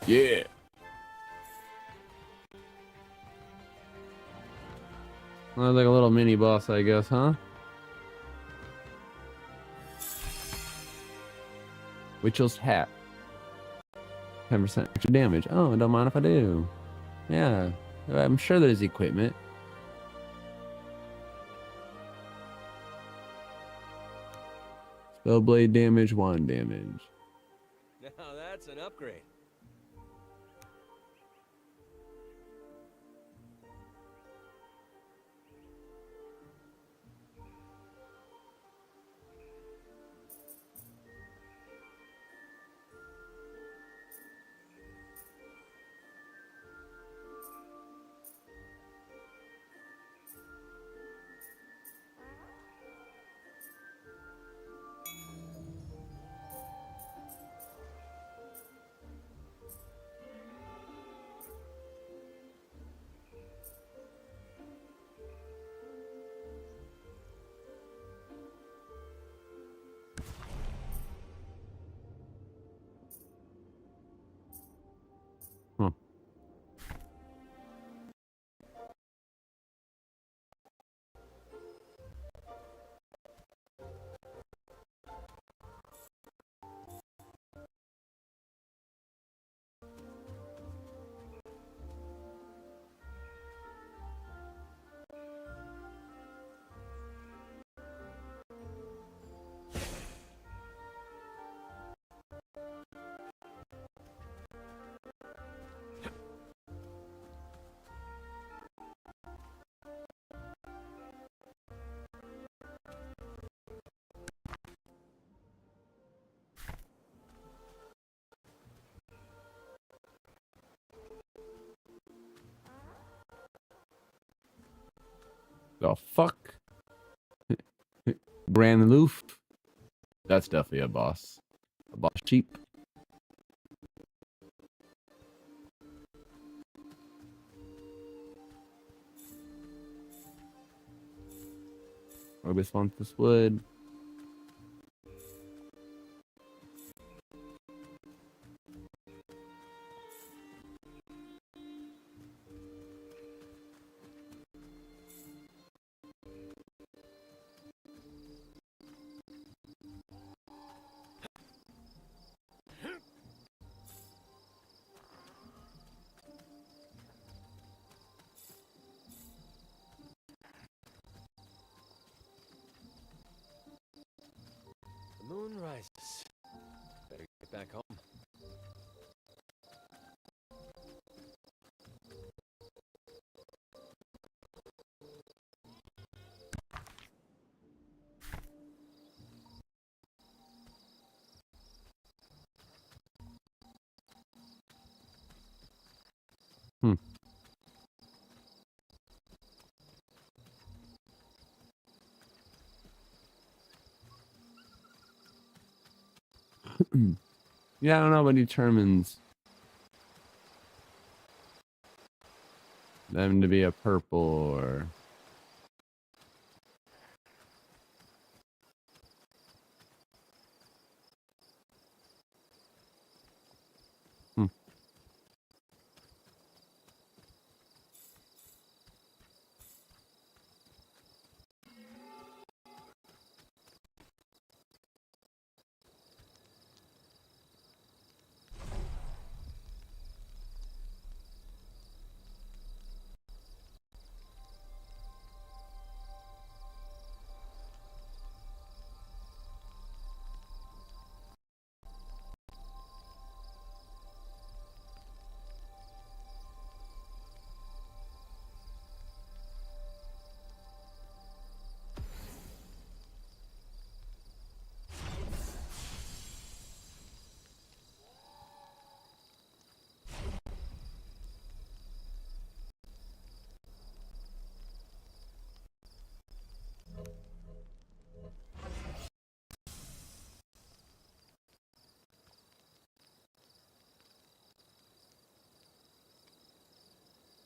Yeah. Well, like a little mini boss, I guess, huh? Witchell's hat. 10% extra damage. Oh, don't mind if I do. Yeah. I'm sure there's equipment. Spellblade damage, wand damage. Now that's an upgrade. The fuck? Grand Loof. That's definitely a boss. A boss sheep. Orbis wants this wood. The moon rises. Better get back home. Hmm. Yeah, I don't know what determines them to be a purple or... Hmm.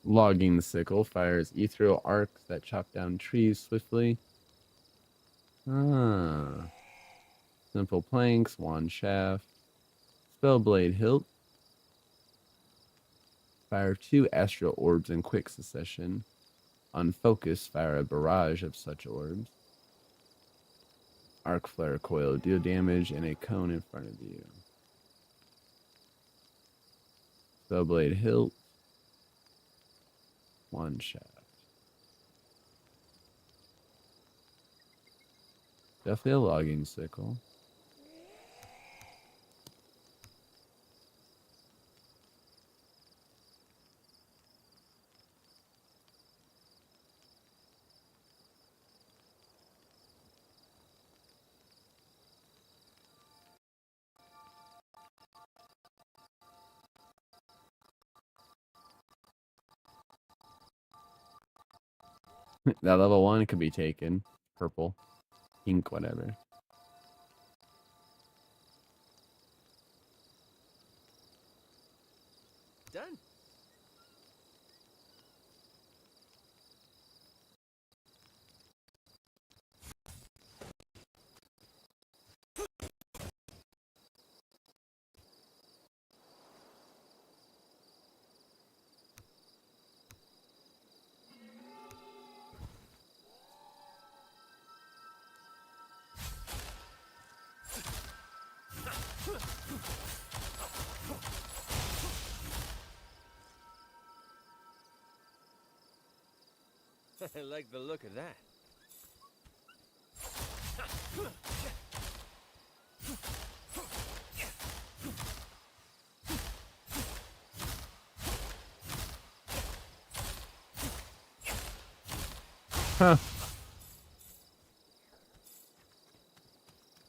Logging sickle fires ethereal arcs that chop down trees swiftly. Ah. Simple planks, wand shaft. Spellblade hilt. Fire 2 astral orbs in quick succession. On focus, fire a barrage of such orbs. Arc flare coil, deal damage in a cone in front of you. Spellblade hilt. Wand shaft. Definitely a logging sickle. That level 1 could be taken. Purple. Pink, whatever. Done. I like the look of that. Huh.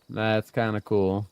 That's kind of cool.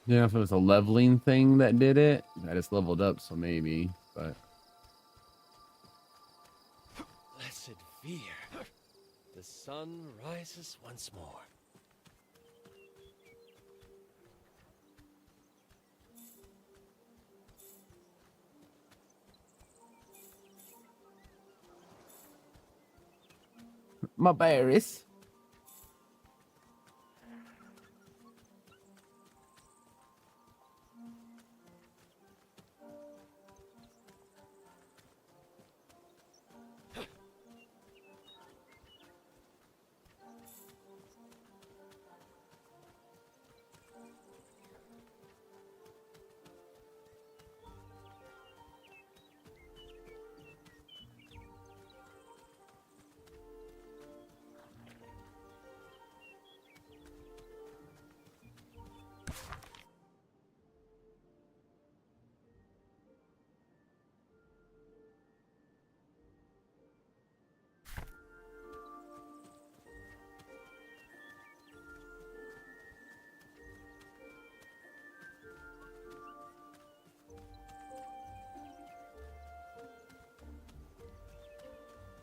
Yeah, if it was a leveling thing that did it, I just leveled up, so maybe, but Blessed fear. The sun rises once more. my berries.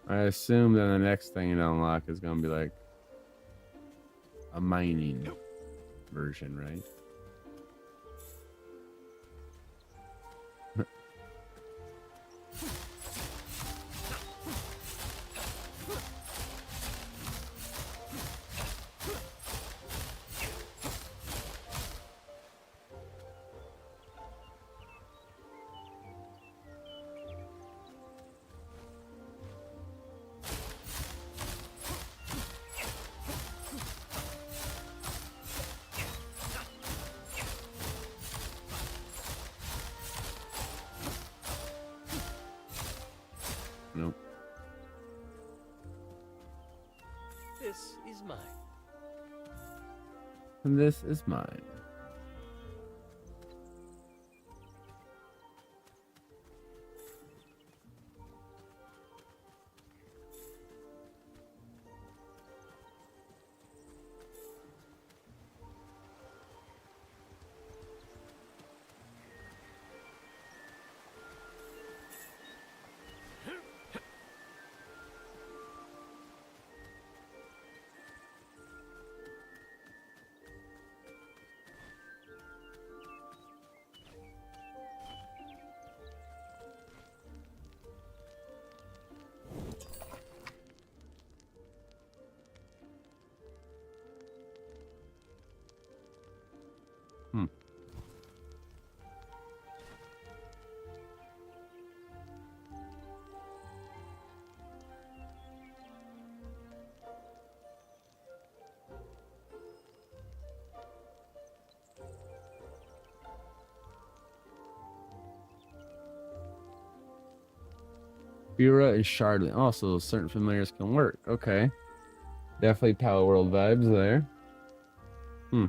I assume that the next thing to unlock is going to be like a mining version, right? Nope. This is mine. And this is mine. Hmm. Bura and Shardley. Also, certain familiars can work. Okay. Definitely Power World vibes there. Hmm.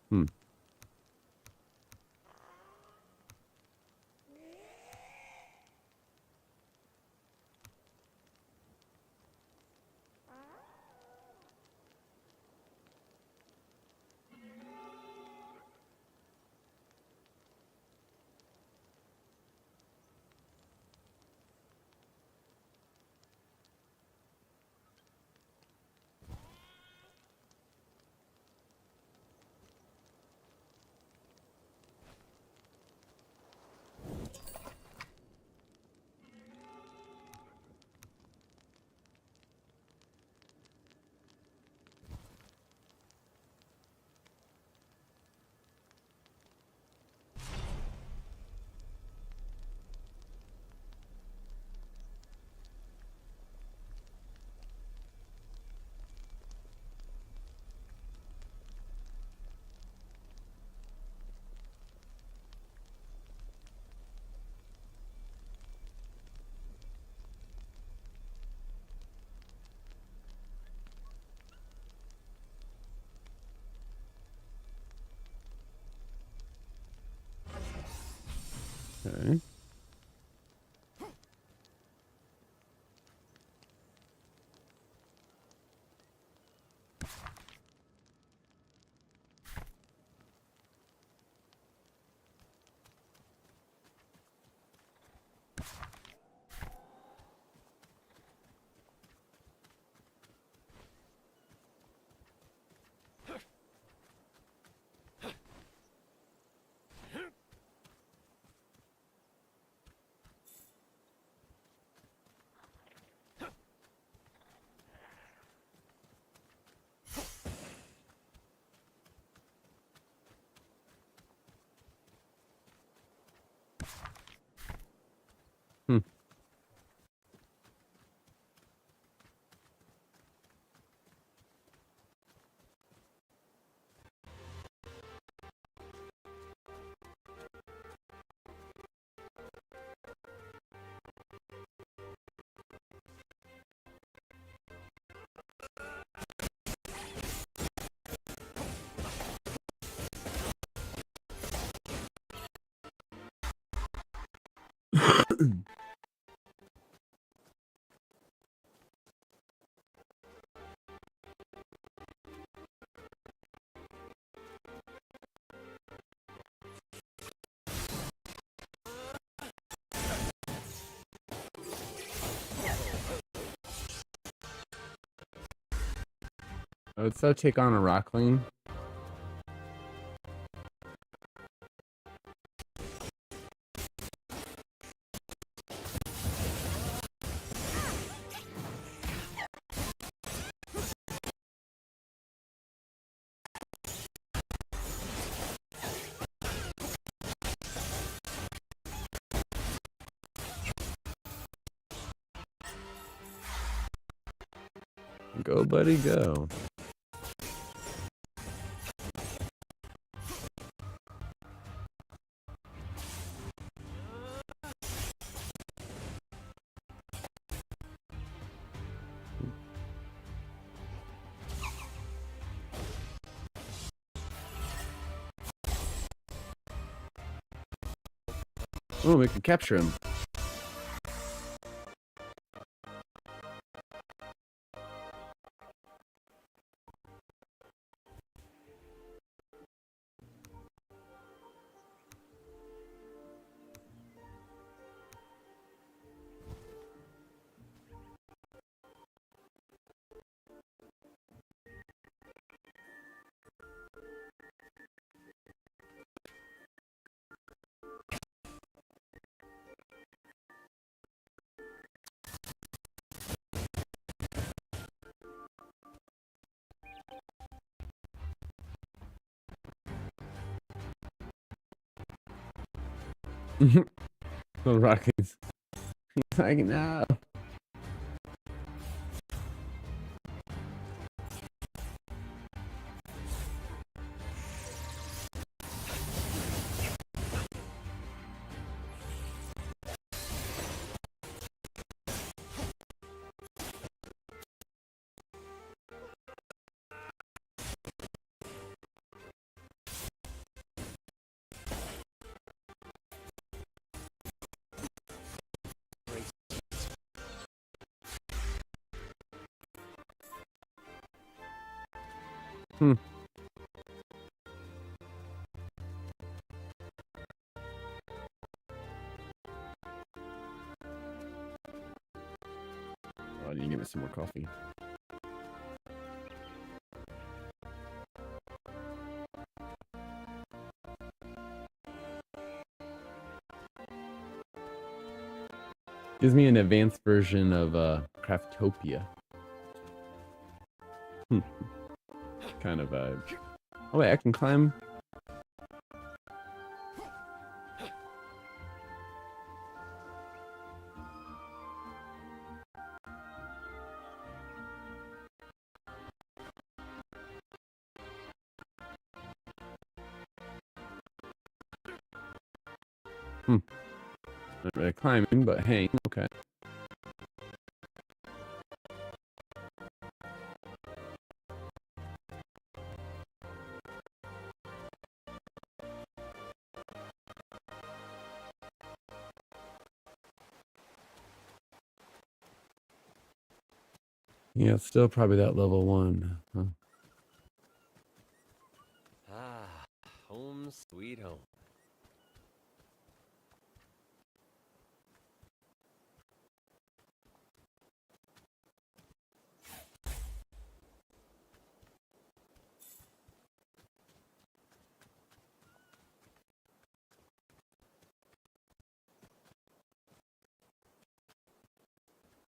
Hmm. Okay. Hmm. Let's take on a rockling. Go, buddy, go. Oh, we can capture him. The rockets. He's like, no. Hmm. Oh, you give me some more coffee. Gives me an advanced version of Craftopia. Kind of vibe. Oh wait, I can climb. Not really climbing, but hang. Okay. Yeah, it's still probably that level 1. Huh? Ah, home sweet home.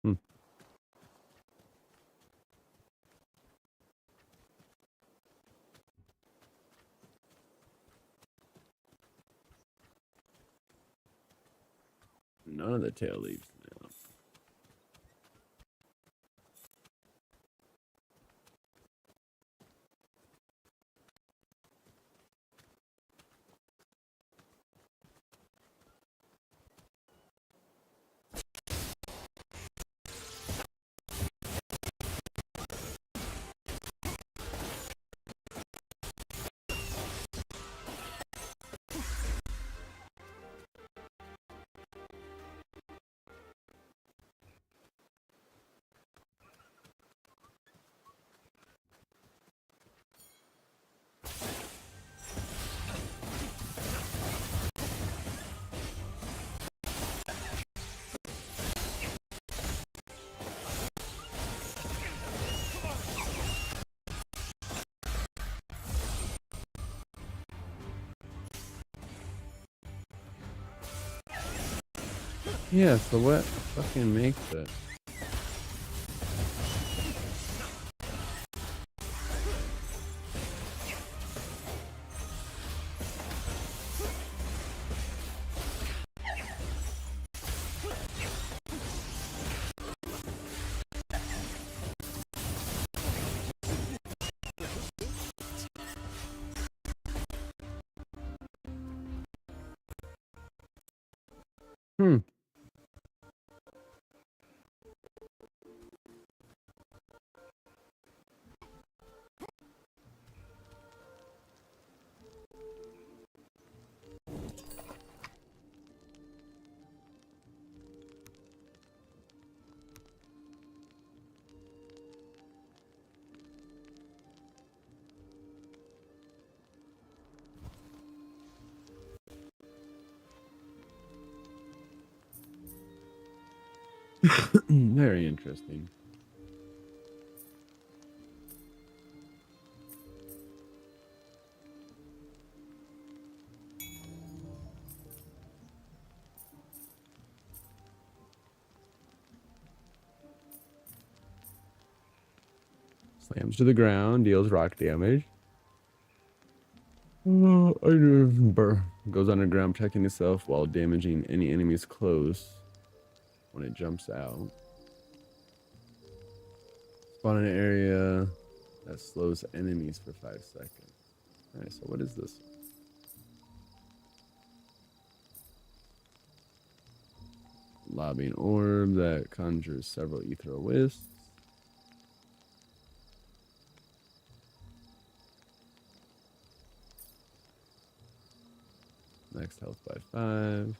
Hmm. None of the tail leaves. No. Yeah, so what fucking makes it? Hmm. Very interesting. Slams to the ground, deals rock damage. Goes underground, protecting itself while damaging any enemies close when it jumps out. Spawn in an area that slows enemies for 5 seconds. Alright, so what is this? Lobbing orb that conjures several ethereal wisps. Max health by 5.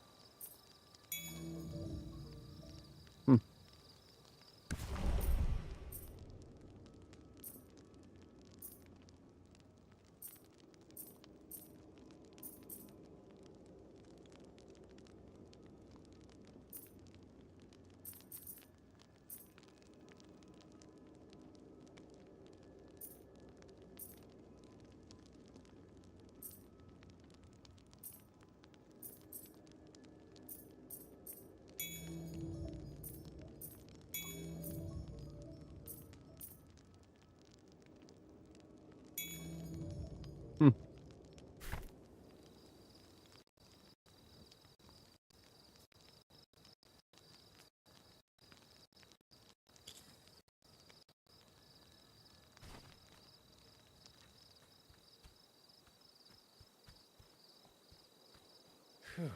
Hmm. Phew.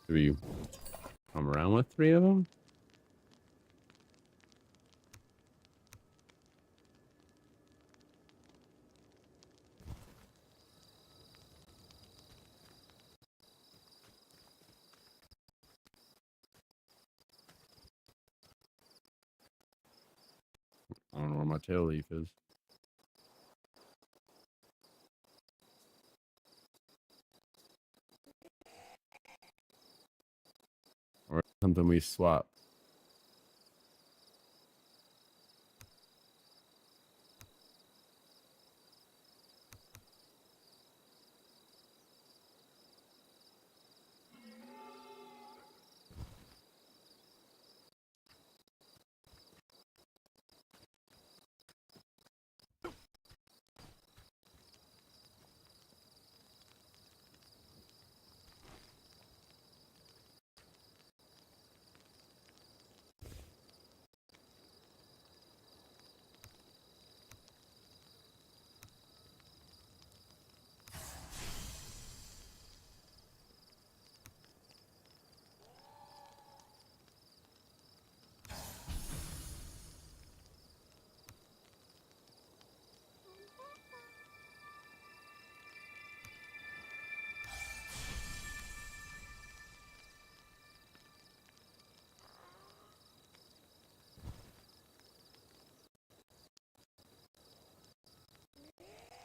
Do we come around with 3 of them? I don't know where my tail leaf is. Or something we swap.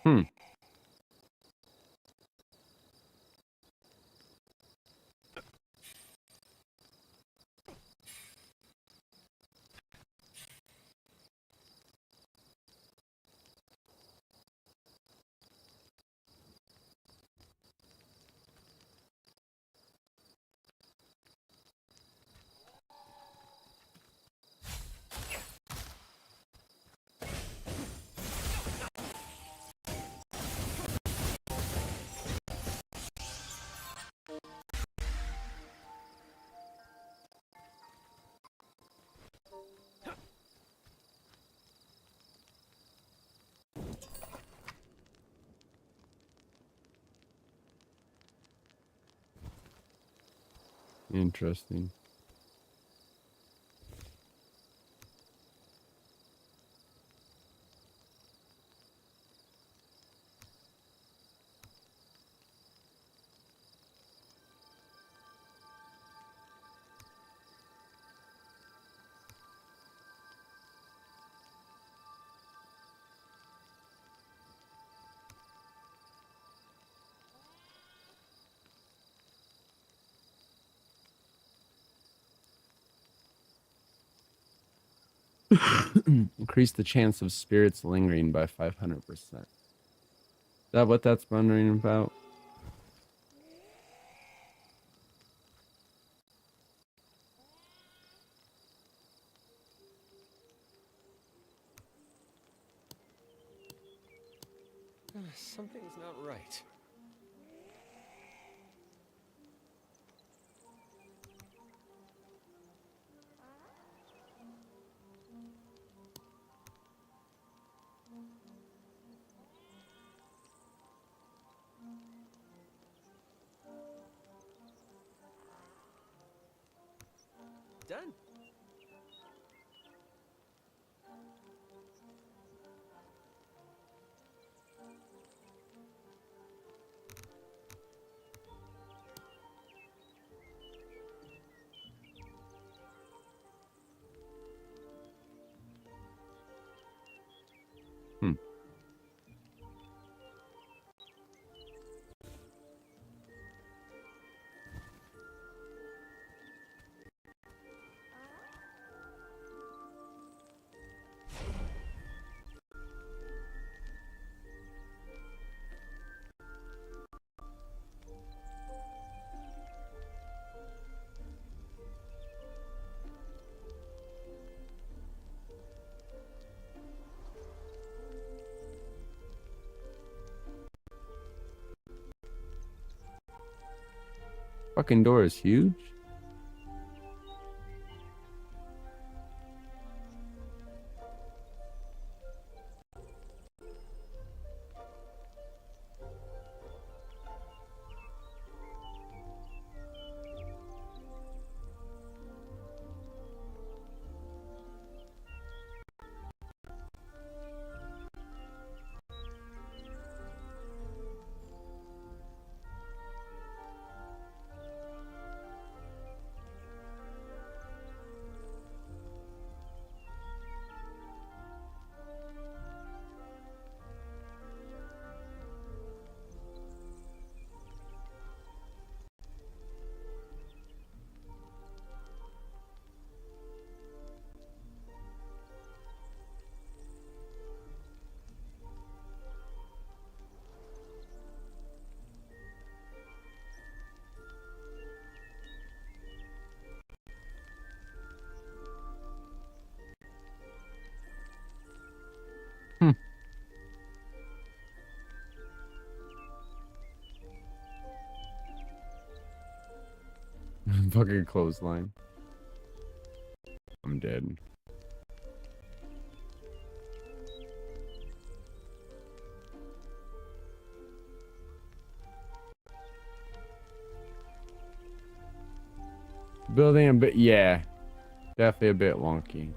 Hmm. Interesting. Increase the chance of spirits lingering by 500%. Is that what that's wondering about? Something's not right. Done. Fucking door is huge. Hmm. Fucking clothesline. I'm dead. Building a bit, yeah. Definitely a bit wonky.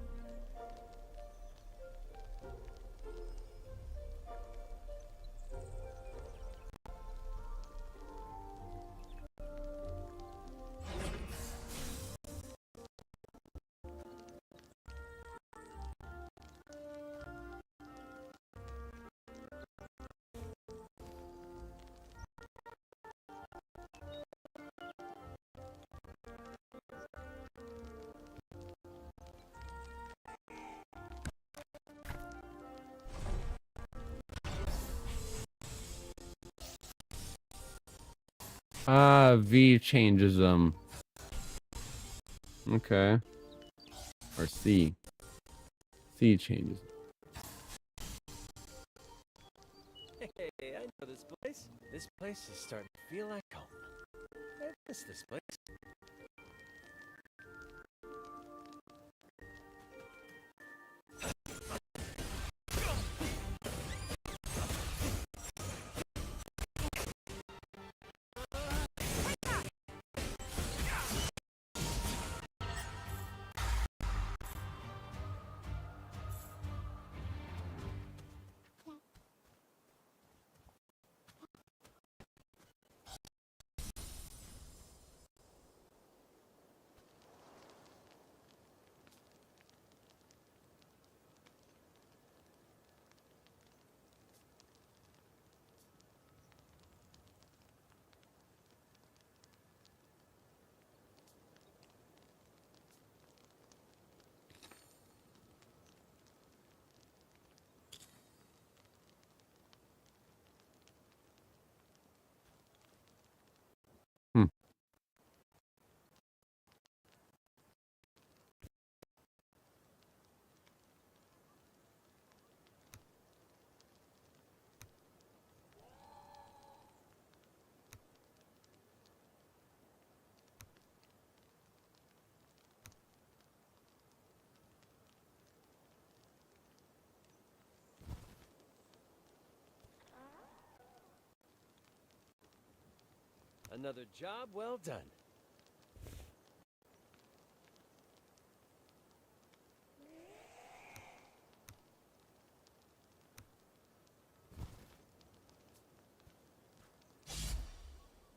V changes them. Okay. Or C. C changes. Hey, I know this place. This place is starting to feel like home. I miss this place. Hmm. Another job well done.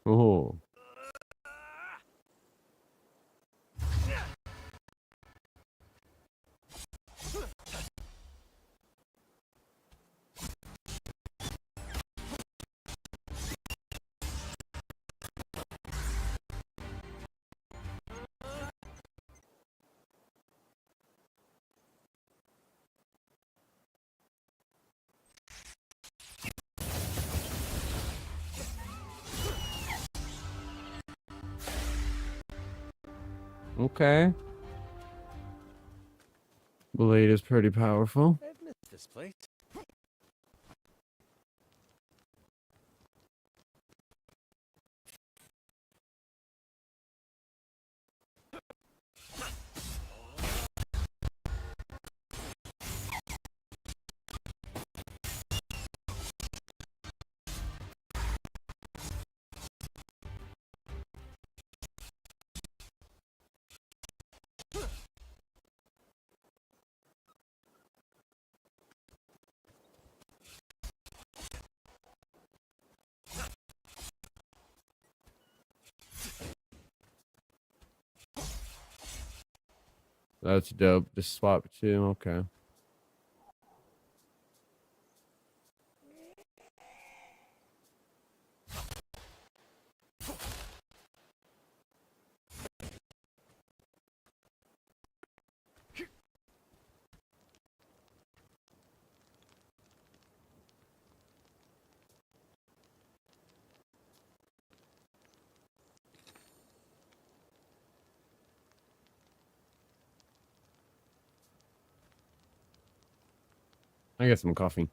Oh. Okay. Blade is pretty powerful. I've missed this place. That's dope. Just swap two. Okay. I got some coffee.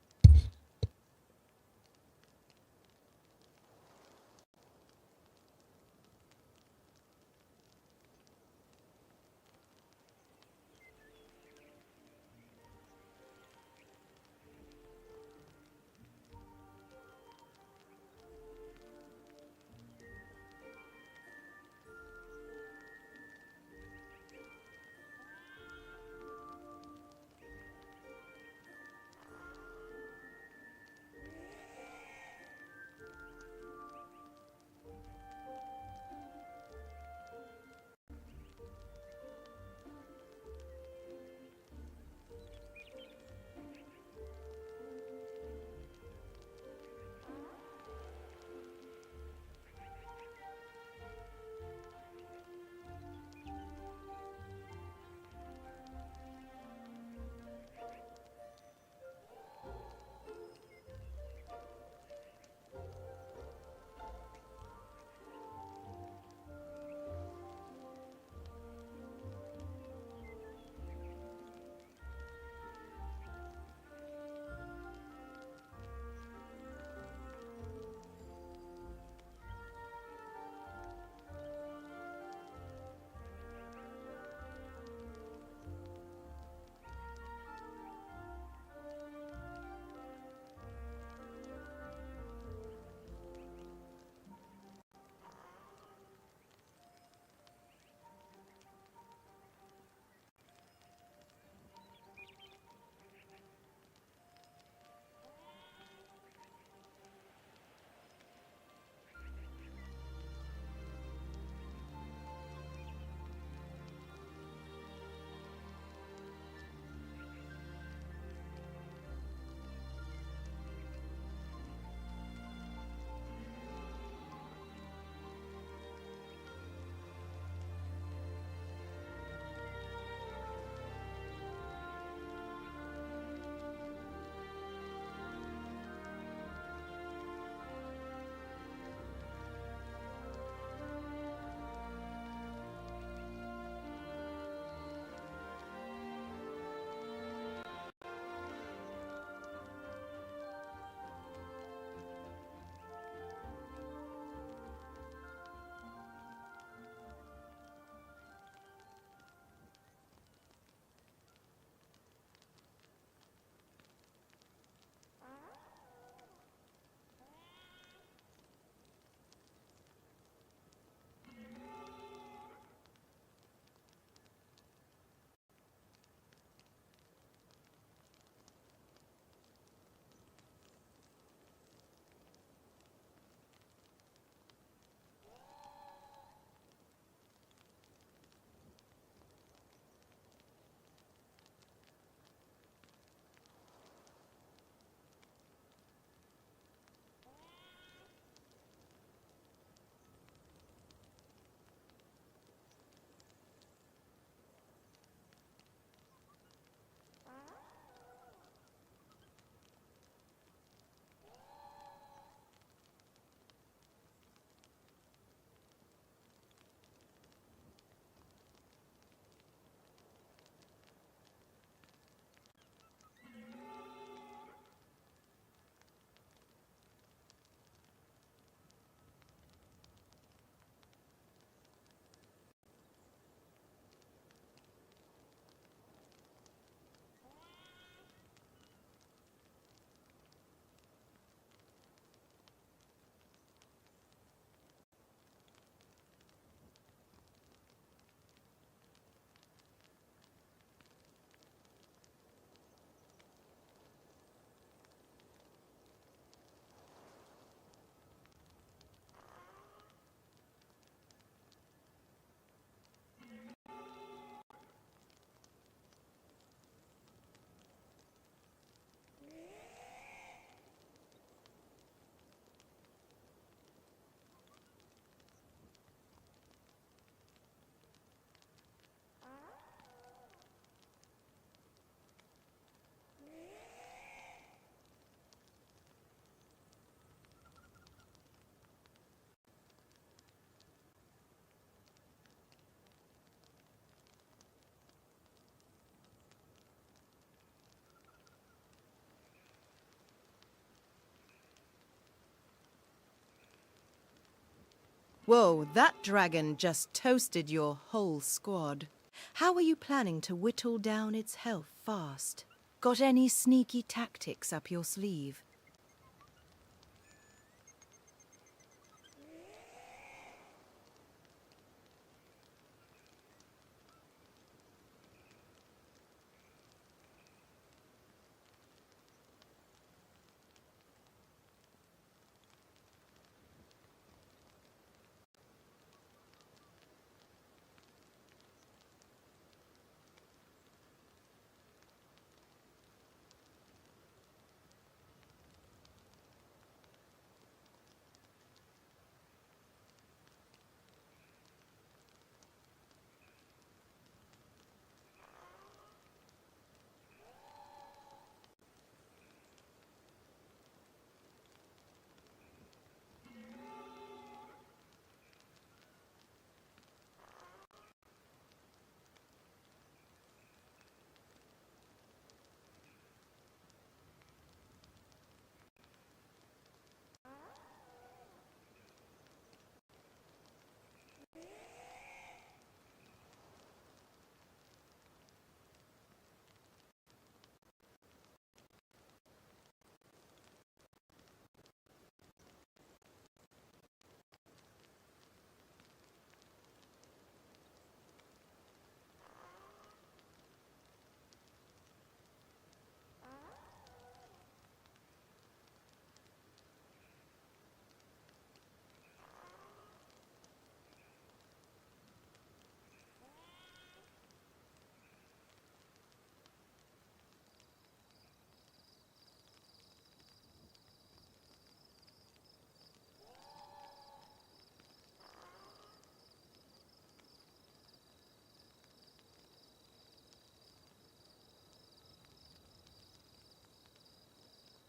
Whoa, that dragon just toasted your whole squad. How are you planning to whittle down its health fast? Got any sneaky tactics up your sleeve?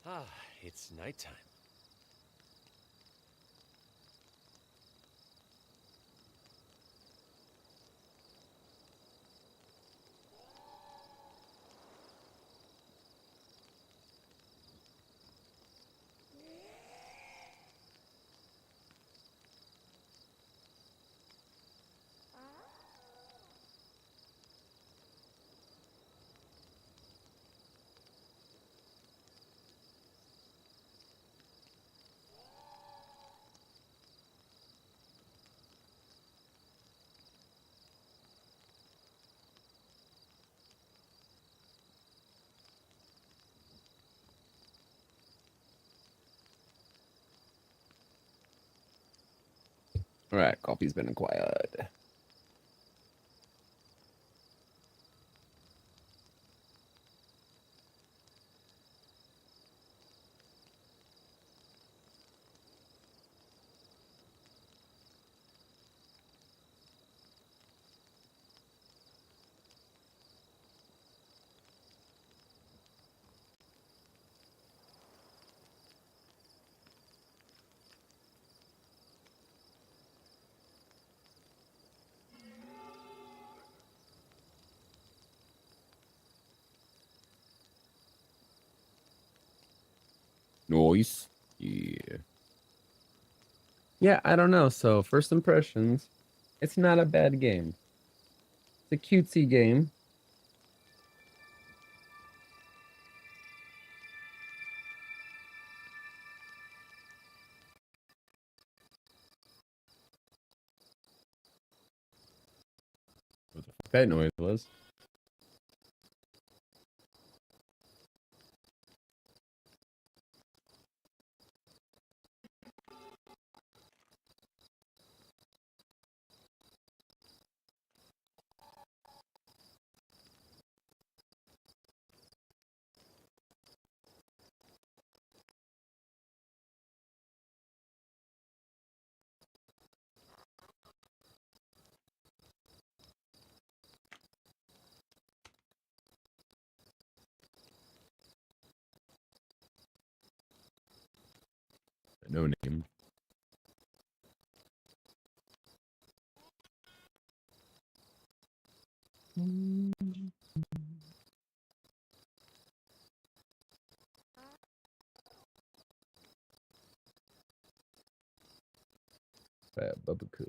Ah, it's nighttime. All right, coffee's been acquired. Nice. Yeah. Yeah, I don't know. So, first impressions, it's not a bad game. It's a cutesy game. What the fuck that noise was? No name. Fat Bubba Kush.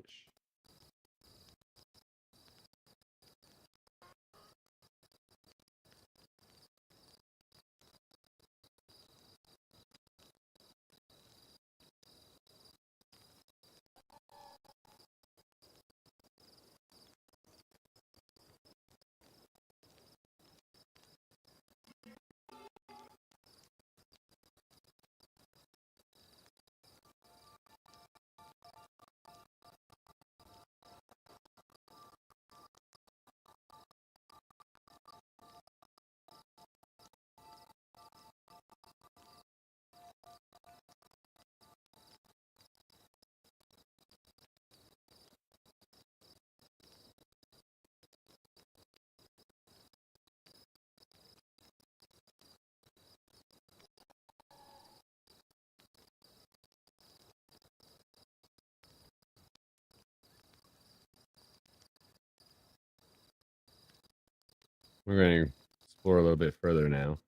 We're going to explore a little bit further now.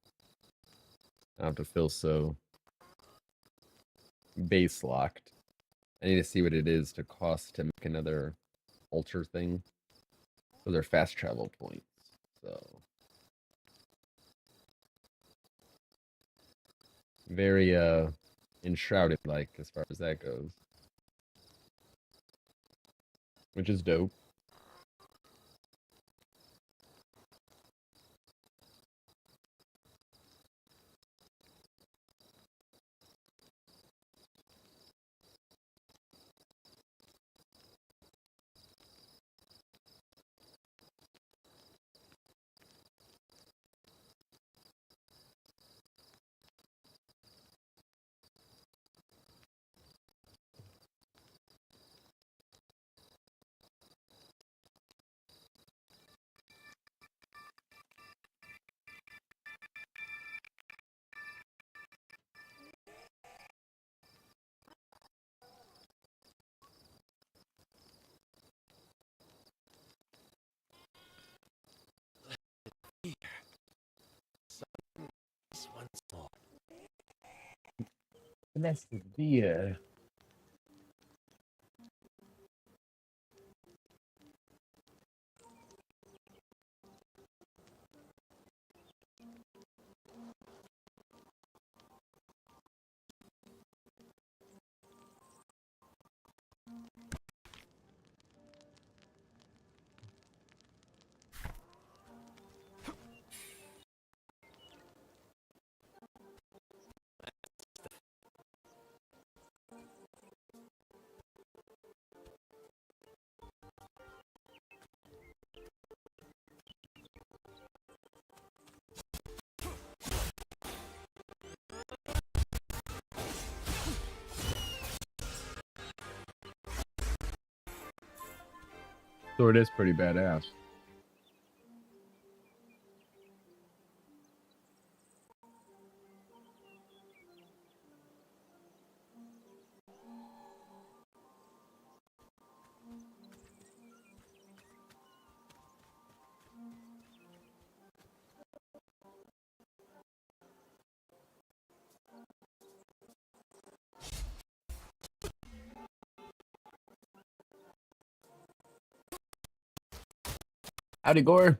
I don't have to feel so base locked. I need to see what it is to cost to make another altar thing. So they're fast travel points. So very enshrouded like as far as that goes. Which is dope. This one's more. Blessed beer. Sword is pretty badass. Howdy, Gore.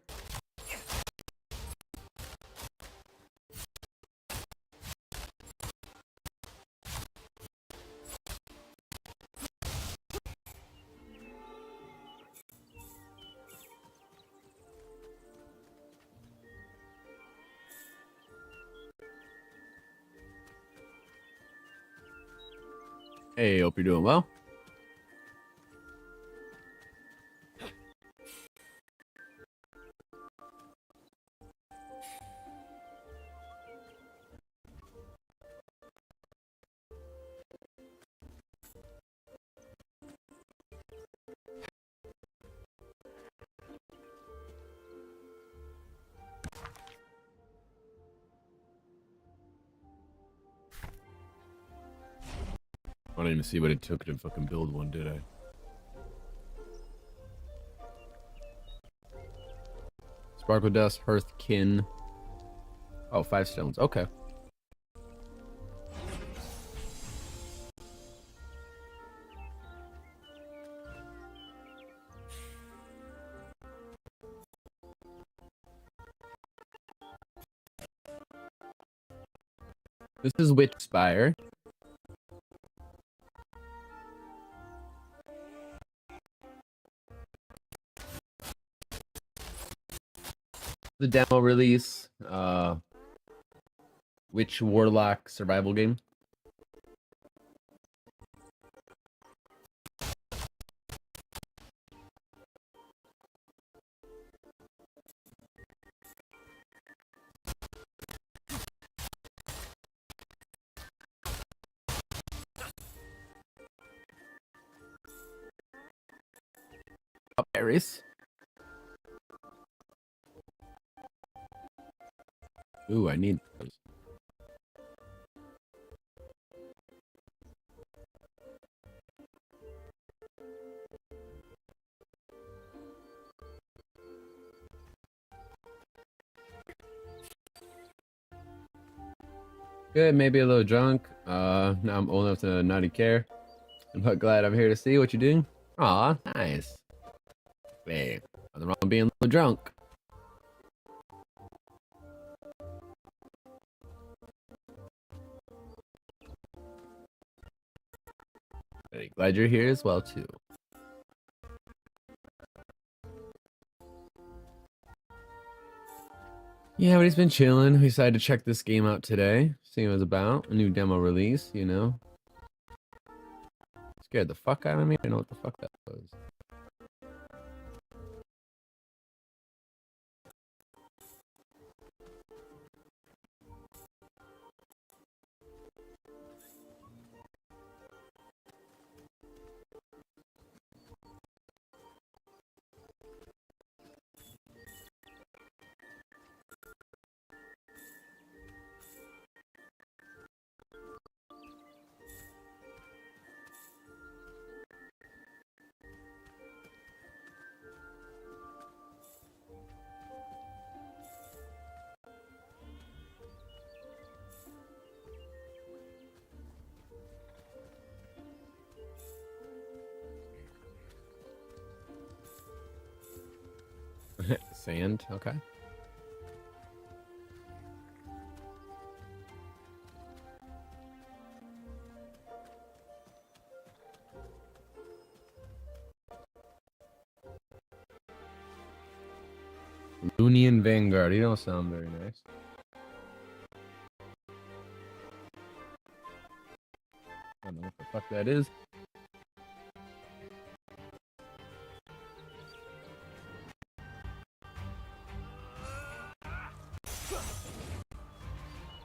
Hey, hope you're doing well. I didn't even see what it took to fucking build one, did I? Sparkle Dust, Hearth Kin. Oh, 5 stones. Okay. This is Witchspire. The demo release, Witch Warlock Survival game. Berries. Ooh, I need those. Good, maybe a little drunk. Now I'm old enough to not care. But glad I'm here to see what you're doing. Aw, nice. Hey, nothing wrong with being a little drunk. Hey, glad you're here as well too. Yeah, but he's been chilling. We decided to check this game out today. See what it was about. A new demo release, you know. Scared the fuck out of me. I don't know what the fuck that was. Sand, okay. Loonian Vanguard. You don't sound very nice. I don't know what the fuck that is.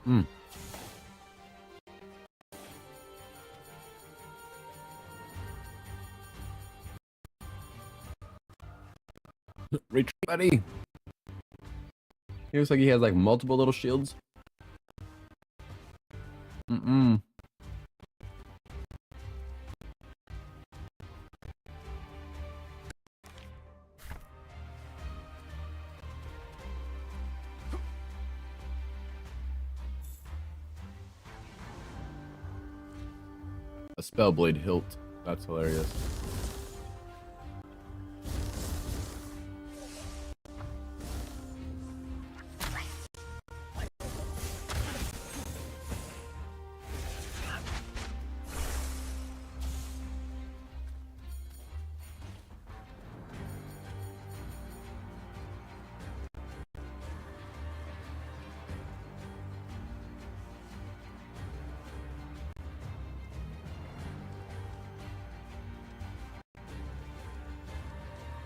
Hmm. Retreat, buddy. He looks like he has like multiple little shields. Mm-mm. A spellblade hilt. That's hilarious.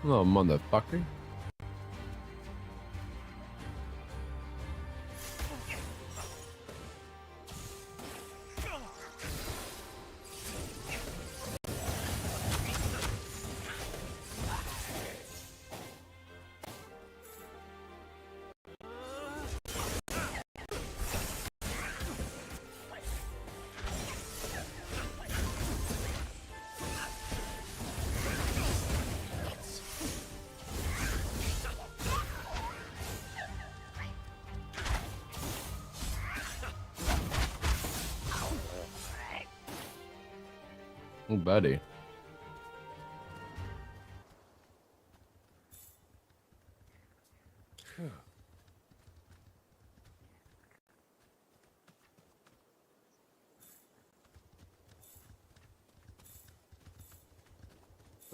Little motherfucker. Oh, buddy.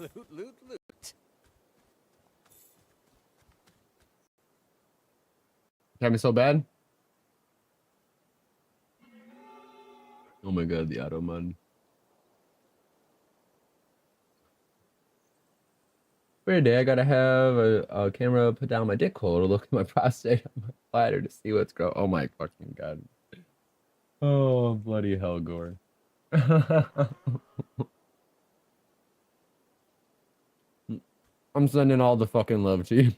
Loot, loot, loot. Having so bad? Oh my god, the auto mod. Weird day, I gotta have a camera put down my dick hole to look at my prostate on my bladder to see what's growing. Oh my fucking god. Oh, bloody hell, Gore. I'm sending all the fucking love to you.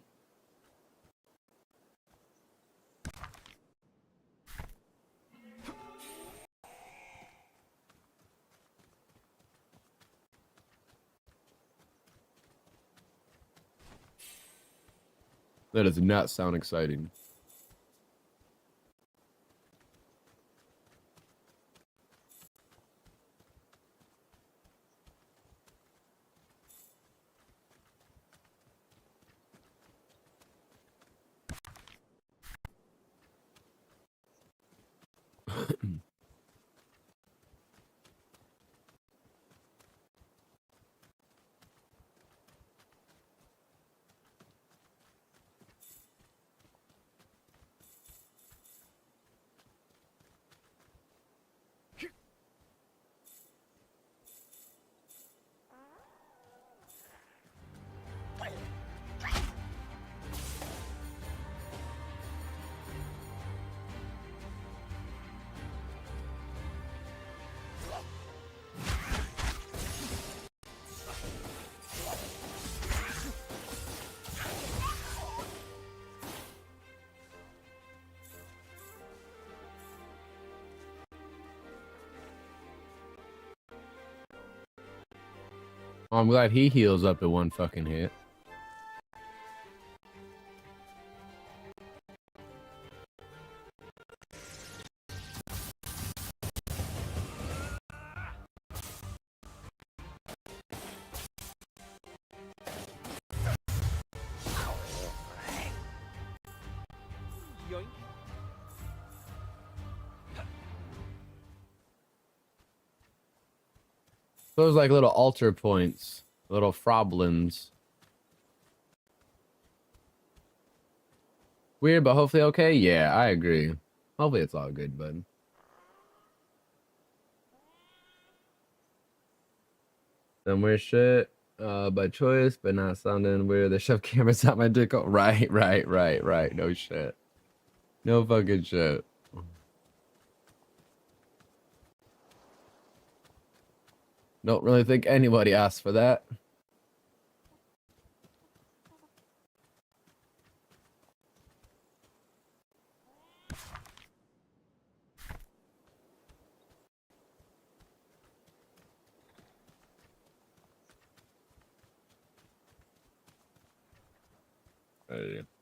That does not sound exciting. Oh, I'm glad he heals up at one fucking hit. Yoink. Those like little altar points, little froblins. Weird, but hopefully okay. Yeah, I agree. Hopefully it's all good, bud. Some weird shit by choice, but not sounding weird. They shove cameras out my dick. Right. No shit. No fucking shit. Don't really think anybody asked for that.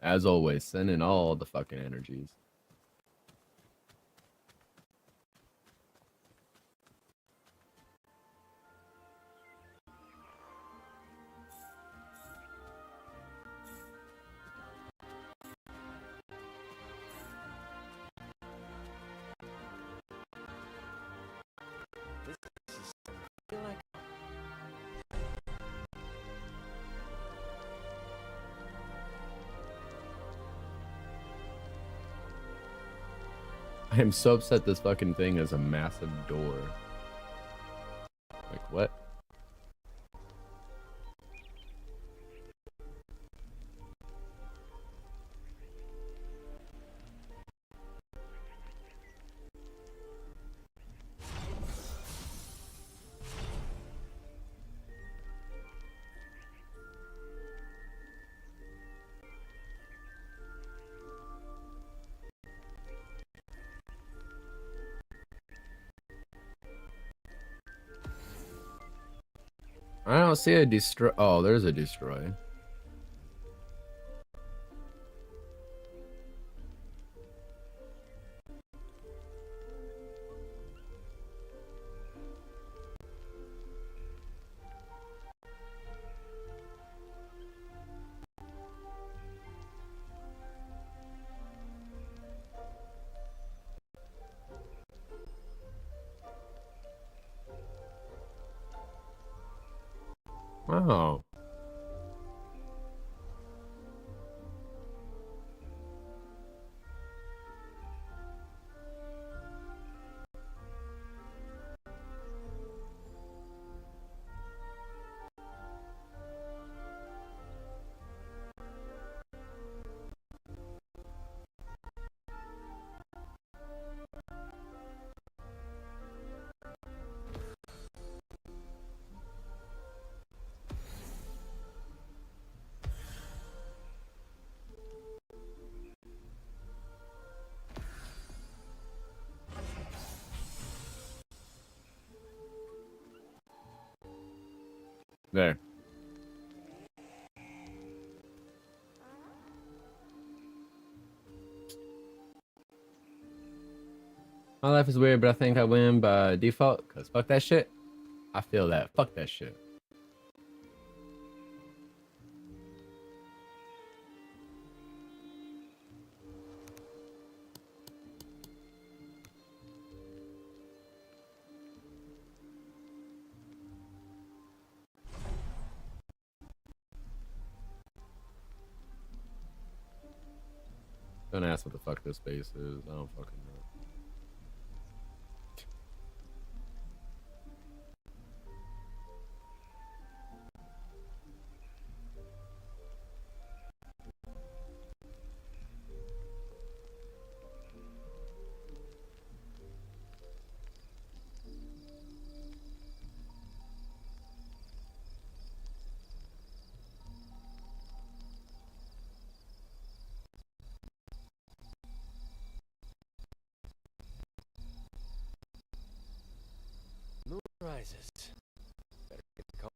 As always, send in all the fucking energies. Feel like I am so upset this fucking thing is a massive door. Like, what? I don't see a destroy. Oh, there's a destroy. Oh. There. My life is weird, but I think I win by default, because fuck that shit. I feel that. Fuck that shit. Don't ask what the fuck this space is. I don't fucking know. Moon rises. Better get the call.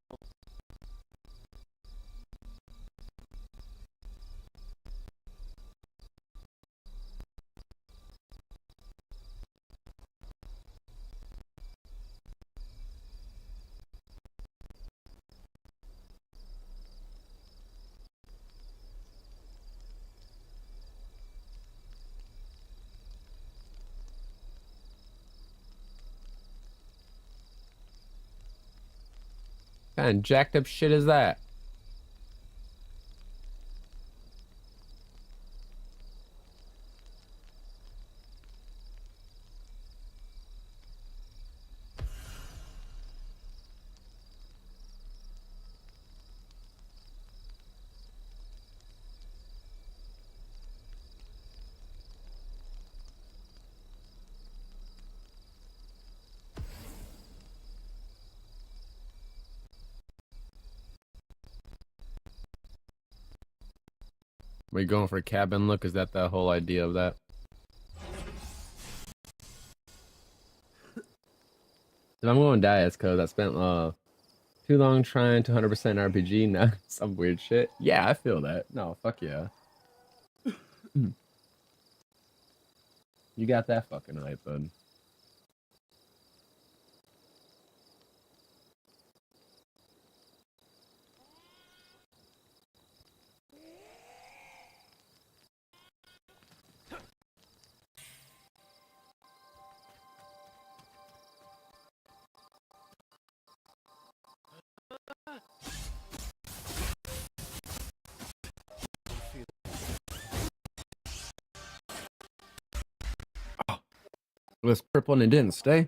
What kind of jacked up shit is that? We going for a cabin look? Is that the whole idea of that? If I'm going to die, it's because I spent too long trying to 100% RPG. Now some weird shit. Yeah, I feel that. No, fuck yeah. You got that fucking hype, bud. It was purple and it didn't stay.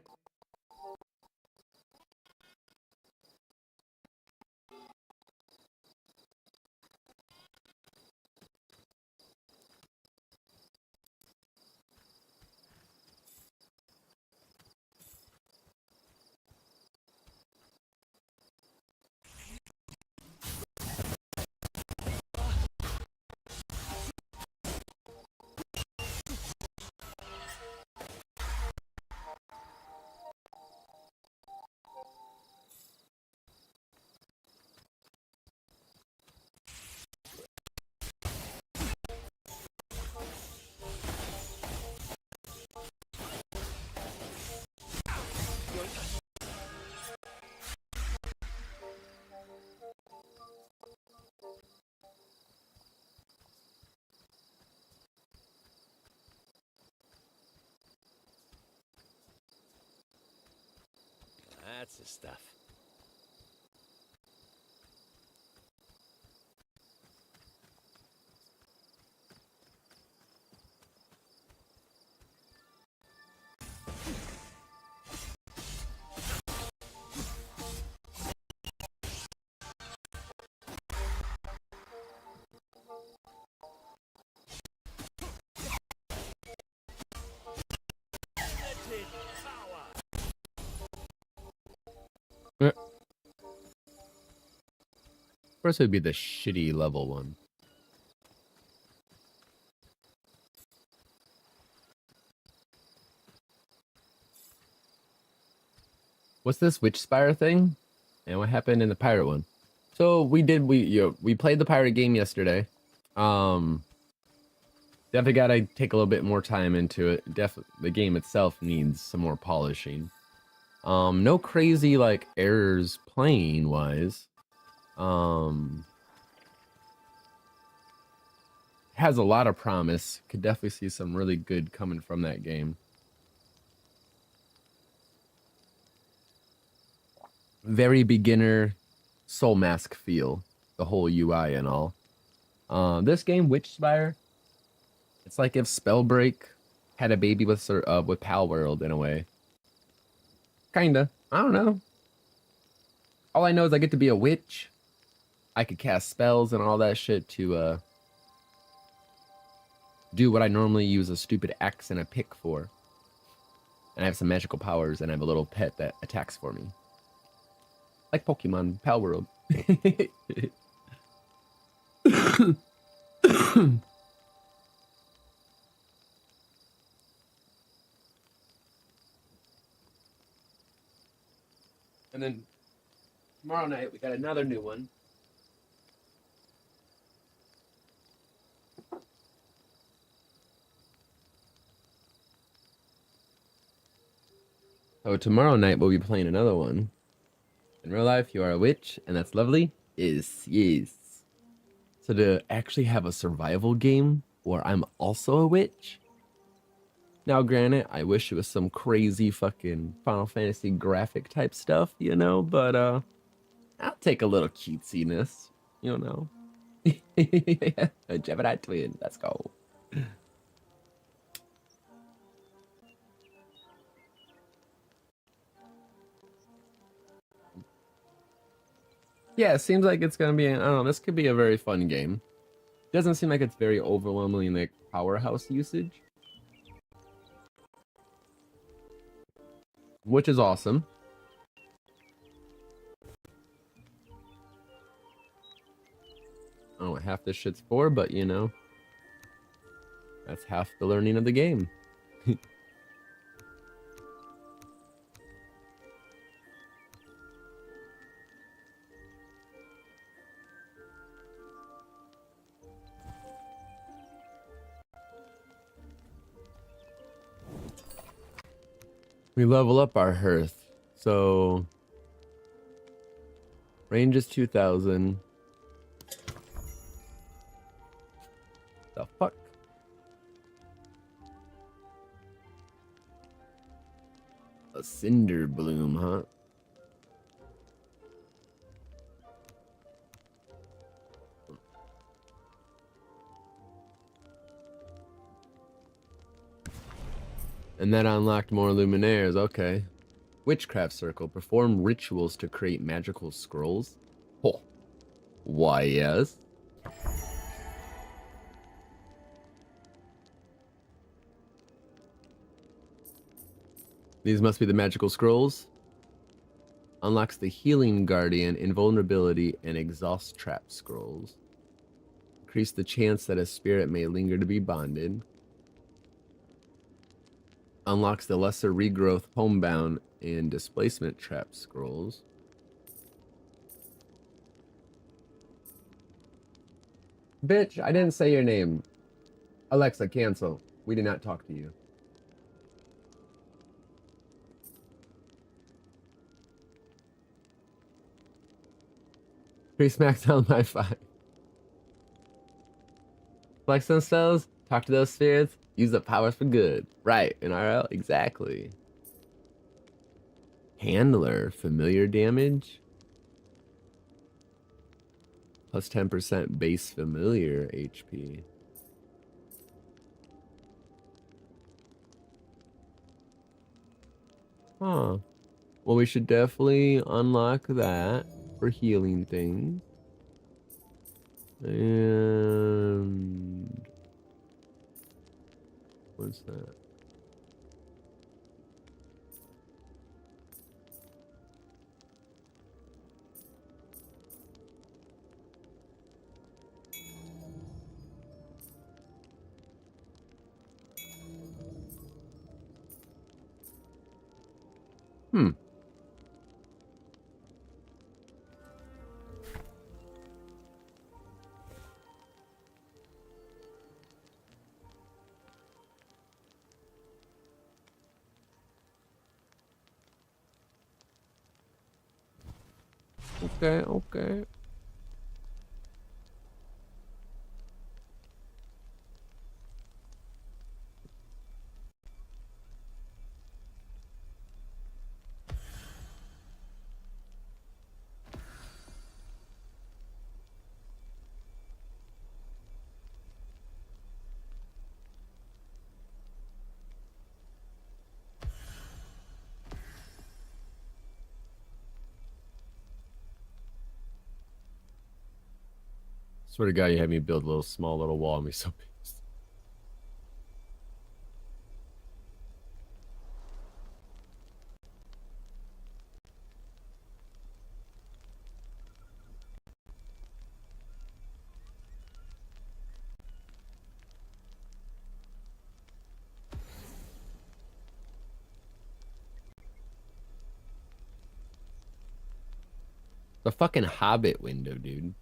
That's the stuff. First would be the shitty level one. What's this Witchspire thing? And what happened in the pirate one? So we played the pirate game yesterday. Definitely gotta take a little bit more time into it. The game itself needs some more polishing. No crazy like errors playing wise. Has a lot of promise. Could definitely see some really good coming from that game. Very beginner Soul Mask feel, the whole UI and all. This game, Witchspire, it's like if Spellbreak had a baby with Pal World in a way. Kinda. I don't know. All I know is I get to be a witch. I could cast spells and all that shit to do what I normally use a stupid axe and a pick for. And I have some magical powers and I have a little pet that attacks for me. Like Pokemon Pal World. And then tomorrow night we got another new one. So tomorrow night we'll be playing another one. In real life, you are a witch, and that's lovely. Yes. So to actually have a survival game where I'm also a witch. Now, granted, I wish it was some crazy fucking Final Fantasy graphic type stuff, you know, but I'll take a little cutesiness, you know. A Gemini twin, let's go. Yeah, it seems like it's gonna be, I don't know, this could be a very fun game. Doesn't seem like it's very overwhelmingly like powerhouse usage. Which is awesome. I don't know what half this shit's for, but you know, that's half the learning of the game. We level up our hearth. So range is 2000. The fuck? A cinder bloom, huh? And that unlocked more luminaires, okay. Witchcraft circle. Perform rituals to create magical scrolls. Oh. Why, yes. These must be the magical scrolls. Unlocks the healing guardian, invulnerability, and exhaust trap scrolls. Increase the chance that a spirit may linger to be bonded. Unlocks the lesser regrowth, homebound, and displacement trap scrolls. Bitch, I didn't say your name. Alexa, cancel. We did not talk to you. Free Smackdown High 5. Flex themselves, talk to those spirits, use the powers for good. Right, in RL, exactly. Handler, familiar damage. Plus 10% base familiar HP. Huh. Well, we should definitely unlock that for healing things. And what's that? Okay, okay. Swear to God, you had me build a little small little wall and be so pissed. The fucking Hobbit window, dude.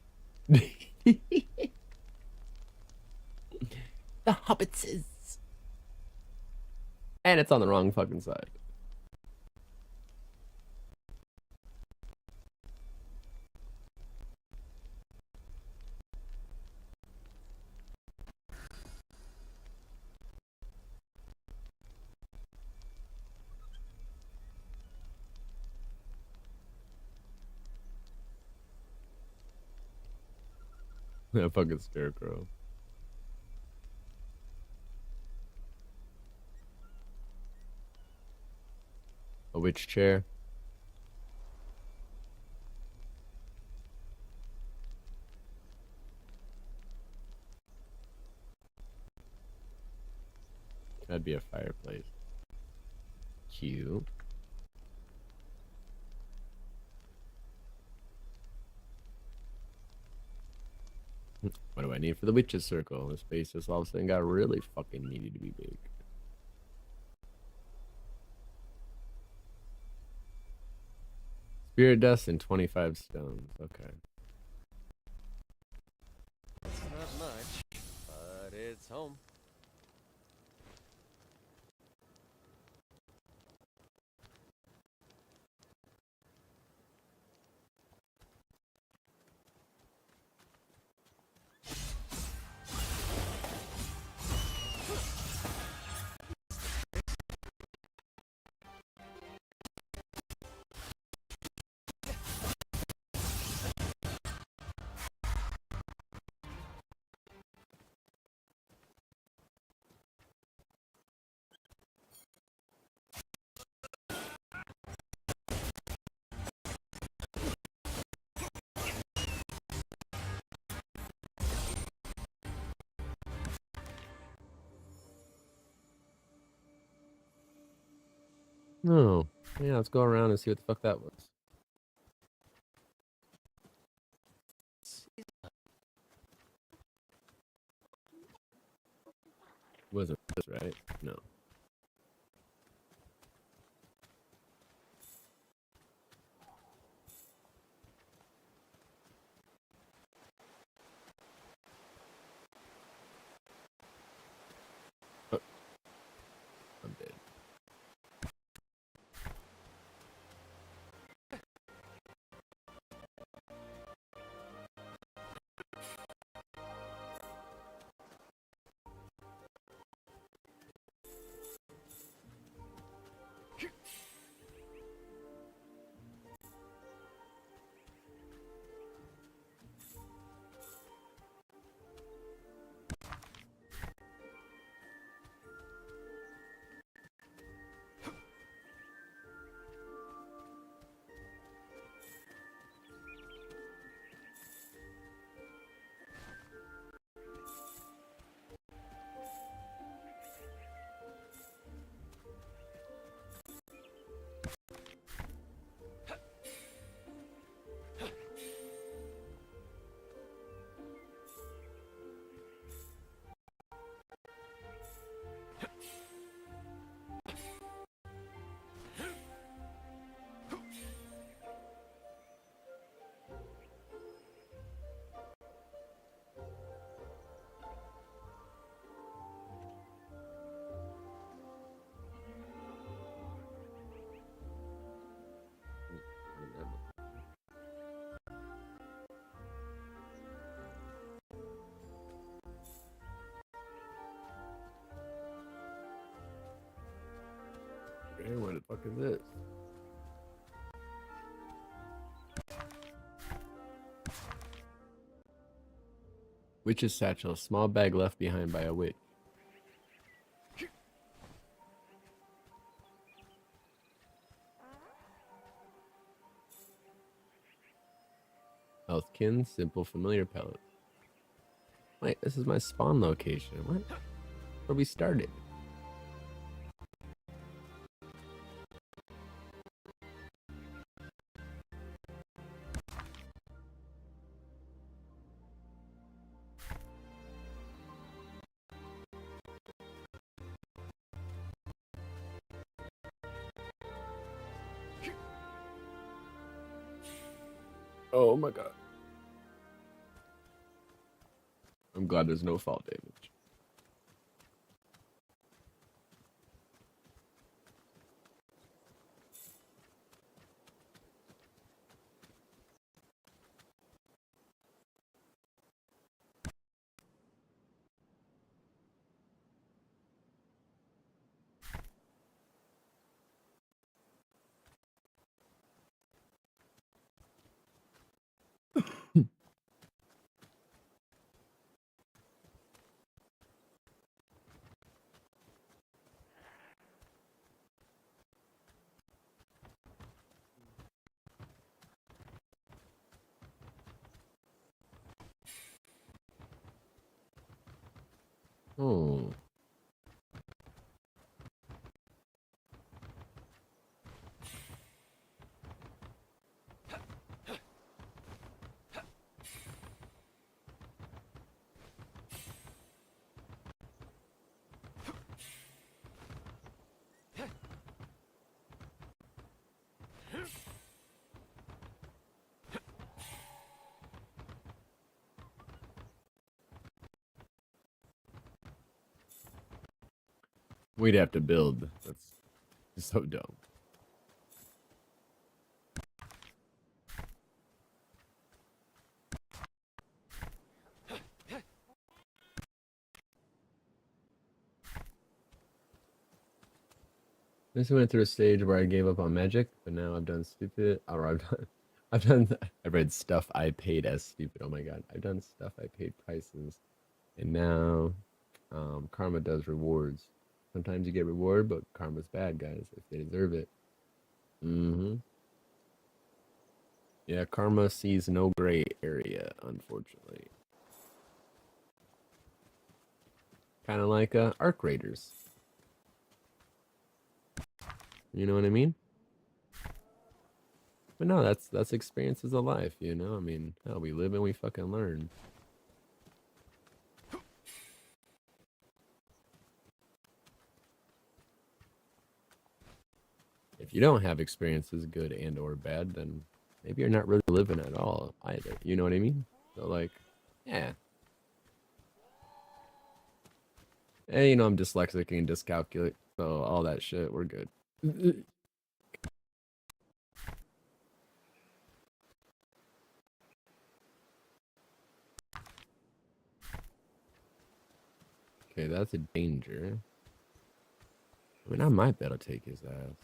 The Hobbitses. And it's on the wrong fucking side. That fucking scarecrow. A witch chair. That'd be a fireplace. Cute. What do I need for the witch's circle? The space just all of a sudden got really fucking needed to be big. Spirit dust and 25 stones. Okay. It's not much, but it's home. Oh, yeah, let's go around and see what the fuck that was. Wasn't this right? No. Oh, I'm dead. is this? Witch's satchel, a small bag left behind by a witch. Healthkin, simple familiar pellet. Wait, this is my spawn location. What? Where we started? Oh my god. I'm glad there's no fall damage. Oh. We'd have to build. That's so dumb. This went through a stage where I gave up on magic, but now I've done stupid. Or I read stuff I paid as stupid. Oh my god, I've done stuff I paid prices, and now, karma does rewards. Sometimes you get reward, but karma's bad, guys. If they deserve it. Yeah, karma sees no gray area, unfortunately. Kind of like Arc Raiders. You know what I mean? But no, that's experiences of life, you know? I mean, hell, we live and we fucking learn. If you don't have experiences, good and or bad, then maybe you're not really living at all either. You know what I mean? So like, yeah. And you know, I'm dyslexic and dyscalculate, so all that shit, we're good. Okay, that's a danger. I mean, I might be able to take his ass.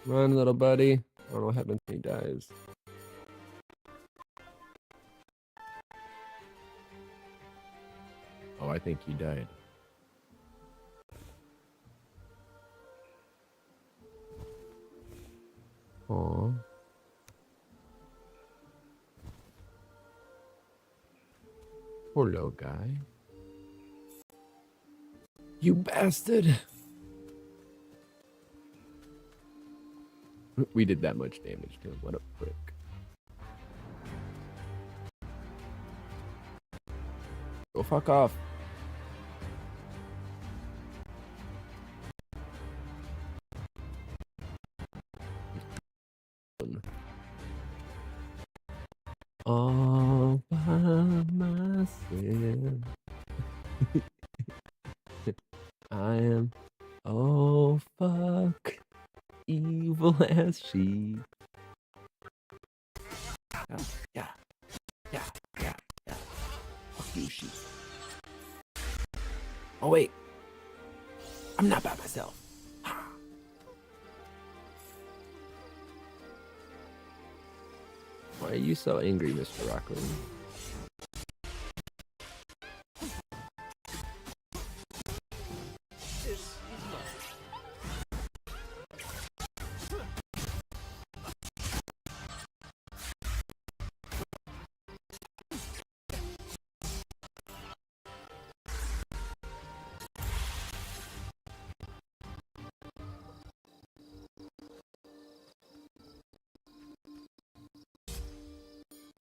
Run, little buddy. I don't know what happens when he dies. Oh, I think he died. Aw. Poor little guy. You bastard! We did that much damage to him. What a prick. Go fuck off. alone. All by myself. I am, oh fuck, evil as sheep. Yeah, yeah, yeah, yeah. Fuck you, sheep. Oh wait, I'm not by myself. Why are you so angry, Mr. Rockland?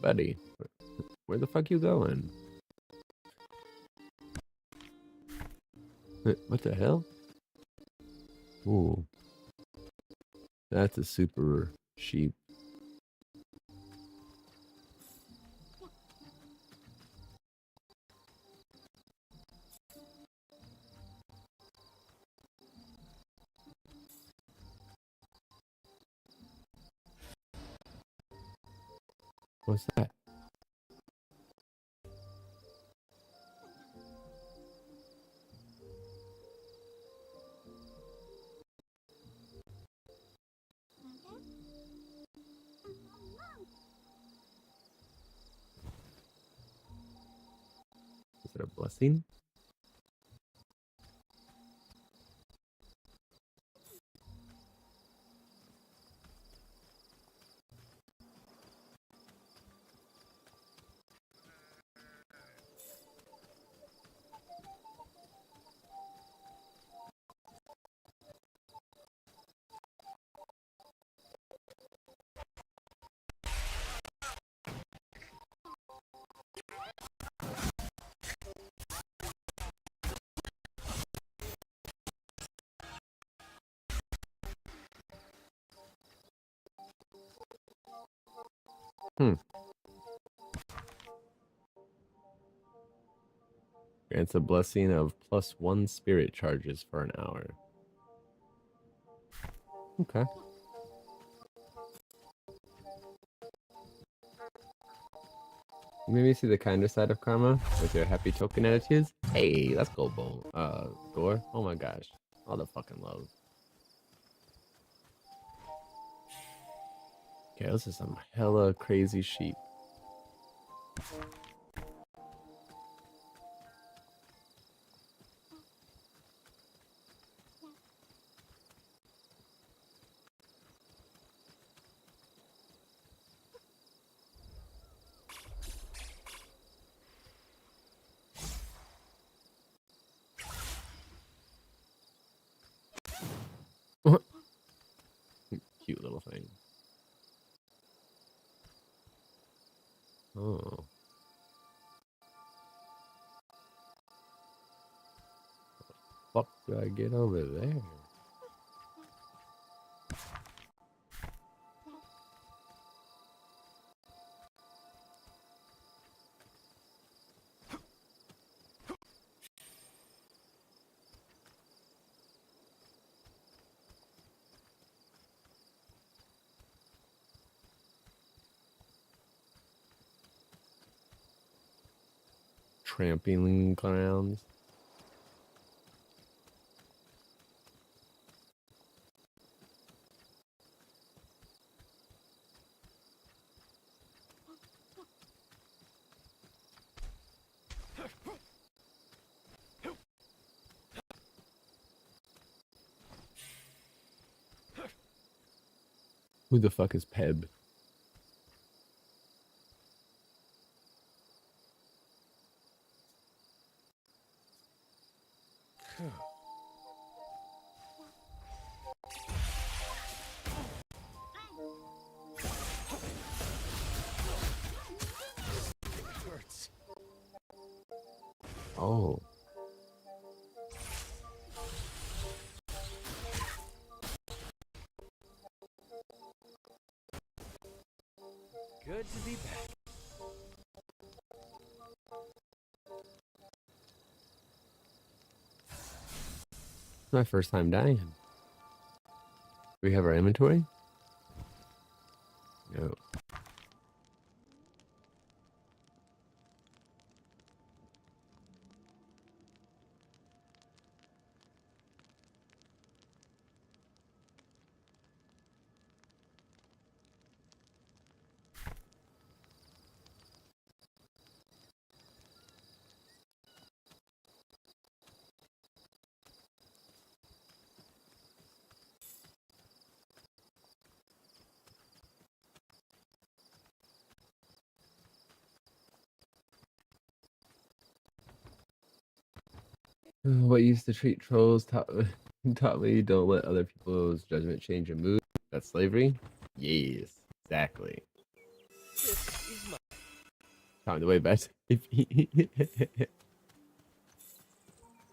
Buddy, where the fuck you going? What the hell? Ooh. That's a super sheep. What's that? Is it a blessing? Grants a blessing of +1 spirit charges for an hour. Okay. You made me see the kinder side of karma with your happy token attitudes. Hey, let's go, Gore. Oh my gosh. All the fucking love. Okay, this is some hella crazy sheep. Cute little thing. Oh. Fuck do I get over there? Trampling grounds. Who the fuck is Peb? Oh. Good to be back. It's my first time dying. Do we have our inventory? No. What used to treat trolls taught me don't let other people's judgment change your mood. That's slavery? Yes, exactly. This is my Time to way back.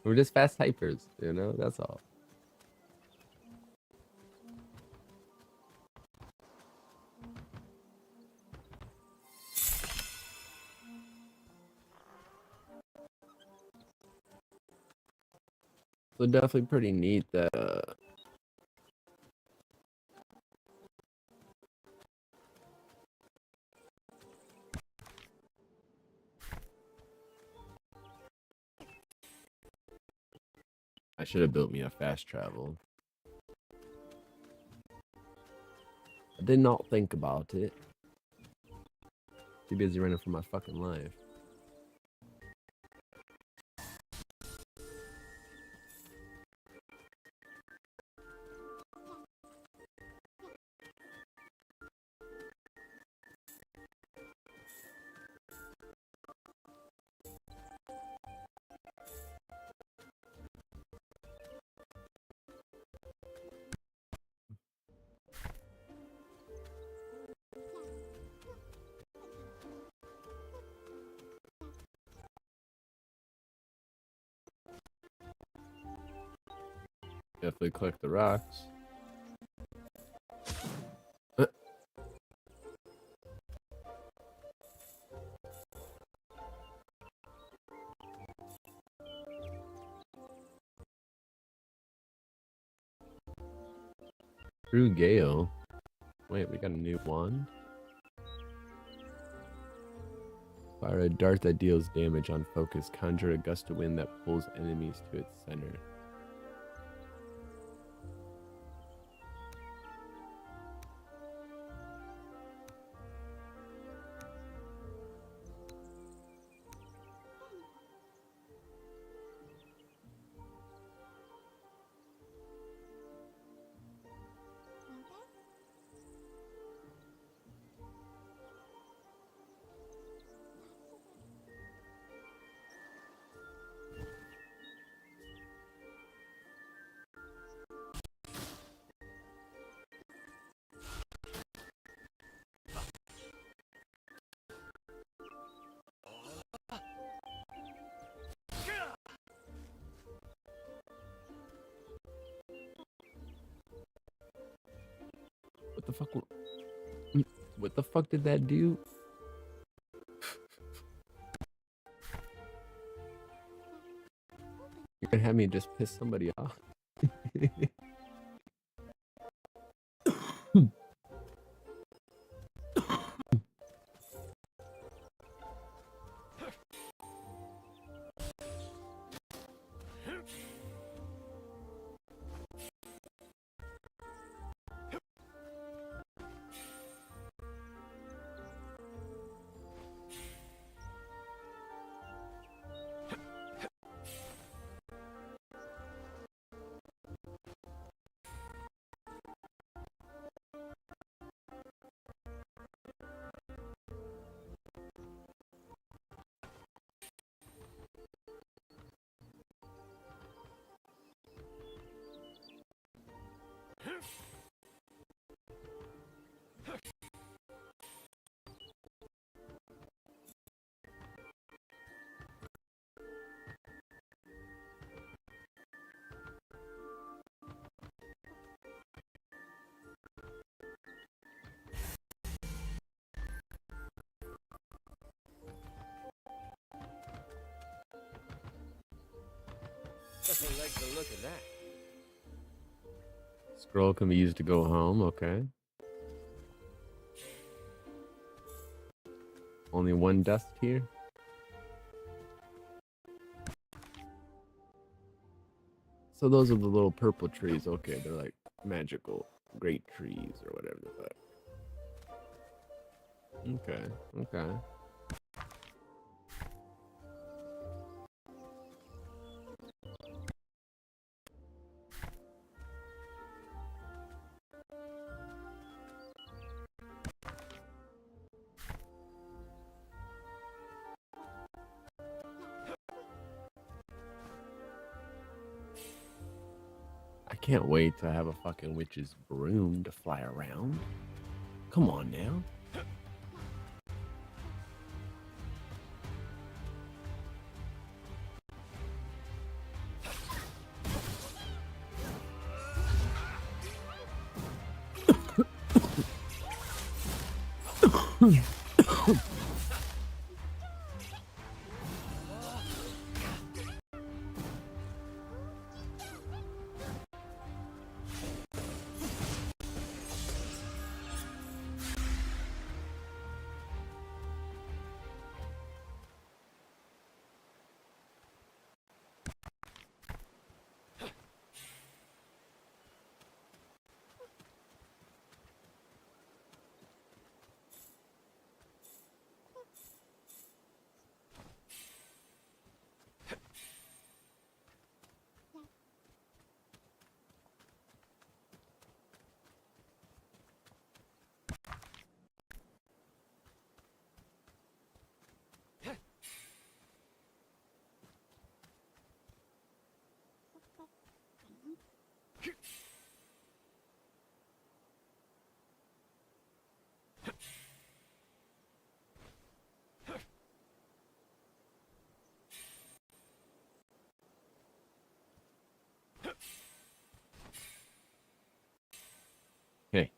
We're just fast typers, you know? That's all. So definitely pretty neat that I should have built me a fast travel. I did not think about it. Too busy running for my fucking life. Definitely collect the rocks. True Gale. Wait, we got a new wand? Fire a dart that deals damage on focus. Conjure a gust of wind that pulls enemies to its center. What the fuck? What the fuck did that do? You're gonna have me just piss somebody off. like the look of that. Scroll can be used to go home, okay. Only one dust here. So those are the little purple trees. Okay, they're like magical great trees or whatever the fuck. Okay, okay. I can't wait to have a fucking witch's broom to fly around. Come on now. Hey.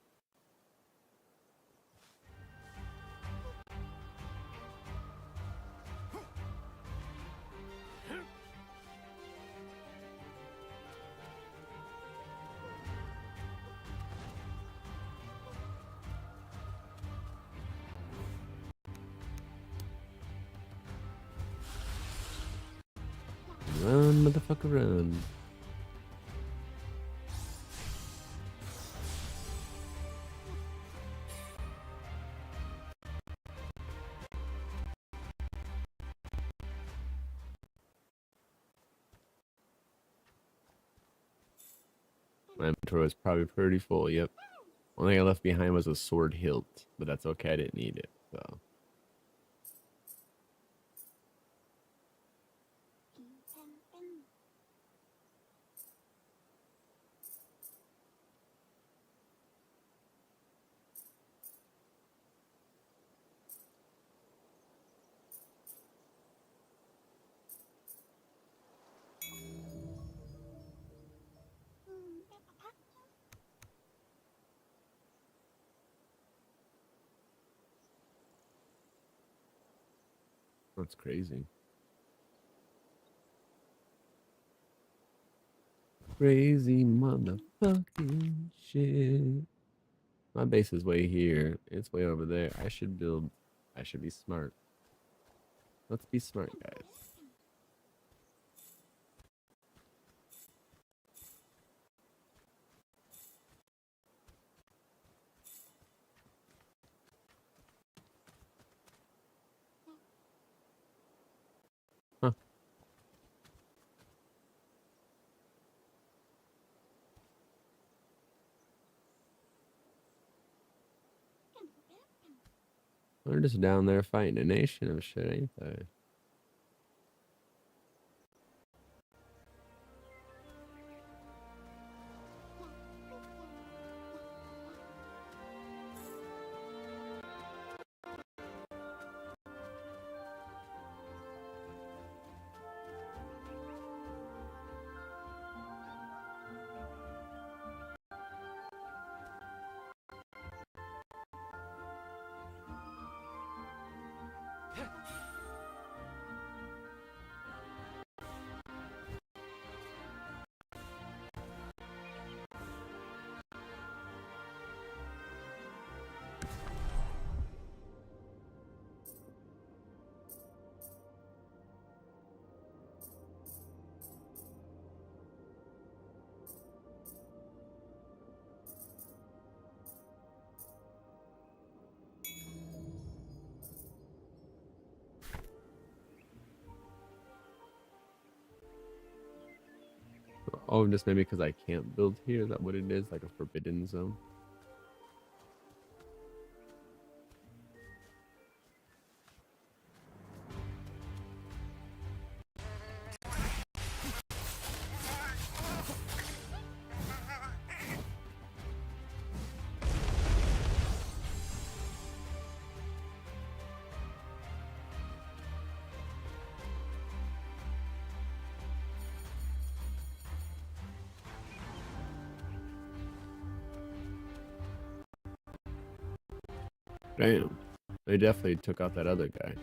Run, motherfucker, run. My inventory was probably pretty full, yep. Only thing I left behind was a sword hilt, but that's okay, I didn't need it, so. That's crazy. Crazy motherfucking shit. My base is way here. It's way over there. I should be smart. Let's be smart, guys. Huh. They're just down there fighting a nation of shit, ain't they? Oh, just maybe because I can't build here. Is that what it is? Like a forbidden zone? Damn. They definitely took out that other guy.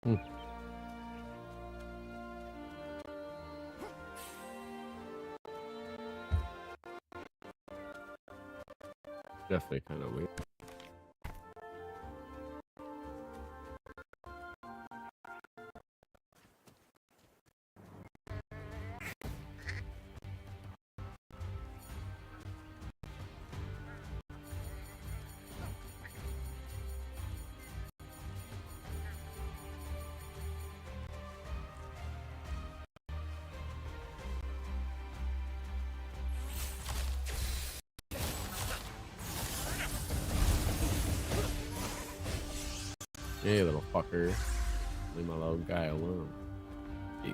Hmm. Definitely kind of weird. Hey, little fucker. Leave my little guy alone. Hey.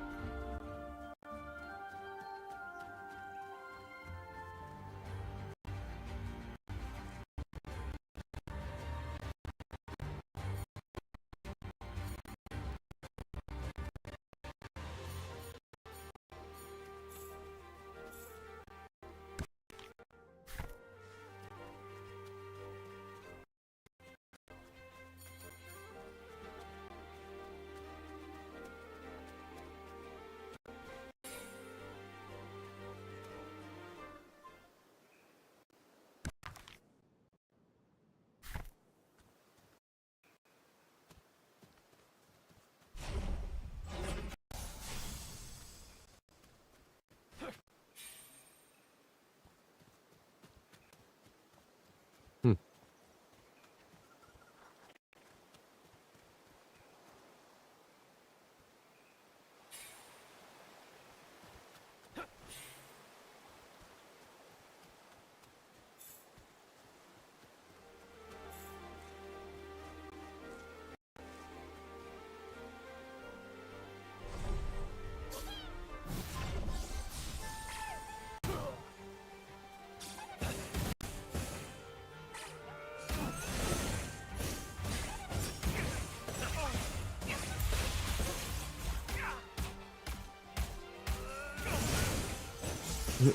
Hmm.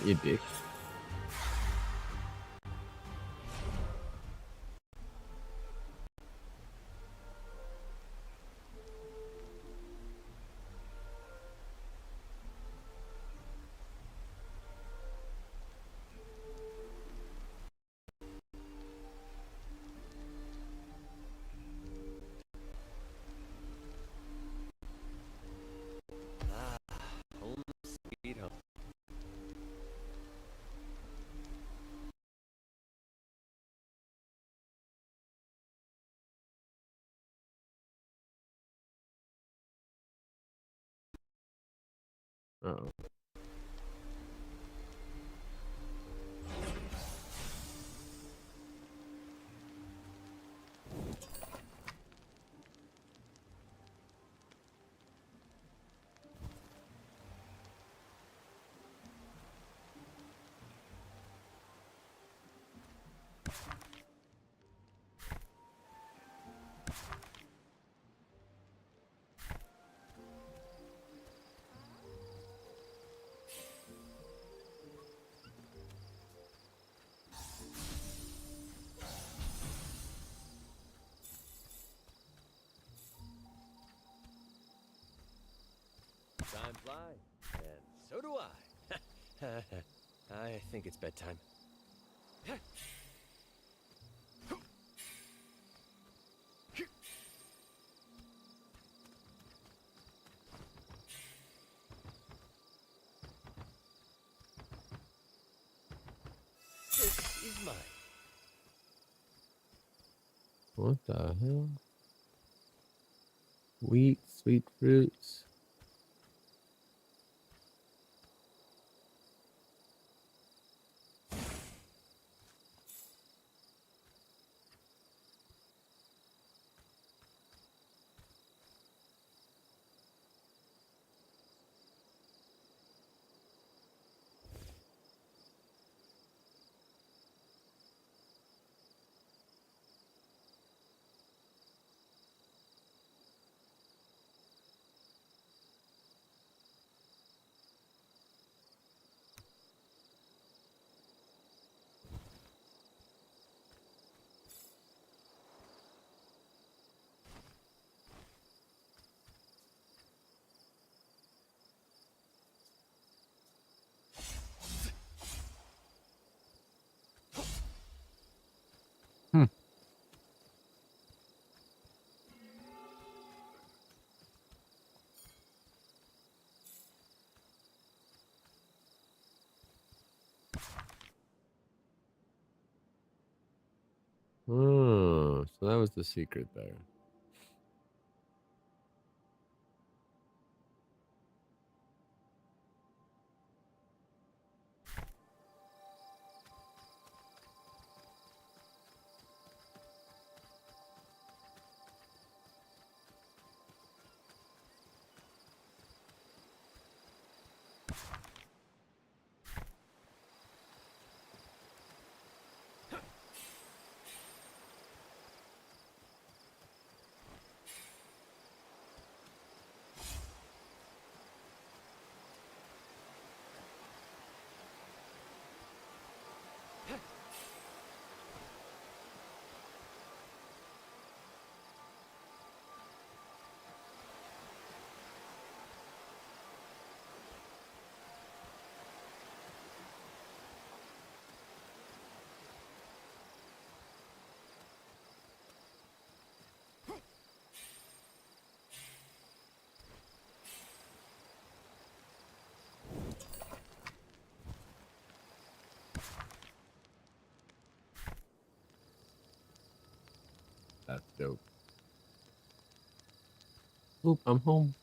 You dick. Home sweet home. Uh-oh. Time flies, and so do I. I think it's bedtime. This is mine. What the hell? Wheat, sweet fruits. Oh, so that was the secret there. That's dope. Oop, I'm home.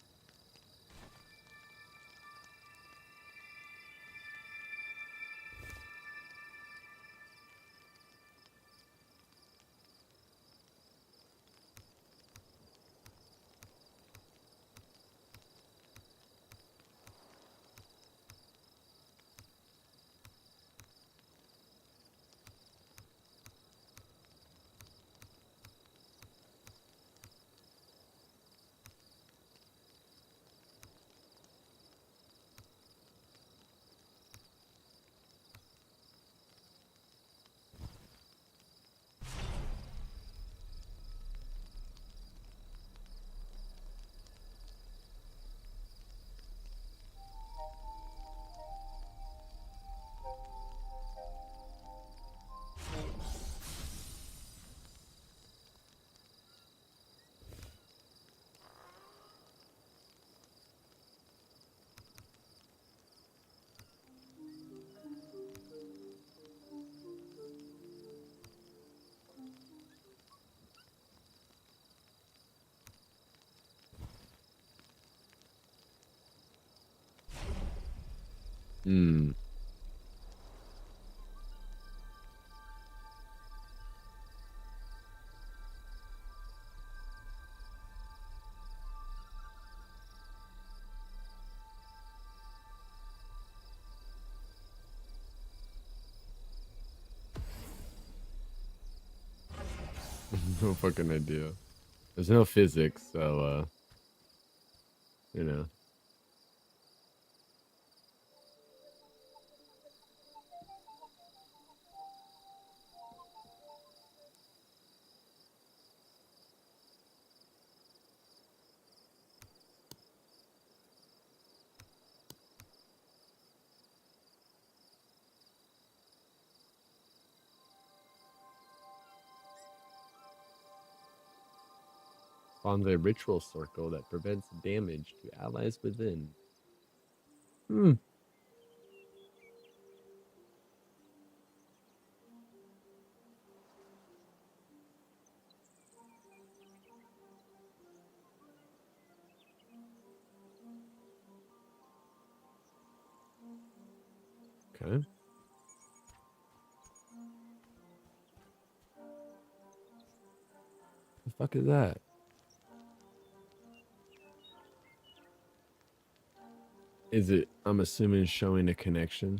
Hmm. No fucking idea. There's no physics, so you know. Forms a ritual circle that prevents damage to allies within. Hmm. Okay. The fuck is that? Is it, I'm assuming, showing a connection?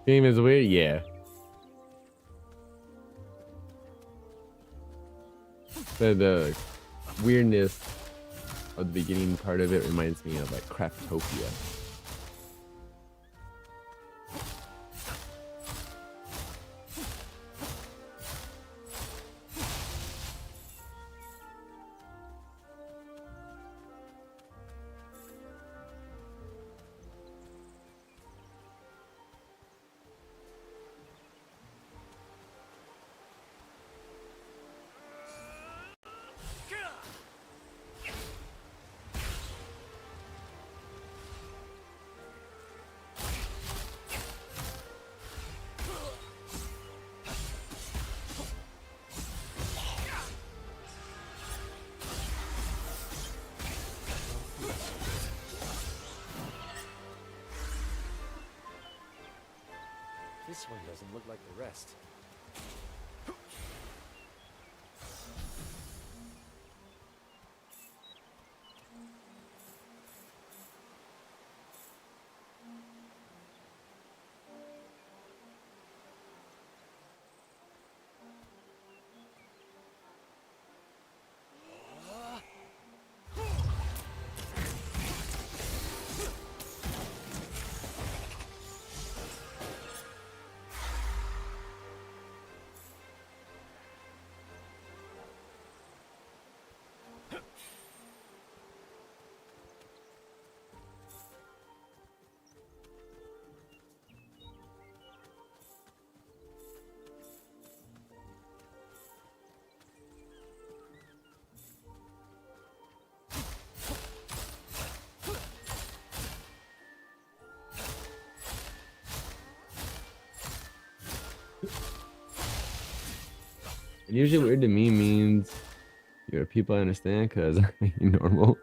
Game is weird? Yeah. The weirdness of the beginning part of it reminds me of like Craftopia. This one doesn't look like the rest. And usually weird to me means you're people I understand because I'm normal.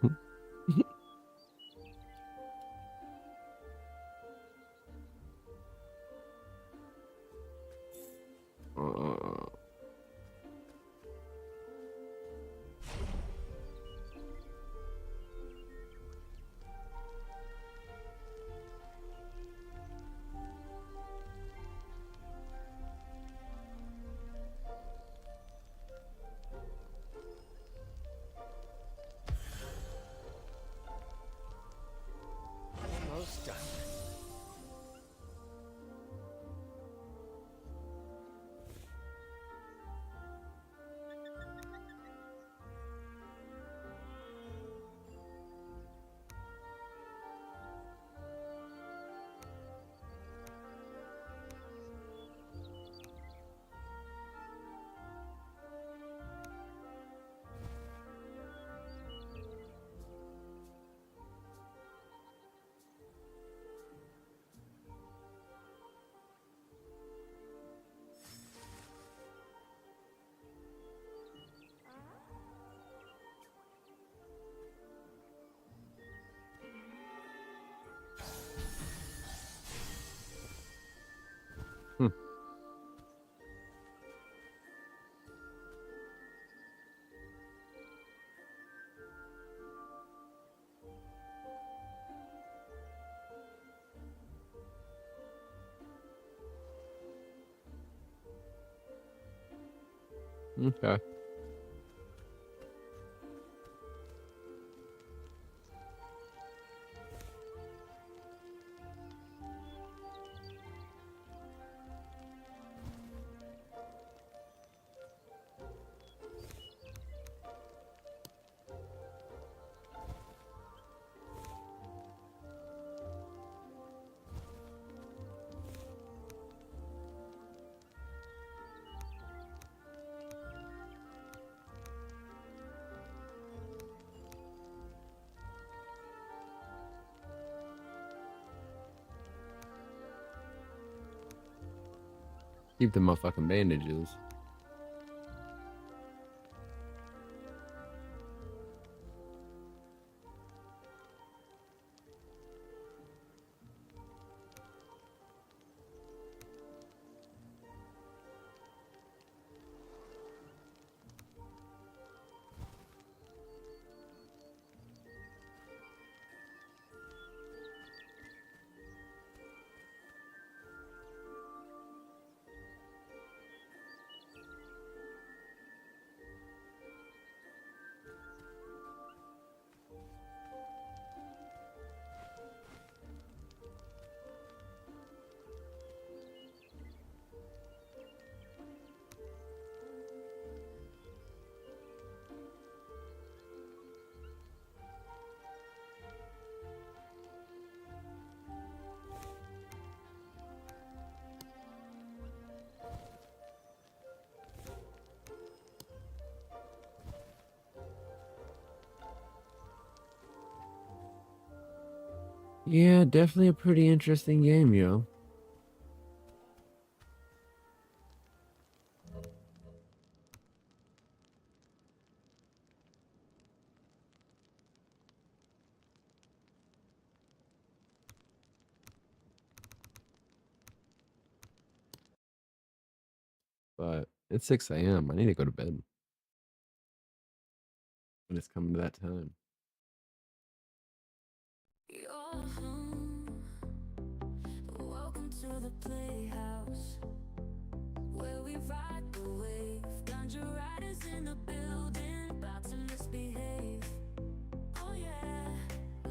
Hmm. Okay. Keep the motherfucking bandages. Yeah, definitely a pretty interesting game, yo. But it's 6 a.m. I need to go to bed when it's coming to that time. You're home. Welcome to the Playhouse, where we ride the wave. Ganjariders in the building, about to misbehave. Oh yeah,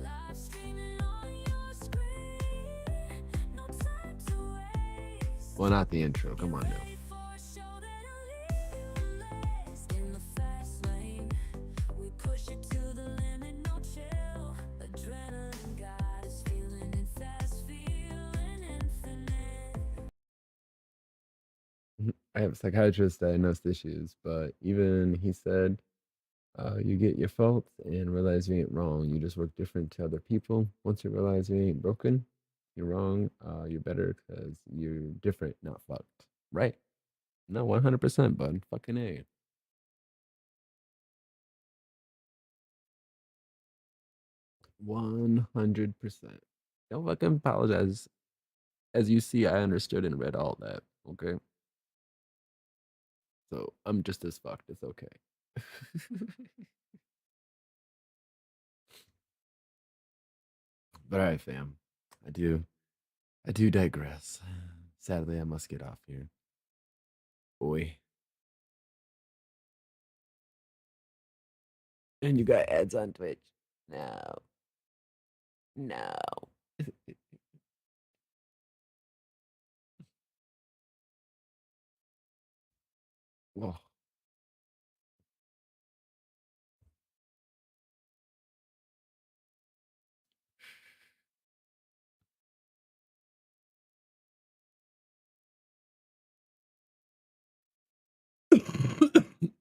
live streaming on your screen. No time to waste. Well, not the intro. Come on now. Ready for a show that'll leave you amazed. In the fast lane, we push it to the limit, no chill. Adrenaline got us feeling it fast, feeling infinite. I have a psychiatrist diagnosed issues, but even he said, you get your faults and realize you ain't wrong. You just work different to other people. Once you realize you ain't broken, you're wrong, you're better because you're different, not fucked. Right. No, 100%, bud. Fucking A. 100%. Don't fucking apologize. As you see, I understood and read all that. Okay. So I'm just as fucked. It's okay. But all right, fam. I do. I do digress. Sadly, I must get off here. Boy. And you got ads on Twitch. No. No. Whoa.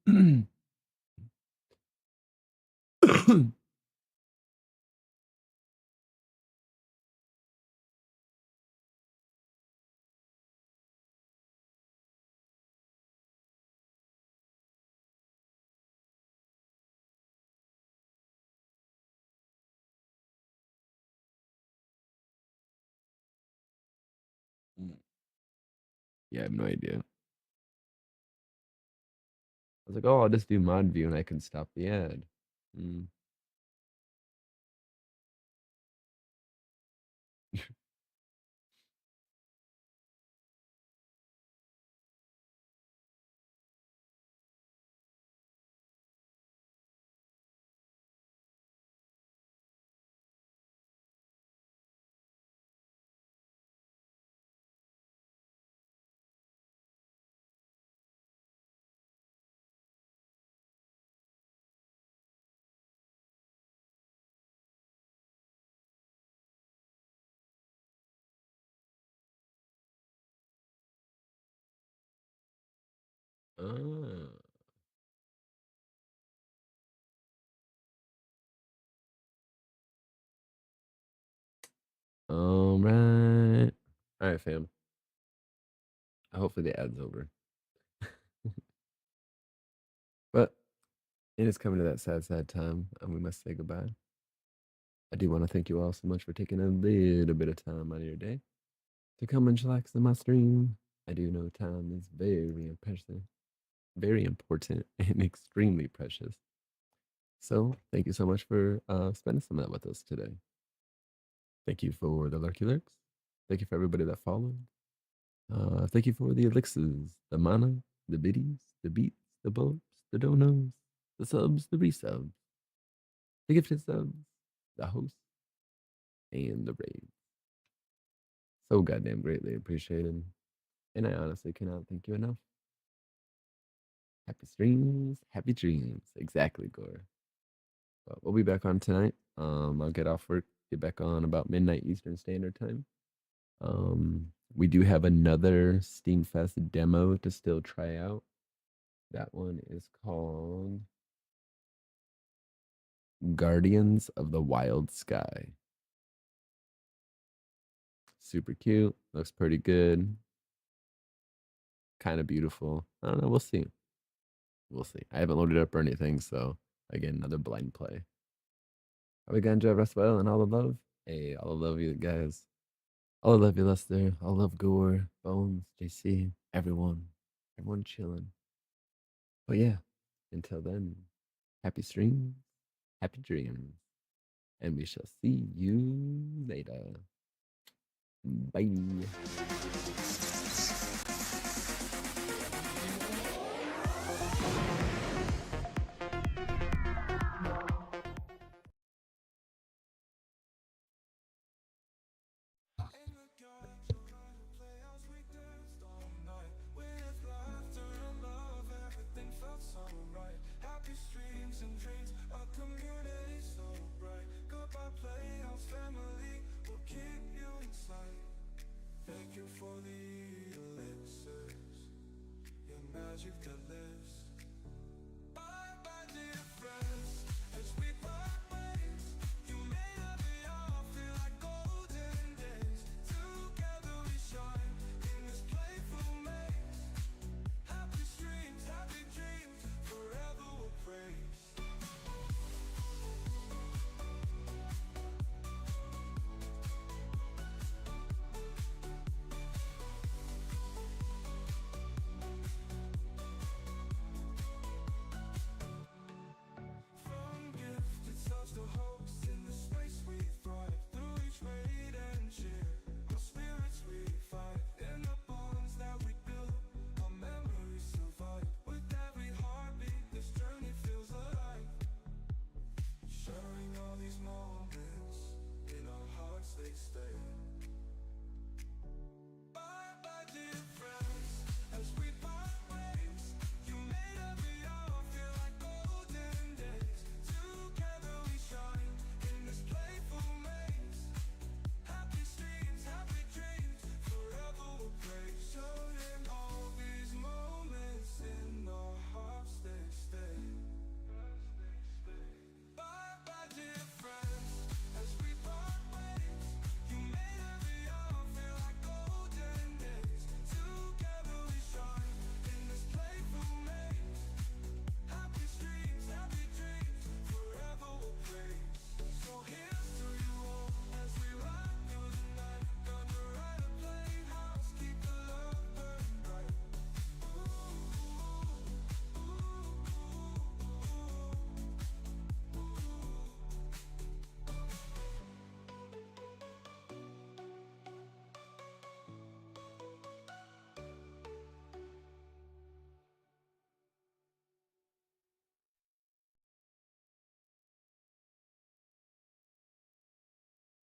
Mm. Yeah, I have no idea. I was like, oh, I'll just do mod view and I can stop the ad. Mm. Ah. All right. All right, fam. Hopefully the ad's over. But it is coming to that sad, sad time, and we must say goodbye. I do want to thank you all so much for taking a little bit of time out of your day to come and chillax in my stream. I do know time is very important, and extremely precious. So thank you so much for spending some of that with us today. Thank you for the lurky lurks. Thank you for everybody that followed. Thank you for the elixirs, the mana, the biddies, the beats, the bulbs, the donos, the subs, the resubs, the gifted subs, the hosts, and the raids. So goddamn greatly appreciated. And I honestly cannot thank you enough. Happy streams, happy dreams. Exactly, Gore. But we'll be back on tonight. I'll get off work, get back on about midnight Eastern Standard Time. We do have another Steamfest demo to still try out. That one is called Guardians of the Wild Sky. Super cute. Looks pretty good. Kind of beautiful. I don't know. We'll see. We'll see. I haven't loaded up or anything, so again, another blind play. Are we gonna enjoy rest well and all the love? Hey, all the love you guys. All the love you, Lester. All love Gore, Bones, JC, everyone. Everyone chilling. But yeah, until then, happy streams, happy dreams, and we shall see you later. Bye. In the Ganjarider playhouse, we danced all night with laughter and love. Everything felt so right. Happy streams and dreams, a community so bright. Goodbye, Playhouse family, we'll keep you inside. Thank you for the elixirs, your magic that